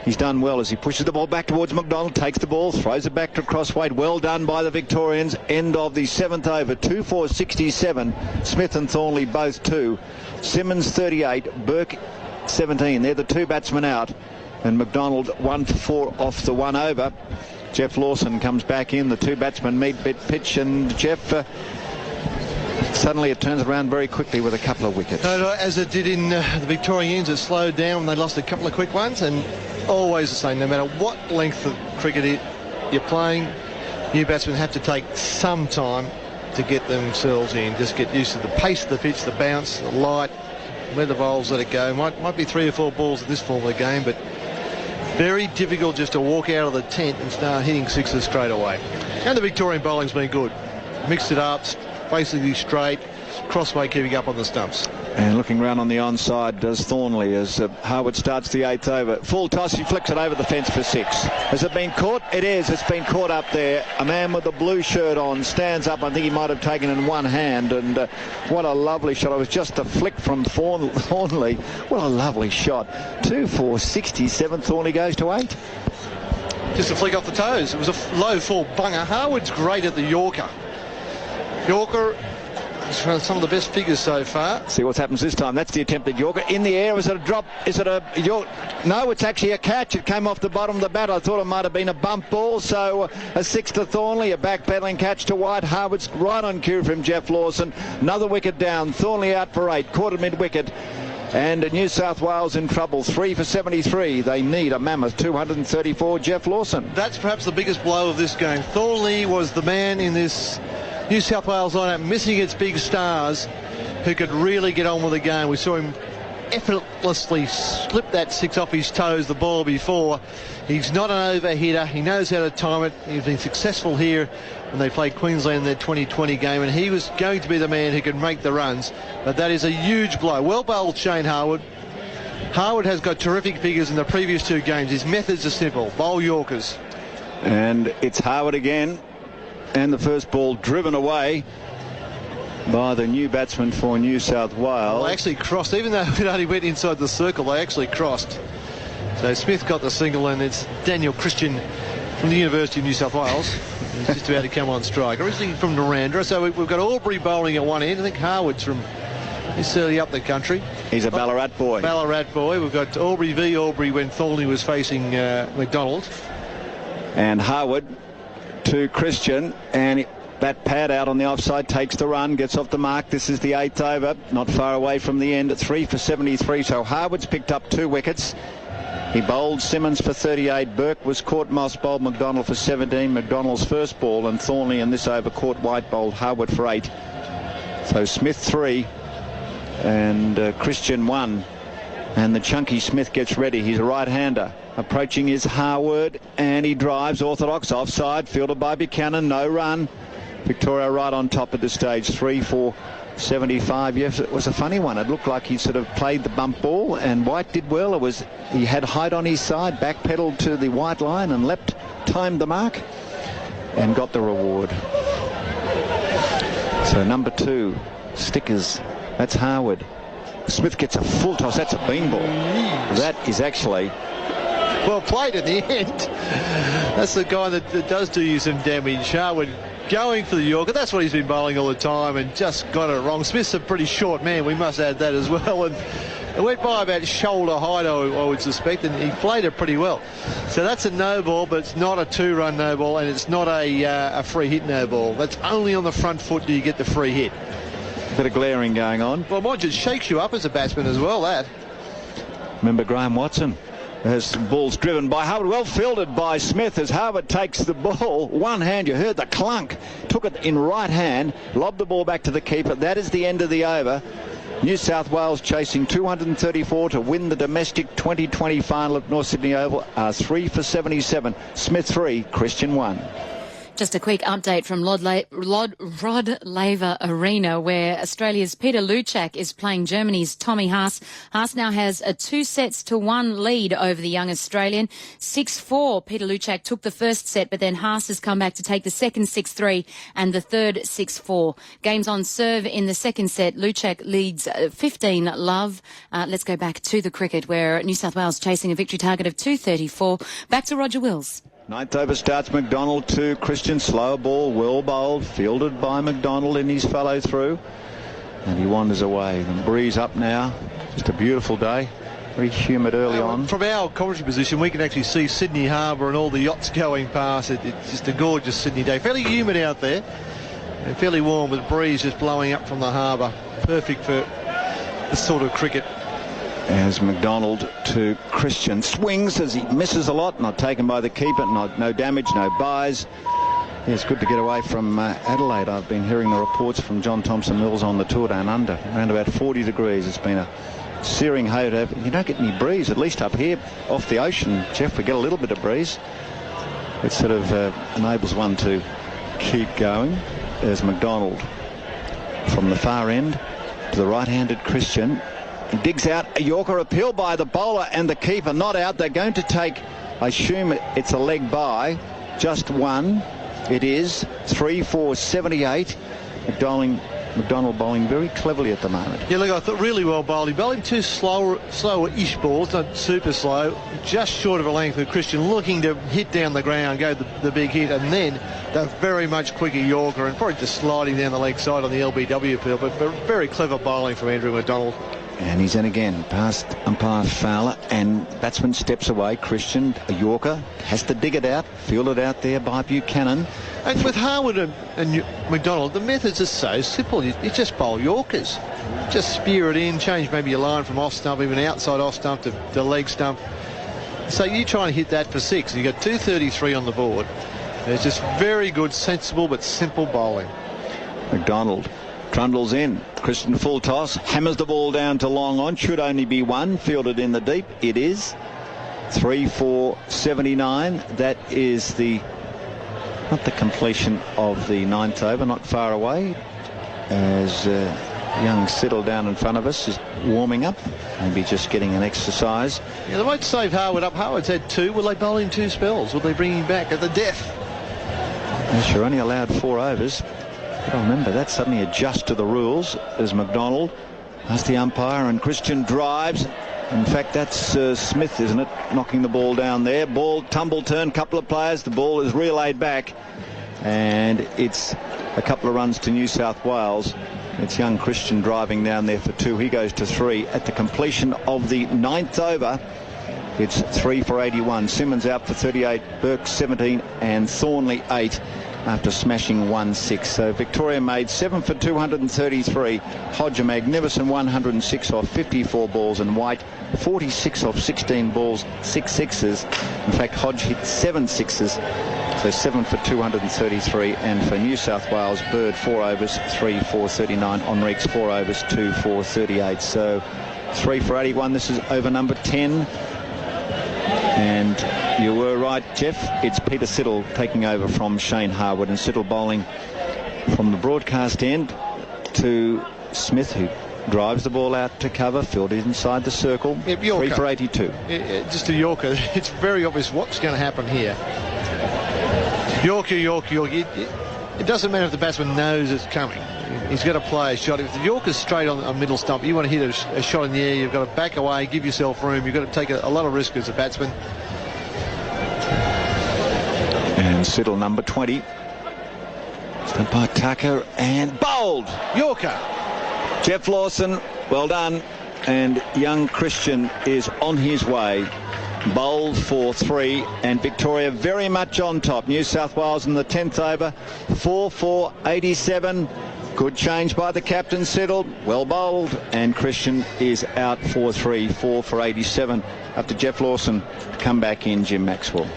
he's done well as he pushes the ball back towards McDonald, takes the ball, throws it back to crossweight. Well done by the Victorians. End of the 7th over. 2 for 67. Smith and Thornley both 2. Simmons 38, Burke 17. They're the 2 batsmen out, and McDonald 1 for 4 off the 1 over. Jeff Lawson comes back in. The 2 batsmen meet pitch, and Jeff suddenly it turns around very quickly with a couple of wickets. As it did in the Victorian ends, it slowed down when they lost a couple of quick ones, and always the same. No matter what length of cricket you're playing, new batsmen have to take some time to get themselves in. Just get used to the pace of the pitch, the bounce, the light, where the bowls let it go. Might be 3 or 4 balls at this form of the game, but very difficult just to walk out of the tent and start hitting sixes straight away. And the Victorian bowling's been good. Mixed it up, basically straight, crossway keeping up on the stumps. And looking round on the onside does Thornley as Harwood starts the 8th over. Full toss, he flicks it over the fence for 6. Has it been caught? It is. It's been caught up there. A man with a blue shirt on stands up. I think he might have taken it in one hand, and what a lovely shot. It was just a flick from Thornley. What a lovely shot. 2 for 67. Thornley goes to 8. Just a flick off the toes. It was a low full bunger. Harwood's great at the Yorker. Yorker, some of the best figures so far. See what happens this time. That's the attempted Yorker. In the air, is it a drop? Is it a York? No, it's actually a catch. It came off the bottom of the bat. I thought it might have been a bump ball. So a 6 to Thornley, a back-pedaling catch to White. Harwood's right on cue from Jeff Lawson. Another wicket down. Thornley out for 8. Quarter mid-wicket. And New South Wales in trouble. 3 for 73. They need a mammoth 234. Jeff Lawson. That's perhaps the biggest blow of this game. Thornley was the man in this New South Wales lineup, missing its big stars, who could really get on with the game. We saw him effortlessly slip that 6 off his toes the ball before. He's not an overhitter. He knows how to time it. He's been successful here when they played Queensland in their 2020 game, and he was going to be the man who could make the runs. But that is a huge blow. Well bowled, Shane Harwood. Harwood has got terrific figures in the previous 2 games. His methods are simple. Bowl Yorkers. And it's Harwood again. And the first ball driven away by the new batsman for New South Wales. Well, they actually crossed, even though it only went inside the circle, they actually crossed. So Smith got the single, and it's Daniel Christian from the University of New South Wales. He's just about to come on strike. Originally from Narrandera, so we've got Aubrey bowling at one end. I think Harwood's from necessarily up the country. He's a Ballarat boy. Ballarat boy. We've got Aubrey v. Aubrey when Thornley was facing McDonald. And Harwood to Christian, and that pad out on the offside takes the run, gets off the mark. This is the 8th over, not far away from the end at 3 for 73. So Harwood's picked up 2 wickets. He bowled Simmons for 38. Burke was caught. Moss bowled McDonald for 17. McDonald's first ball, and Thornley in this over caught White bowled Harwood for 8. So Smith 3 and Christian 1. And the chunky Smith gets ready. He's a right-hander. Approaching is Harwood, and he drives orthodox offside, fielded by Buchanan. No run. Victoria right on top at this stage, 3 for 75. Yes, it was a funny one. It looked like he sort of played the bump ball, and White did well. He had height on his side, backpedaled to the white line and leapt, timed the mark, and got the reward. So number 2, stickers. That's Harwood. Smith gets a full toss. That's a bean ball. That is actually well played at the end. That's the guy that does do you some damage. Harwood going for the Yorker. That's what he's been bowling all the time, and just got it wrong. Smith's a pretty short man. We must add that as well. And it went by about shoulder height, I would suspect, and he played it pretty well. So that's a no ball, but it's not a 2-run no ball, and it's not a free hit no ball. That's only on the front foot do you get the free hit. Bit of glaring going on. Well, mind you, it shakes you up as a batsman as well, that. Remember Graham Watson? As ball's driven by Harwood, well fielded by Smith as Harwood takes the ball. One hand, you heard the clunk. Took it in right hand, lobbed the ball back to the keeper. That is the end of the over. New South Wales chasing 234 to win the domestic 2020 final at North Sydney Oval are 3 for 77. Smith 3, Christian 1. Just a quick update from Rod Laver Arena, where Australia's Peter Luchak is playing Germany's Tommy Haas. Haas now has a 2-1 lead over the young Australian. 6-4. Peter Luchak took the first set, but then Haas has come back to take the second 6-3 and the third 6-4. Games on serve in the second set. Luchak leads 15-love. Let's go back to the cricket, where New South Wales chasing a victory target of 234. Back to Roger Wills. 9th over starts McDonald to Christian. Slow ball, well bowled, fielded by McDonald in his follow through, and he wanders away. The breeze up now. Just a beautiful day. Very humid early on. From our commentary position, we can actually see Sydney Harbour and all the yachts going past. It's just a gorgeous Sydney day. Fairly humid out there and fairly warm, with breeze just blowing up from the harbour. Perfect for this sort of cricket. As McDonald to Christian, swings as he misses a lot, not taken by the keeper, no damage, no byes. Yeah, it's good to get away from Adelaide. I've been hearing the reports from John Thompson Mills on the tour down under, around about 40 degrees. It's been a searing heat. You don't get any breeze, at least up here off the ocean, Jeff. We get a little bit of breeze. It sort of enables one to keep going. There's McDonald from the far end to the right-handed Christian. Digs out a Yorker, appeal by the bowler and the keeper, not out. They're going to take, I assume it's a leg by, just one. It is 3 for 78. McDonald bowling very cleverly at the moment. Yeah, look, I thought really well bowled. He bowled 2 slower-ish balls, not super slow, just short of a length of Christian, looking to hit down the ground, go the big hit, and then the very much quicker Yorker, and probably just sliding down the leg side on the LBW field, but very clever bowling from Andrew McDonald. And he's in again, past umpire Fowler, and batsman steps away. Christian, a Yorker, has to dig it out, fielded out there by Buchanan. And with Harwood and McDonald, the methods are so simple. You just bowl Yorkers. Just spear it in, change maybe your line from off stump, even outside off stump to leg stump. So you try and hit that for 6, and you've got 233 on the board. And it's just very good, sensible but simple bowling. McDonald Trundles in. Christian full toss. Hammers the ball down to long on. Should only be one. Fielded in the deep. It is. 3-4-79. That is not the completion of the 9th over. Not far away. As young Siddle down in front of us is warming up. Maybe just getting an exercise. Yeah, they won't save Harwood up. Harwood's had 2. Will they bowl in 2 spells? Will they bring him back at the death? Yes, you're only allowed 4 overs. But remember, that suddenly adjusts to the rules as McDonald as the umpire, and Christian drives. In fact, that's Smith, isn't it, knocking the ball down there. Ball, tumble turn, couple of players. The ball is relayed back, and it's a couple of runs to New South Wales. It's young Christian driving down there for 2. He goes to 3 at the completion of the 9th over. It's 3-for-81. Simmons out for 38, Burke 17, and Thornley 8 after smashing 1-6. So Victoria made 7 for 233. Hodge a magnificent 106 off 54 balls, and White 46 off 16 balls, 6 sixes. In fact, Hodge hit 7 sixes. So 7 for 233, and for New South Wales, Bird 4 overs, 3-4-39. Enrique's 4 overs, 2-4-38. So 3-for-81. This is over number 10. And you were right, Jeff. It's Peter Siddle taking over from Shane Harwood, and Siddle bowling from the broadcast end to Smith, who drives the ball out to cover, fielded inside the circle. 3-for-82. Just a Yorker. It's very obvious what's going to happen here. Yorker. It doesn't matter if the batsman knows it's coming. He's got to play a shot. If the Yorker's straight on middle stump, you want to hit a shot in the air, you've got to back away, give yourself room. You've got to take a lot of risk as a batsman. And Siddle, number 20. Stumped by Tucker and bowled. Yorker. Jeff Lawson, well done. And young Christian is on his way. Bowled for 3, and Victoria very much on top. New South Wales in the 10th over, 4-for-87. Good change by the captain, Siddle. Well bowled, and Christian is out for 3, 4-for-87. After Jeff Lawson to come back in, Jim Maxwell.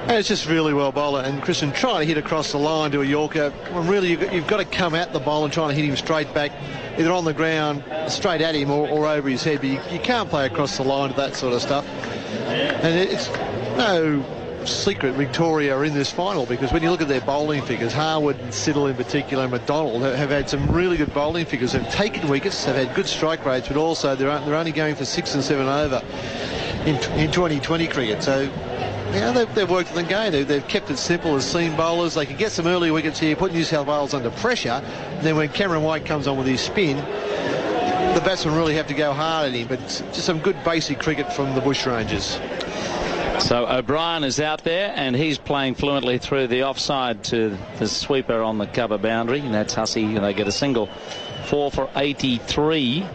And it's just really well bowler, and Christian trying to hit across the line to a Yorker. When really you've got to come at the bowl and trying to hit him straight back, either on the ground, straight at him, or over his head. But you can't play across the line to that sort of stuff. And it's no secret Victoria are in this final, because when you look at their bowling figures, Harwood and Siddle in particular, and McDonald have had some really good bowling figures. They've taken wickets, they've had good strike rates, but also they're only going for 6 and 7 over in 2020 cricket. So they've worked in the game. They've kept it simple as seam bowlers. They can get some early wickets here, put New South Wales under pressure, and then when Cameron White comes on with his spin, the batsmen really have to go hard at him. But just some good basic cricket from the Bushrangers. So O'Brien is out there, and he's playing fluently through the offside to the sweeper on the cover boundary, and that's Hussey, and they get a single. 4-for-83.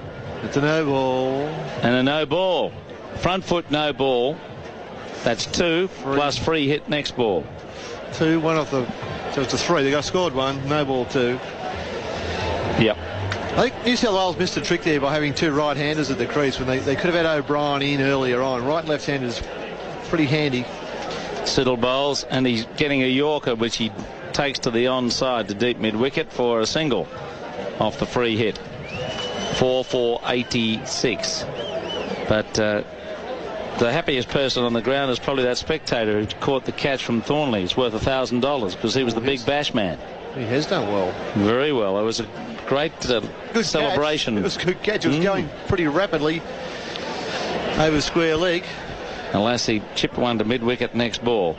It's a no ball. And a no ball. Front foot no ball. That's 2 plus free hit next ball. 2, 1 off the... So it's a 3. They got scored 1, no ball 2. Yep. I think New South Wales missed a trick there by having 2 right-handers at the crease when they could have had O'Brien in earlier on. Right and left-handers pretty handy. Siddle bowls, and he's getting a Yorker, which he takes to the onside to deep mid-wicket for a single off the free hit. 4-for-86. But the happiest person on the ground is probably that spectator who caught the catch from Thornley. It's worth $1,000 because he was the big bash man. He has done well. Very well. It was a great good celebration. Catch. It was a good catch. It was going pretty rapidly over square leg. Unless he chipped one to mid-wicket next ball.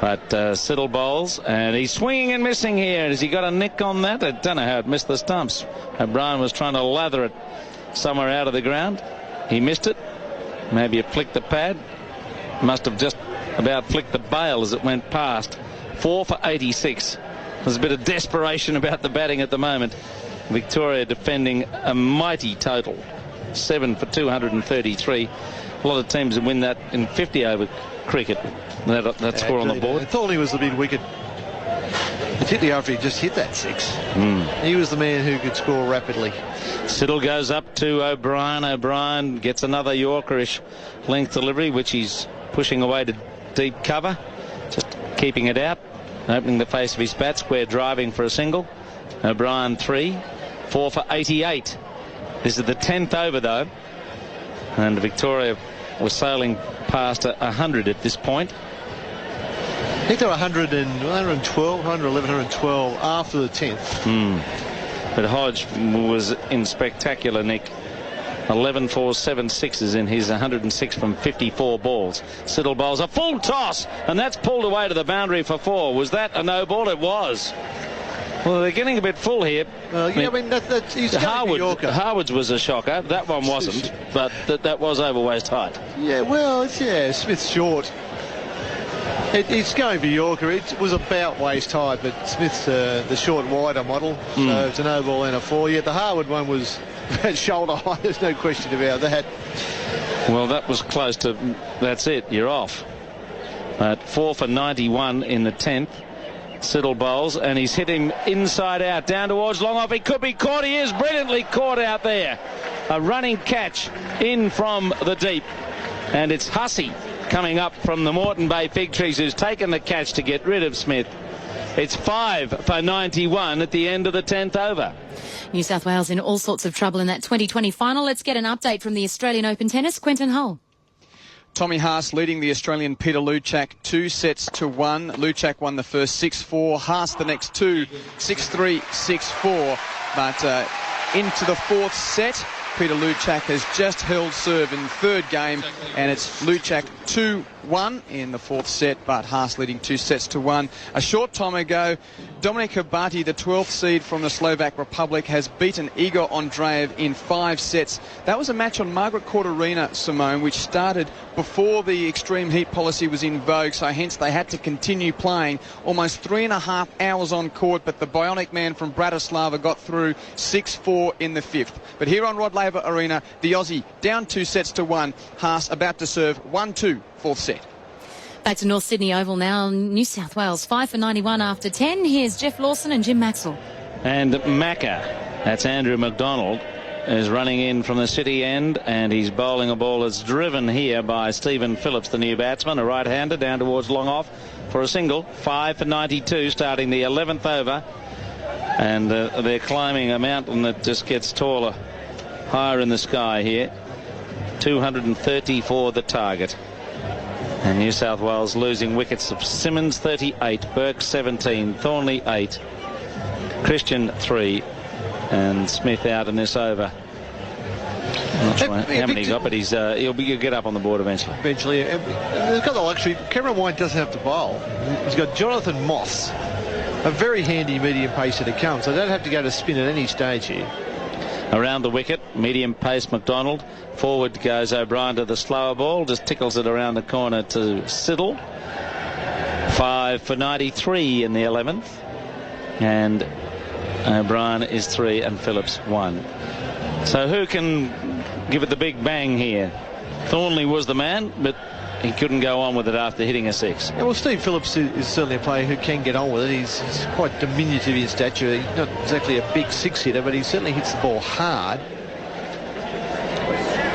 But Siddle bowls, and he's swinging and missing here. Has he got a nick on that? I don't know how it missed the stumps. O'Brien was trying to lather it somewhere out of the ground. He missed it. Maybe it flicked the pad. Must have just about flicked the bail as it went past. 4-for-86. There's a bit of desperation about the batting at the moment. Victoria defending a mighty total. 7 for 233. A lot of teams that win that in 50-over cricket. That score on the board. Thornley was the big wicket, particularly after he just hit that 6. He was the man who could score rapidly. Siddle goes up to O'Brien. O'Brien gets another Yorkerish length delivery, which he's pushing away to deep cover, just keeping it out, opening the face of his bat square, driving for a single. O'Brien 3, 4 for 88. This is the 10th over, though. And Victoria was sailing past 100 at this point. I think they were 112, 111, 112 after the 10th. But Hodge was in spectacular nick. 11 4 7 6s in his 106 from 54 balls. Siddle bowls a full toss, and that's pulled away to the boundary for 4. Was that a no ball? It was. Well, they're getting a bit full here. He's Harwood's was a shocker. That one wasn't, but that was over waist height. Yeah, well, Smith's short. It's going for Yorker. It was about waist high, but Smith's the short wider model, so it's a no ball and a 4. Yet the Harwood one was at shoulder high. There's no question about that. Well, that was close to. That's it. You're off. At 4 for 91 in the 10th. Siddle bowls, and he's hit him inside out down towards long off. He could be caught. He is brilliantly caught out there. A running catch in from the deep, and it's Hussey coming up from the Moreton Bay Fig Trees who's taken the catch to get rid of Smith. It's 5 for 91 at the end of the 10th over. New South Wales in all sorts of trouble in that 2020 final. Let's get an update from the Australian Open tennis. Quentin Hull. Tommy Haas leading the Australian Peter Luchak 2-1. Luchak won the first 6-4. Haas the next 2, 6-3, 6-4. But into the 4th set, Peter Luchak has just held serve in the 3rd game, and it's Luchak 2-1 in the 4th set, but Haas leading 2-1. A short time ago, Dominik Hrbatý, the 12th seed from the Slovak Republic, has beaten Igor Andreev in 5 sets. That was a match on Margaret Court Arena, Simone, which started before the extreme heat policy was in vogue, so hence they had to continue playing almost 3.5 hours on court, but the bionic man from Bratislava got through 6-4 in the 5th. But here on Rod Laver Arena, the Aussie down 2-1. Haas about to serve 1-2, 4th set. Back to North Sydney Oval now. New South Wales 5 for 91 after 10. Here's Jeff Lawson and Jim Maxwell. And Macca, that's Andrew McDonald, is running in from the city end, and he's bowling a ball that's driven here by Stephen Phillips, the new batsman, a right-hander down towards long off for a single. 5 for 92 starting the 11th over, and they're climbing a mountain that just gets taller, higher in the sky here. 230 for the target. And New South Wales losing wickets of Simmons 38, Burke 17, Thornley 8, Christian 3, and Smith out in this over. I'm not sure how many he got, but he'll get up on the board eventually. They've got the luxury. Cameron White doesn't have to bowl. He's got Jonathan Moss, a very handy medium pacer to come, so they don't have to go to spin at any stage here. Around the wicket, medium pace McDonald. Forward goes O'Brien to the slower ball, just tickles it around the corner to Siddle. 5 for 93 in the 11th, and O'Brien is 3 and Phillips 1. So who can give it the big bang here? Thornley was the man, but he couldn't go on with it after hitting a 6. Yeah, well, Steve Phillips is certainly a player who can get on with it. He's quite diminutive in stature. He's not exactly a big 6-hitter, but he certainly hits the ball hard.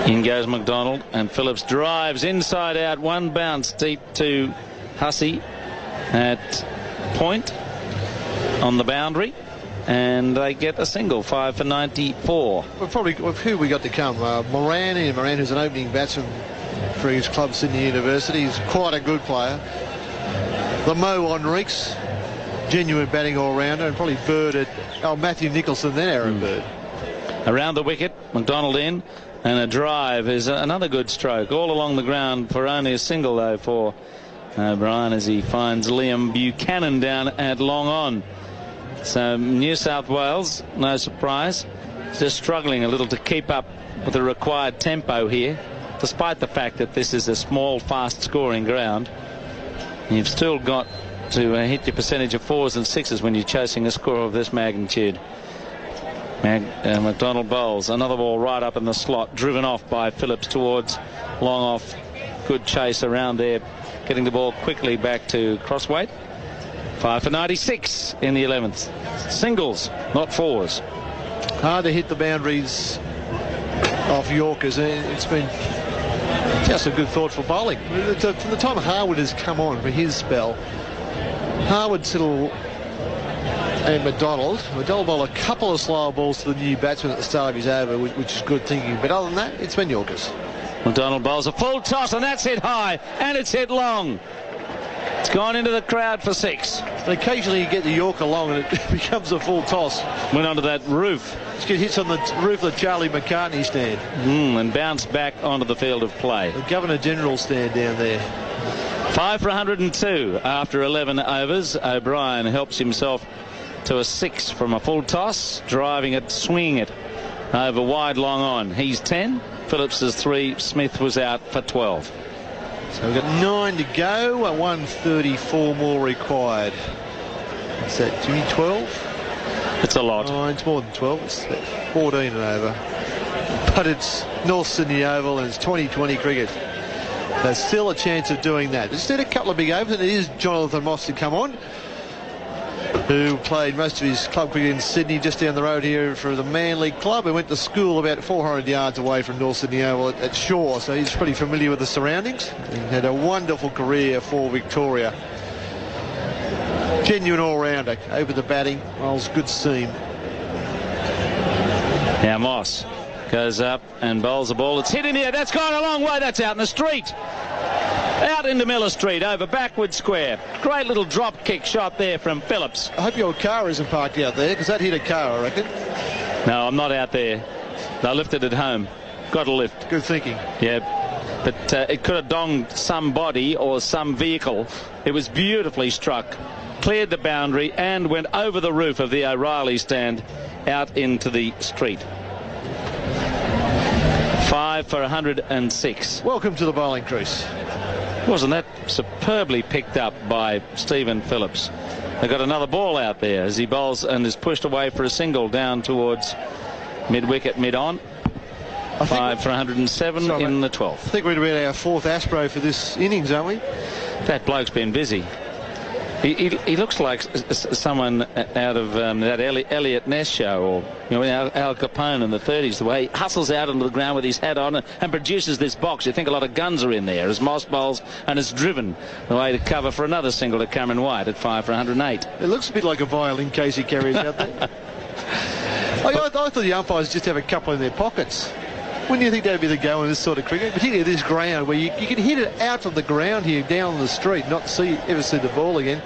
In goes McDonald, and Phillips drives inside out, one bounce deep to Hussey at point on the boundary, and they get a single. 5 for 94. Well, probably who we got to come? Moran, who's an opening batsman for his club, Sydney University. He's quite a good player. Lamo Enriques, genuine batting all-rounder, and probably Matthew Nicholson, then Aaron Bird. Around the wicket, McDonald in, and a drive is another good stroke. All along the ground for only a single, though, for O'Brien as he finds Liam Buchanan down at long on. So New South Wales, no surprise, just struggling a little to keep up with the required tempo here, despite the fact that this is a small, fast-scoring ground. You've still got to hit your percentage of 4s and 6s when you're chasing a score of this magnitude. McDonald bowls another ball right up in the slot, driven off by Phillips towards long off. Good chase around there, getting the ball quickly back to Crossweight. 5 for 96 in the 11th. Singles, not 4s. Hard to hit the boundaries off Yorkers. It's been just a good thoughtful bowling. From the time Harwood has come on for his spell, Harwood's little and McDonald. McDonald bowled a couple of slower balls to the new batsman at the start of his over, which is good thinking. But other than that, it's been Yorkers. McDonald bowls a full toss, and that's hit high, and it's hit long. It's gone into the crowd for 6. And occasionally you get the Yorker long and it becomes a full toss. Went onto that roof. It hits on the roof of the Charlie McCartney stand. And bounced back onto the field of play. The Governor General stand down there. 5 for 102 after 11 overs. O'Brien helps himself to a 6 from a full toss, driving it, swinging it over wide long on. He's 10. Phillips is 3. Smith was out for 12. So we've got 9 to go, 134 more required. What's that, Jimmy, 12? It's a lot. Oh, it's more than 12. It's 14 and over. But it's North Sydney Oval and it's 2020 cricket. There's still a chance of doing that. There's still a couple of big overs, and it is Jonathan Moss to come on, who played most of his club cricket in Sydney, just down the road here for the Manly Club. He went to school about 400 yards away from North Sydney Oval at Shaw, so he's pretty familiar with the surroundings. He had a wonderful career for Victoria. Genuine all-rounder. Over the batting, Miles, good seam. Now Moss goes up and bowls the ball. It's hit in here. That's gone a long way. That's out in the street. Out into Miller Street, over backward square. Great little drop kick shot there from Phillips. I hope your car isn't parked out there, because that hit a car, I reckon. No, I'm not out there. I lifted it home. Got a lift. Good thinking. Yeah, but it could have donged somebody or some vehicle. It was beautifully struck, cleared the boundary and went over the roof of the O'Reilly stand out into the street. 5 for 106. Welcome to the bowling crease. Wasn't that superbly picked up by Stephen Phillips? They got another ball out there as he bowls and is pushed away for a single down towards mid-wicket, mid-on. 5 for 107 in the 12th. I think we're about our 4th Aspro for this innings, aren't we? That bloke's been busy. He looks like someone out of that Elliot Ness show, or Al Capone in the 30s, the way he hustles out onto the ground with his hat on and produces this box. You think a lot of guns are in there as Moss bowls and is driven the way to cover for another single to Cameron White at 5 for 108. It looks a bit like a violin case he carries out there. I thought the umpires just have a couple in their pockets. Wouldn't you think that'd be the go in this sort of cricket, particularly this ground where you can hit it out from the ground here down the street, not ever see the ball again.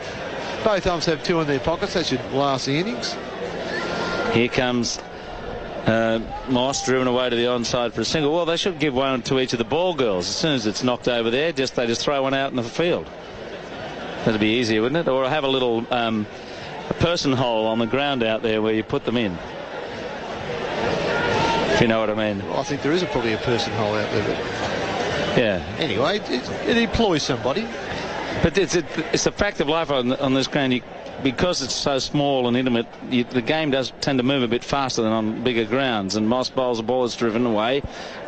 Both umps have 2 in their pockets. That should last the innings. Here comes Moss, driven away to the onside for a single. Well, they should give one to each of the ball girls. As soon as it's knocked over there, they just throw one out in the field. That'd be easier, wouldn't it? Or have a little a person hole on the ground out there where you put them in. If you know what I mean. Well, I think there is probably a person hole out there. But yeah. Anyway, it employs somebody. But it's a fact of life on this ground. Because it's so small and intimate, the game does tend to move a bit faster than on bigger grounds. And Moss bowls the ball is driven away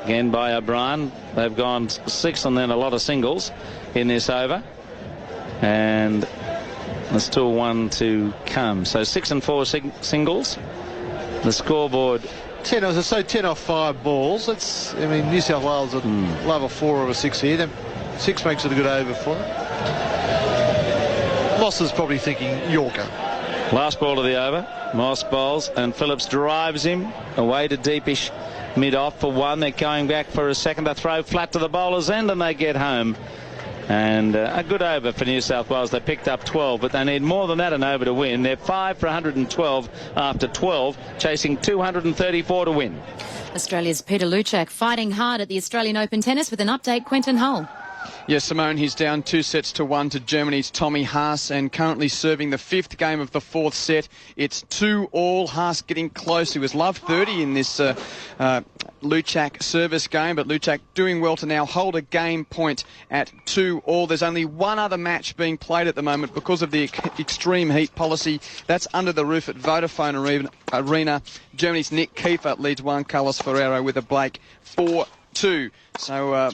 again by O'Brien. They've gone 6 and then a lot of singles in this over. And there's still 1 to come. So 6 and 4 singles. The scoreboard. 10, as I say, 10 off 5 balls. New South Wales would love a 4 or a 6 here. Then 6 makes it a good over for them. Moss is probably thinking Yorker. Last ball of the over. Moss bowls and Phillips drives him away to deepish mid-off for 1. They're going back for a second. They throw flat to the bowler's end and they get home. And a good over for New South Wales. They picked up 12, but they need more than that an over to win. They're 5 for 112 after 12, chasing 234 to win. Australia's Peter Luchak fighting hard at the Australian Open tennis with an update. Quentin Hull. Yes, Simone, he's down 2 sets to 1 to Germany's Tommy Haas and currently serving the 5th game of the 4th set. It's 2-all. Haas getting close. He was love 30 in this Luchak service game, but Luchak doing well to now hold a game point at 2-all. There's only one other match being played at the moment because of the extreme heat policy. That's under the roof at Vodafone Arena. Germany's Nick Kiefer leads Juan Carlos Ferrero with a break 4-2. So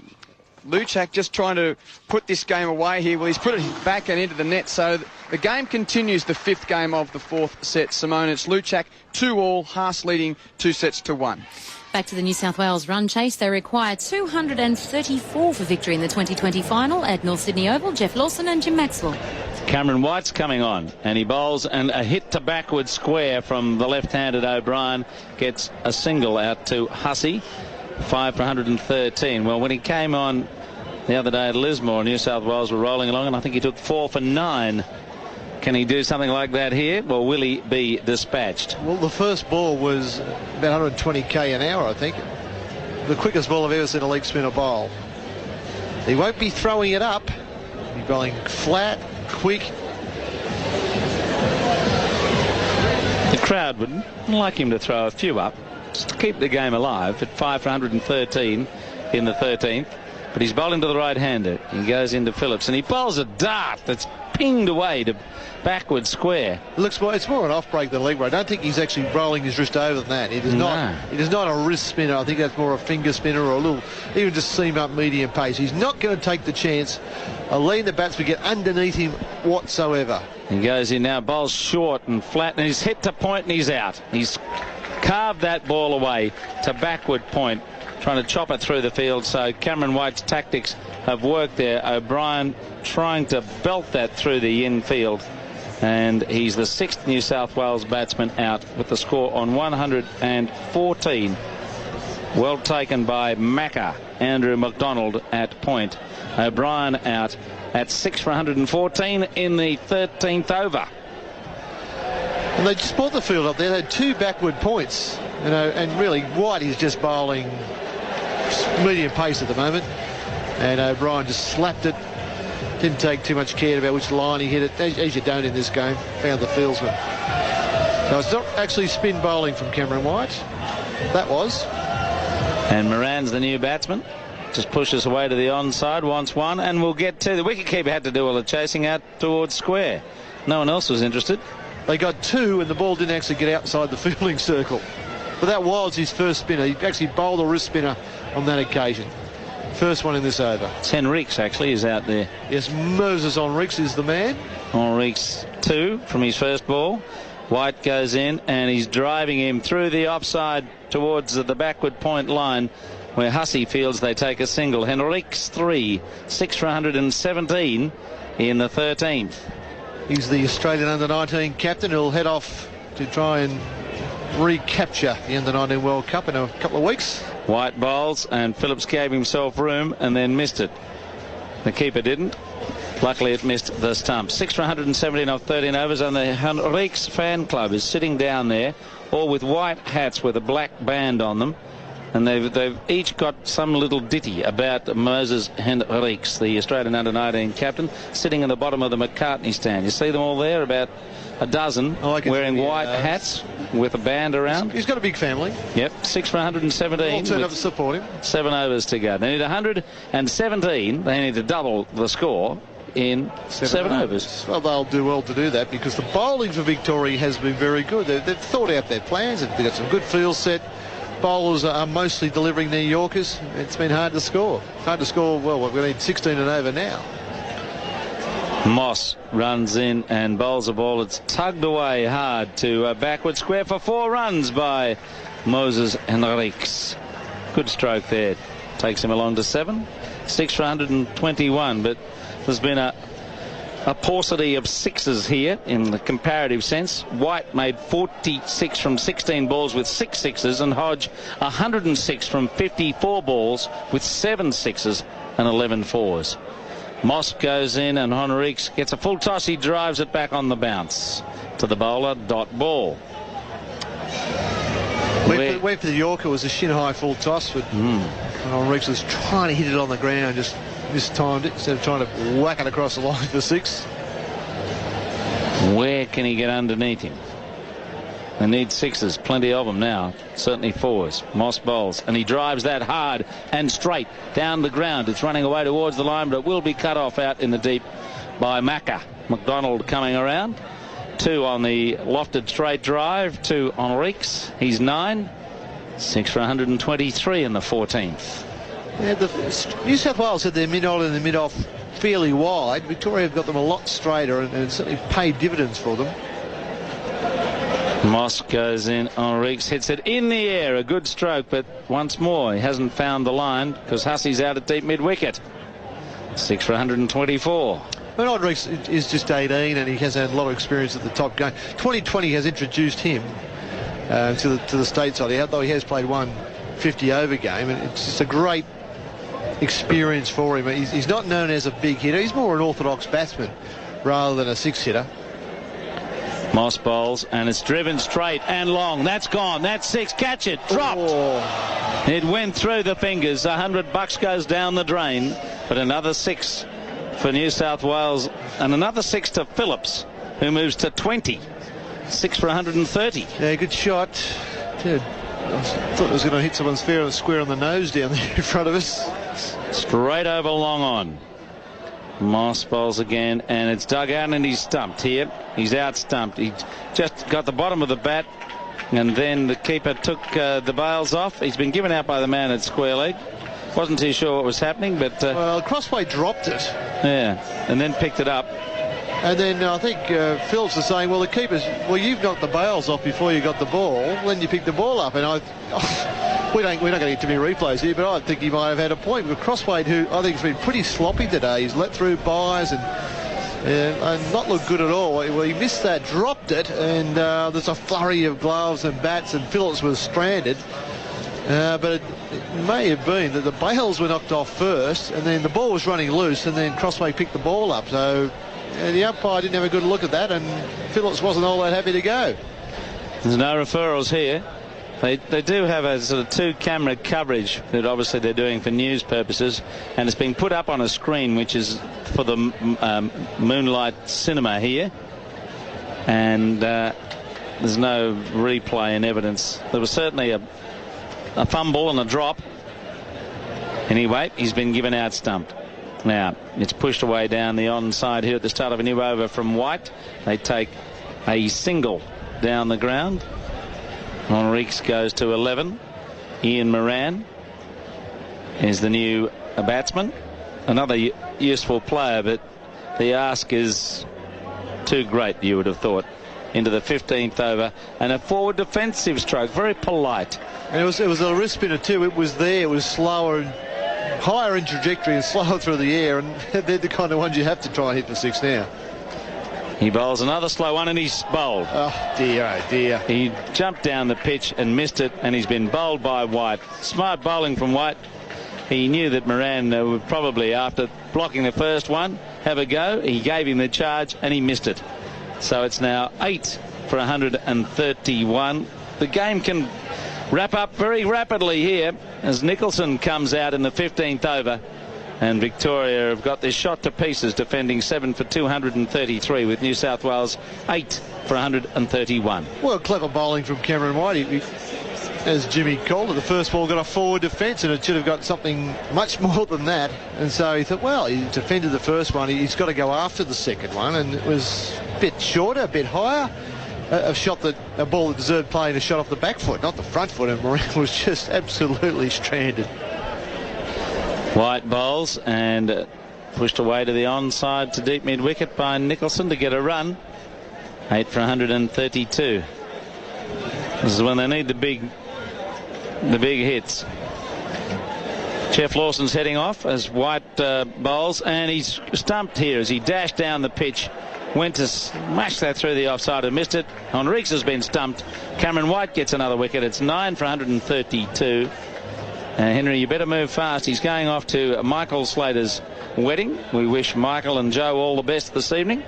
Luchak just trying to put this game away here. Well, he's put it back and into the net. So the game continues, the 5th game of the 4th set. Simone, it's Luchak 2-all, Haas leading 2 sets to 1. Back to the New South Wales run chase. They require 234 for victory in the 2020 final at North Sydney Oval. Jeff Lawson and Jim Maxwell. Cameron White's coming on, and he bowls, and a hit to backward square from the left-handed O'Brien gets a single out to Hussey. 5 for 113. Well, when he came on the other day at Lismore, New South Wales were rolling along, and I think he took 4 for 9. Can he do something like that here? Well, will he be dispatched? Well, the first ball was about 120k an hour, I think. The quickest ball I've ever seen a leg spinner bowl. He won't be throwing it up. He'll be bowling flat, quick. The crowd would like him to throw a few up just to keep the game alive at 5 for 113 in the 13th. But he's bowling to the right-hander. He goes into Phillips, and he bowls a dart that's pinged away to backward square. It's more an off break than a leg break. I don't think he's actually rolling his wrist over than that. It is not. It is not a wrist spinner. I think that's more a finger spinner or a little, even just seam up medium pace. He's not going to take the chance of letting the batsman get underneath him whatsoever. He goes in now, bowls short and flat, and he's hit to point, and he's out. He's carved that ball away to backward point, trying to chop it through the field. So Cameron White's tactics have worked there. O'Brien trying to belt that through the infield, and he's the 6th New South Wales batsman out with the score on 114. Well taken by Macca. Andrew McDonald at point. O'Brien out at 6 for 114 in the 13th over. And they just brought the field up there. They had 2 backward points, you know, and really White is just bowling medium pace at the moment, and O'Brien just slapped it. Didn't take too much care about which line he hit it, as you don't in this game. Found the fieldsman. So it's not actually spin bowling from Cameron White. That was. And Moran's the new batsman. Just pushes away to the onside, wants one, and we'll get to the wicketkeeper. Had to do all the chasing out towards square. No one else was interested. They got 2, and the ball didn't actually get outside the fielding circle. But that was his first spinner. He actually bowled a wrist spinner on that occasion. First one in this over. Henriques actually is out there. Yes, Moses Henriques is the man. Henriques 2 from his first ball. White goes in, and he's driving him through the offside towards the backward point line, where Hussey feels they take a single. Henriques 3, 6 for 117 in the 13th. He's the Australian under-19 captain who'll head off to try and recapture the under-19 World Cup in a couple of weeks. White bowls, and Phillips gave himself room and then missed it. The keeper didn't. Luckily it missed the stump. 6 for 117 off 13 overs, and the Henriques fan club is sitting down there, all with white hats with a black band on them. And they've each got some little ditty about Moses Henriques, the Australian under-19 captain, sitting in the bottom of the McCartney stand. You see them all there, about a dozen, wearing white hats with a band around. He's got a big family. Yep, 6 for 117. All turned up to support him. 7 overs to go. They need 117. They need to double the score in 7 overs. Well, they'll do well to do that, because the bowling for Victoria has been very good. They've thought out their plans. They've got some good field set. Bowlers are mostly delivering their Yorkers. It's been hard to score. Hard to score. Well, we need 16 and over now. Moss runs in and bowls a ball. It's tugged away hard to backward square for 4 runs by Moses Henriques. Good stroke there. Takes him along to 7. 6 for 121, but there's been a paucity of sixes here in the comparative sense. White made 46 from 16 balls with 6 sixes, and Hodge 106 from 54 balls with 7 sixes and 11 fours. Moss goes in, and Henriques gets a full toss. He drives it back on the bounce to the bowler. Dot ball. Went for the Yorker, was a shin high full toss, but Henriques was trying to hit it on the ground, just mistimed it instead of trying to whack it across the line for 6. Where can he get underneath him? They need 6s, plenty of them now, certainly 4s. Moss bowls, and he drives that hard and straight down the ground. It's running away towards the line, but it will be cut off out in the deep by Macca. McDonald coming around. 2 on the lofted straight drive to Henriques. He's 9. 6 for 123 in the 14th. Yeah, New South Wales had their mid-on and the mid-off fairly wide. Victoria have got them a lot straighter, and certainly paid dividends for them. Moss goes in. Henriques hits it in the air. A good stroke, but once more he hasn't found the line because Hussey's out at deep mid-wicket. 6 for 124. Oddreeks is just 18 and he has had a lot of experience at the top game. 2020 has introduced him to the stateside, although he has played one 50-over game, and it's just a great experience for him. He's not known as a big hitter. He's more an orthodox batsman rather than a six-hitter. Moss bowls, and it's driven straight and long. That's gone. That's 6. Catch it. Dropped. Oh. It went through the fingers. $100 goes down the drain. But another 6 for New South Wales, and another 6 to Phillips, who moves to 20. 6 for 130. Yeah, good shot. Dude, I thought it was going to hit someone's fair and square on the nose down there in front of us. Straight over long on. Moss bowls again, and it's dug out, and he's stumped here. He's out stumped. He just got the bottom of the bat, and then the keeper took the bails off. He's been given out by the man at square leg. Wasn't too sure what was happening, but well, Crossway dropped it. Yeah, and then picked it up. And then I think Phillips was saying, well, the keeper's, well, you've knocked the bails off before you got the ball, then you picked the ball up. And we're not going to get too many replays here, but I think he might have had a point. But Crossway, who I think has been pretty sloppy today, he's let through byes and not looked good at all. Well, he missed that, dropped it, and there's a flurry of gloves and bats, and Phillips was stranded. But it may have been that the bails were knocked off first, and then the ball was running loose, and then Crossway picked the ball up. So the umpire didn't have a good look at that, and Phillips wasn't all that happy to go. There's no referrals here. They do have a sort of 2-camera coverage that obviously they're doing for news purposes, and it's been put up on a screen which is for the Moonlight Cinema here, and there's no replay in evidence. There was certainly a fumble and a drop. Anyway, he's been given out stumped. Now, it's pushed away down the onside here at the start of a new over from White. They take a single down the ground. Henriques goes to 11. Ian Moran is the new batsman. Another useful player, but the ask is too great, you would have thought. Into the 15th over, and a forward defensive stroke, very polite. And it was a wrist spinner too. It was there. It was slower and higher in trajectory and slower through the air, and they're the kind of ones you have to try and hit for 6 now. He bowls another slow one, and he's bowled. Oh dear. He jumped down the pitch and missed it, and he's been bowled by White. Smart bowling from White. He knew that Moran would probably, after blocking the first one, have a go. He gave him the charge, and he missed it. So it's now 8 for 131. The game can wrap up very rapidly here as Nicholson comes out in the 15th over, and Victoria have got this shot to pieces, defending 7 for 233 with New South Wales 8 for 131. Well, clever bowling from Cameron White. He, as Jimmy called it, the first ball got a forward defence, and it should have got something much more than that. And so he thought, well, he defended the first one, he's got to go after the second one, and it was a bit shorter, a bit higher. A ball that deserved playing a shot off the back foot, not the front foot, and Moran was just absolutely stranded. White bowls and pushed away to the onside to deep mid wicket by Nicholson to get a run. 8 for 132. This is when they need the big hits. Jeff Lawson's heading off as White bowls, and he's stumped here as he dashed down the pitch. Went to smash that through the offside and missed it. Henriques has been stumped. Cameron White gets another wicket. It's 9 for 132. Henry, you better move fast. He's going off to Michael Slater's wedding. We wish Michael and Joe all the best this evening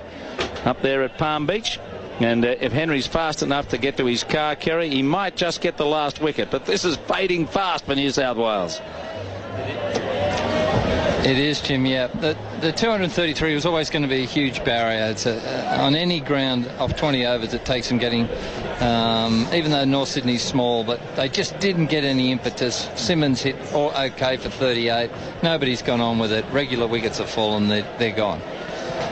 up there at Palm Beach. And if Henry's fast enough to get to his car, Kerry, he might just get the last wicket. But this is fading fast for New South Wales. It is, Jim, yeah. The 233 was always going to be a huge barrier. It's on any ground of 20 overs it takes them getting, even though North Sydney's small, but they just didn't get any impetus. Simmons hit okay for 38. Nobody's gone on with it. Regular wickets have fallen. They're gone.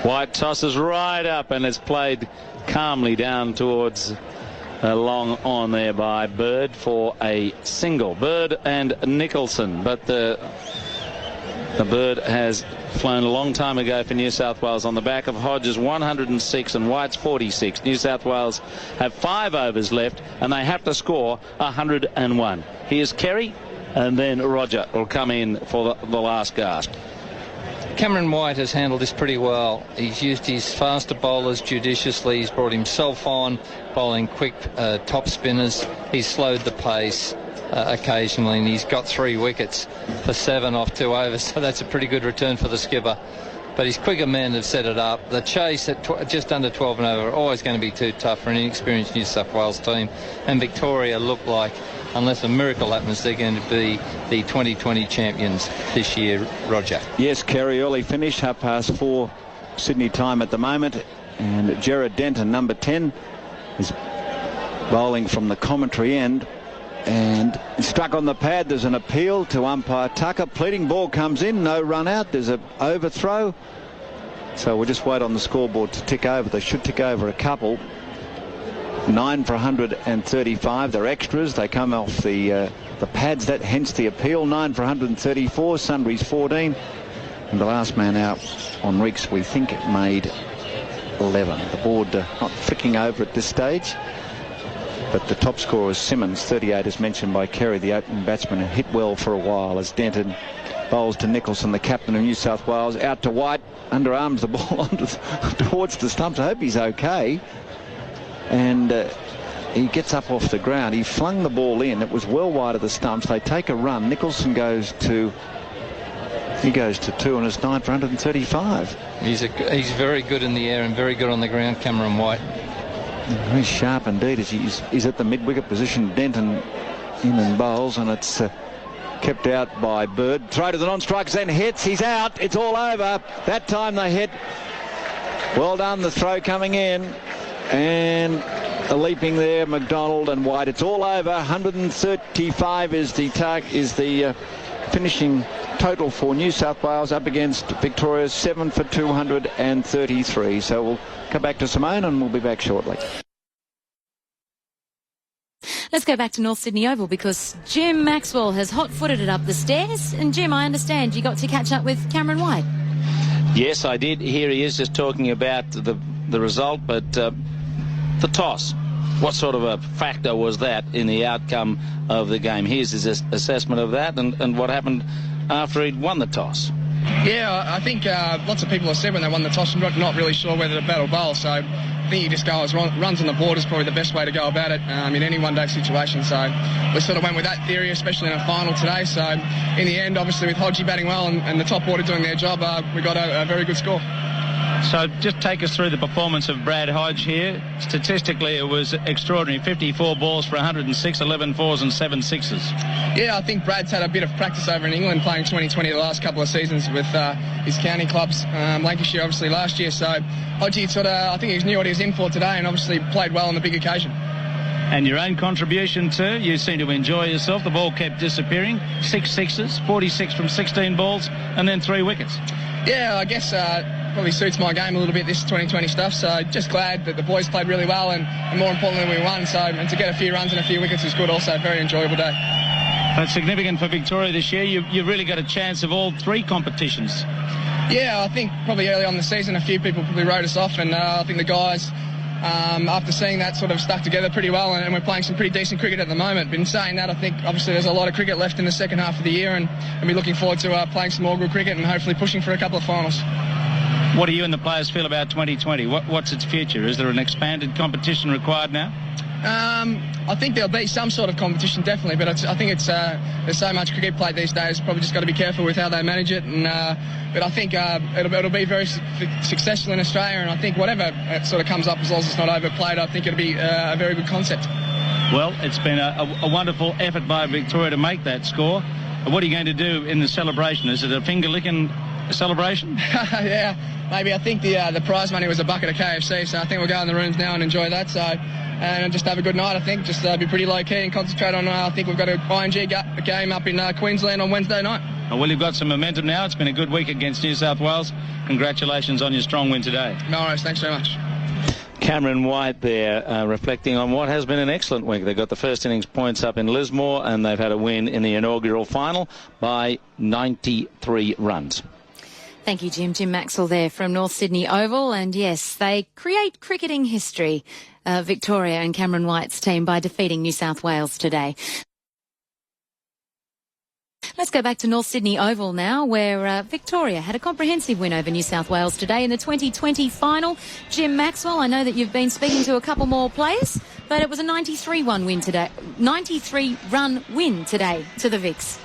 White tosses right up, and it's played calmly down towards long on there by Bird for a single. Bird and Nicholson, but the Bird has flown a long time ago for New South Wales on the back of Hodges' 106 and White's 46. New South Wales have 5 overs left, and they have to score 101. Here's Kerry, and then Roger will come in for the last gasp. Cameron White has handled this pretty well. He's used his faster bowlers judiciously. He's brought himself on, bowling quick top spinners. He's slowed the pace occasionally, and he's got 3 wickets for 7 off 2 overs, so that's a pretty good return for the skipper. But his quicker men have set it up. The chase at just under 12 and over are always going to be too tough for an inexperienced New South Wales team, and Victoria look like, unless a miracle happens, they're going to be the 2020 champions this year, Roger. Yes, Kerry, early finish, 4:30 Sydney time at the moment, and Jared Denton, number 10, is bowling from the commentary end, and struck on the pad. There's an appeal to umpire Tucker. Pleading ball comes in, no run out. There's an overthrow, so we'll just wait on the scoreboard to tick over. They should tick over a couple. 9 for 135. They're extras. They come off the pads. That hence the appeal. 9 for 134. Sundry's 14, and the last man out on Reeks, we think, made 11. The board not flicking over at this stage, but the top scorer is Simmons, 38, as mentioned by Kerry, the opening batsman, and hit well for a while as Denton bowls to Nicholson, the captain of New South Wales. Out to White, underarms the ball towards the stumps. I hope he's okay. And he gets up off the ground. He flung the ball in. It was well wide of the stumps. They take a run. Nicholson goes to 2, and it's 9 for 135. He's very good in the air and very good on the ground, Cameron White. Very sharp indeed as he's at the mid-wicket position. Denton in and bowls, and it's kept out by Bird. Throw to the non-strikers, then hits. He's out. It's all over. That time they hit. Well done, the throw coming in. And a leaping there, McDonald and White. It's all over. 135 is the finishing total for New South Wales up against Victoria's 7 for 233. So we'll come back to Simone and we'll be back shortly. Let's go back to North Sydney Oval because Jim Maxwell has hot-footed it up the stairs. And Jim, I understand you got to catch up with Cameron White. Yes, I did. Here he is just talking about the result, but the toss. What sort of a factor was that in the outcome of the game? Here's his assessment of that and what happened after he'd won the toss. Yeah, I think lots of people have said when they won the toss, not really sure whether to bat or bowl. So I think you just go as runs on the board is probably the best way to go about it in any one-day situation. So we sort of went with that theory, especially in a final today. So in the end, obviously with Hodgie batting well and the top order doing their job, we got a very good score. So just take us through the performance of Brad Hodge here. Statistically, it was extraordinary. 54 balls for 106, 11 fours and 7 sixes. Yeah, I think Brad's had a bit of practice over in England playing 2020 the last couple of seasons with his county clubs. Lancashire, obviously, last year. So Hodgie I think he knew what he was in for today and obviously played well on the big occasion. And your own contribution too, you seem to enjoy yourself. The ball kept disappearing. 6 sixes, 46 from 16 balls, and then 3 wickets. Yeah, I guess probably suits my game a little bit, this 2020 stuff. So just glad that the boys played really well and more importantly we won. So and to get a few runs and a few wickets was good also. Very enjoyable day. That's significant for Victoria this year. You've really got a chance of all 3 competitions. Yeah, I think probably early on in the season a few people probably wrote us off, and I think the guys after seeing that sort of stuck together pretty well, and we're playing some pretty decent cricket at the moment. But in saying that, I think obviously there's a lot of cricket left in the second half of the year, and we're looking forward to playing some more good cricket and hopefully pushing for a couple of finals. What do you and the players feel about 2020? What's its future? Is there an expanded competition required now? I think there'll be some sort of competition, definitely, but I think there's so much cricket played these days, probably just got to be careful with how they manage it. And but I think it'll be very successful in Australia, and I think whatever sort of comes up, as long as it's not overplayed, I think it'll be a very good concept. Well, it's been a wonderful effort by Victoria to make that score. What are you going to do in the celebration? Is it a finger-licking celebration? Yeah, maybe. I think the prize money was a bucket of KFC, so I think we'll go in the rooms now and enjoy that. So and just have a good night. I think just be pretty low key and concentrate on. I think we've got an ING game up in Queensland on Wednesday night. Well, you've got some momentum now. It's been a good week against New South Wales. Congratulations on your strong win today. No worries. Thanks very much. Cameron White there reflecting on what has been an excellent week. They got the first innings points up in Lismore, and they've had a win in the inaugural final by 93 runs. Thank you, Jim. Jim Maxwell there from North Sydney Oval. And yes, they create cricketing history, Victoria and Cameron White's team, by defeating New South Wales today. Let's go back to North Sydney Oval now, where Victoria had a comprehensive win over New South Wales today in the 2020 final. Jim Maxwell, I know that you've been speaking to a couple more players, but it was a 93-run win today. 93-run win today to the Vics.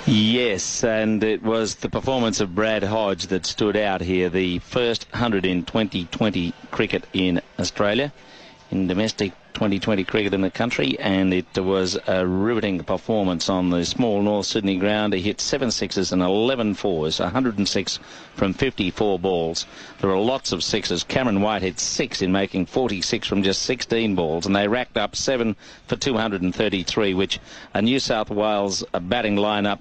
Yes, and it was the performance of Brad Hodge that stood out here. The first 100 in 2020 cricket in Australia, in domestic 2020 cricket in the country, and it was a riveting performance on the small North Sydney ground. He hit 7 sixes and 11 fours, 106 from 54 balls. There were lots of sixes. Cameron White hit 6 in making 46 from just 16 balls, and they racked up 7 for 233, which a New South Wales batting lineup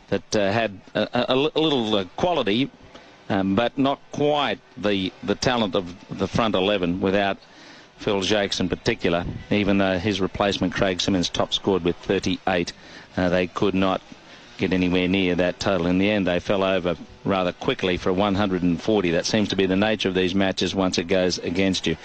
that had a little quality, but not quite the talent of the front 11 without Phil Jakes in particular. Even though his replacement Craig Simmons top scored with 38, they could not get anywhere near that total. In the end, they fell over rather quickly for 140. That seems to be the nature of these matches once it goes against you.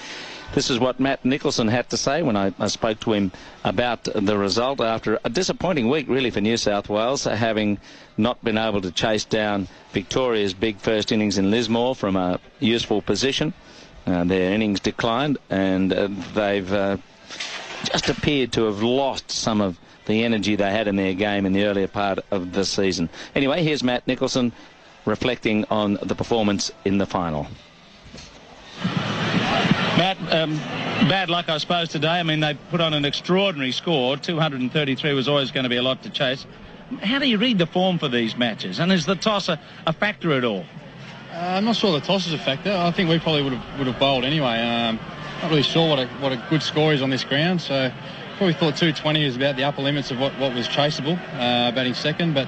This is what Matt Nicholson had to say when I spoke to him about the result after a disappointing week, really, for New South Wales, having not been able to chase down Victoria's big first innings in Lismore from a useful position. Their innings declined, and they've just appeared to have lost some of the energy they had in their game in the earlier part of the season. Anyway, here's Matt Nicholson reflecting on the performance in the final. Matt, bad luck, I suppose, today. I mean, they put on an extraordinary score. 233 was always going to be a lot to chase. How do you read the form for these matches? And is the toss a factor at all? I'm not sure the toss is a factor. I think we probably would have bowled anyway. Not really sure what a good score is on this ground. So probably thought 220 is about the upper limits of what was chaseable, batting second. But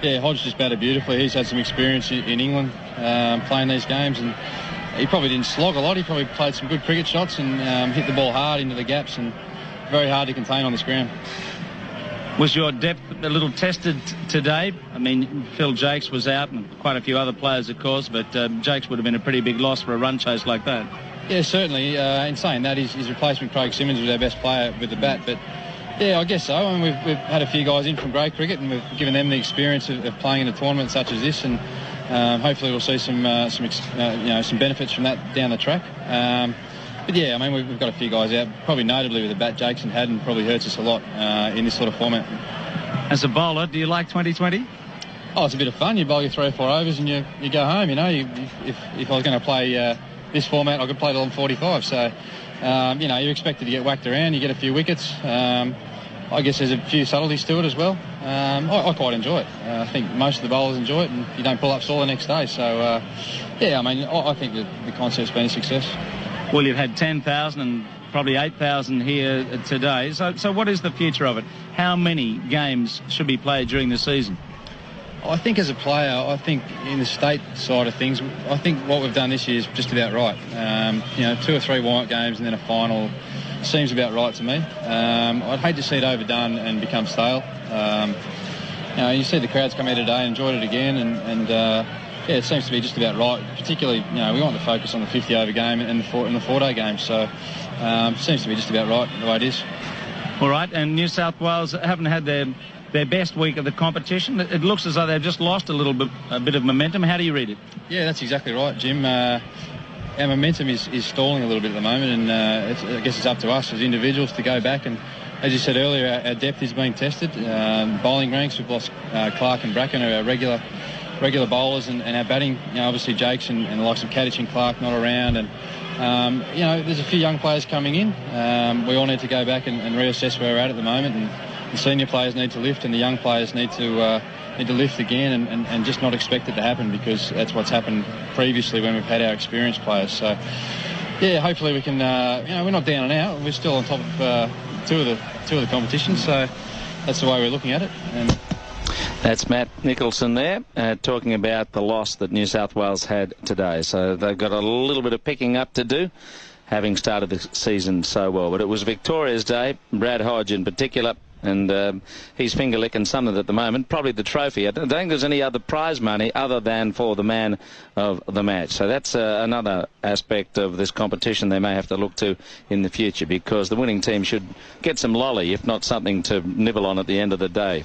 yeah, Hodge just batted beautifully. He's had some experience in England playing these games, and he probably didn't slog a lot. He probably played some good cricket shots and hit the ball hard into the gaps, and very hard to contain on this ground. Was your depth a little tested today? I mean, Phil Jakes was out and quite a few other players, of course, but Jakes would have been a pretty big loss for a run chase like that. Yeah, certainly. In saying that, his replacement, Craig Simmons, was our best player with the bat. But, yeah, I guess so. I mean, we've had a few guys in from grade cricket, and we've given them the experience of playing in a tournament such as this, and hopefully we'll see some benefits from that down the track. But yeah, I mean, we've got a few guys out, probably notably with the bat Jakeson had, and probably hurts us a lot in this sort of format. As a bowler, do you like 2020? Oh, it's a bit of fun. You bowl your 3 or 4 overs and you go home, you know. If I was going to play this format, I could play till I'm 45. So, you're expected to get whacked around. You get a few wickets. I guess there's a few subtleties to it as well. I quite enjoy it. I think most of the bowlers enjoy it, and you don't pull up sore the next day. So, yeah, I mean, I think the concept's been a success. Well, you've had 10,000 and probably 8,000 here today. So what is the future of it? How many games should be played during the season? I think as a player, I think in the state side of things, I think what we've done this year is just about right. 2 or 3 warm-up games and then a final seems about right to me. I'd hate to see it overdone and become stale. You see the crowds come here today and enjoyed it again, and yeah, it seems to be just about right. Particularly, we want to focus on the 50-over game and the 4-day game. So, it seems to be just about right the way it is. All right, and New South Wales haven't had their best week of the competition. It looks as though they've just lost a bit of momentum. How do you read it? Yeah, that's exactly right, Jim. Our momentum is stalling a little bit at the moment, and I guess it's up to us as individuals to go back. And as you said earlier, our depth is being tested. Bowling ranks, we've lost Clark and Bracken, who are our regular bowlers, and our batting, obviously Jakes and the likes of Kadich and Clark not around, and there's a few young players coming in. We all need to go back and reassess where we're at the moment, and the senior players need to lift, and the young players need to lift again, and just not expect it to happen, because that's what's happened previously when we've had our experienced players. So yeah, hopefully we can. We're not down and out. We're still on top of two of the competitions, so that's the way we're looking at it. And that's Matt Nicholson there, talking about the loss that New South Wales had today. So they've got a little bit of picking up to do, having started the season so well. But it was Victoria's day, Brad Hodge in particular, and he's finger-licking something at the moment, probably the trophy. I don't think there's any other prize money other than for the man of the match. So that's another aspect of this competition they may have to look to in the future, because the winning team should get some lolly, if not something to nibble on at the end of the day.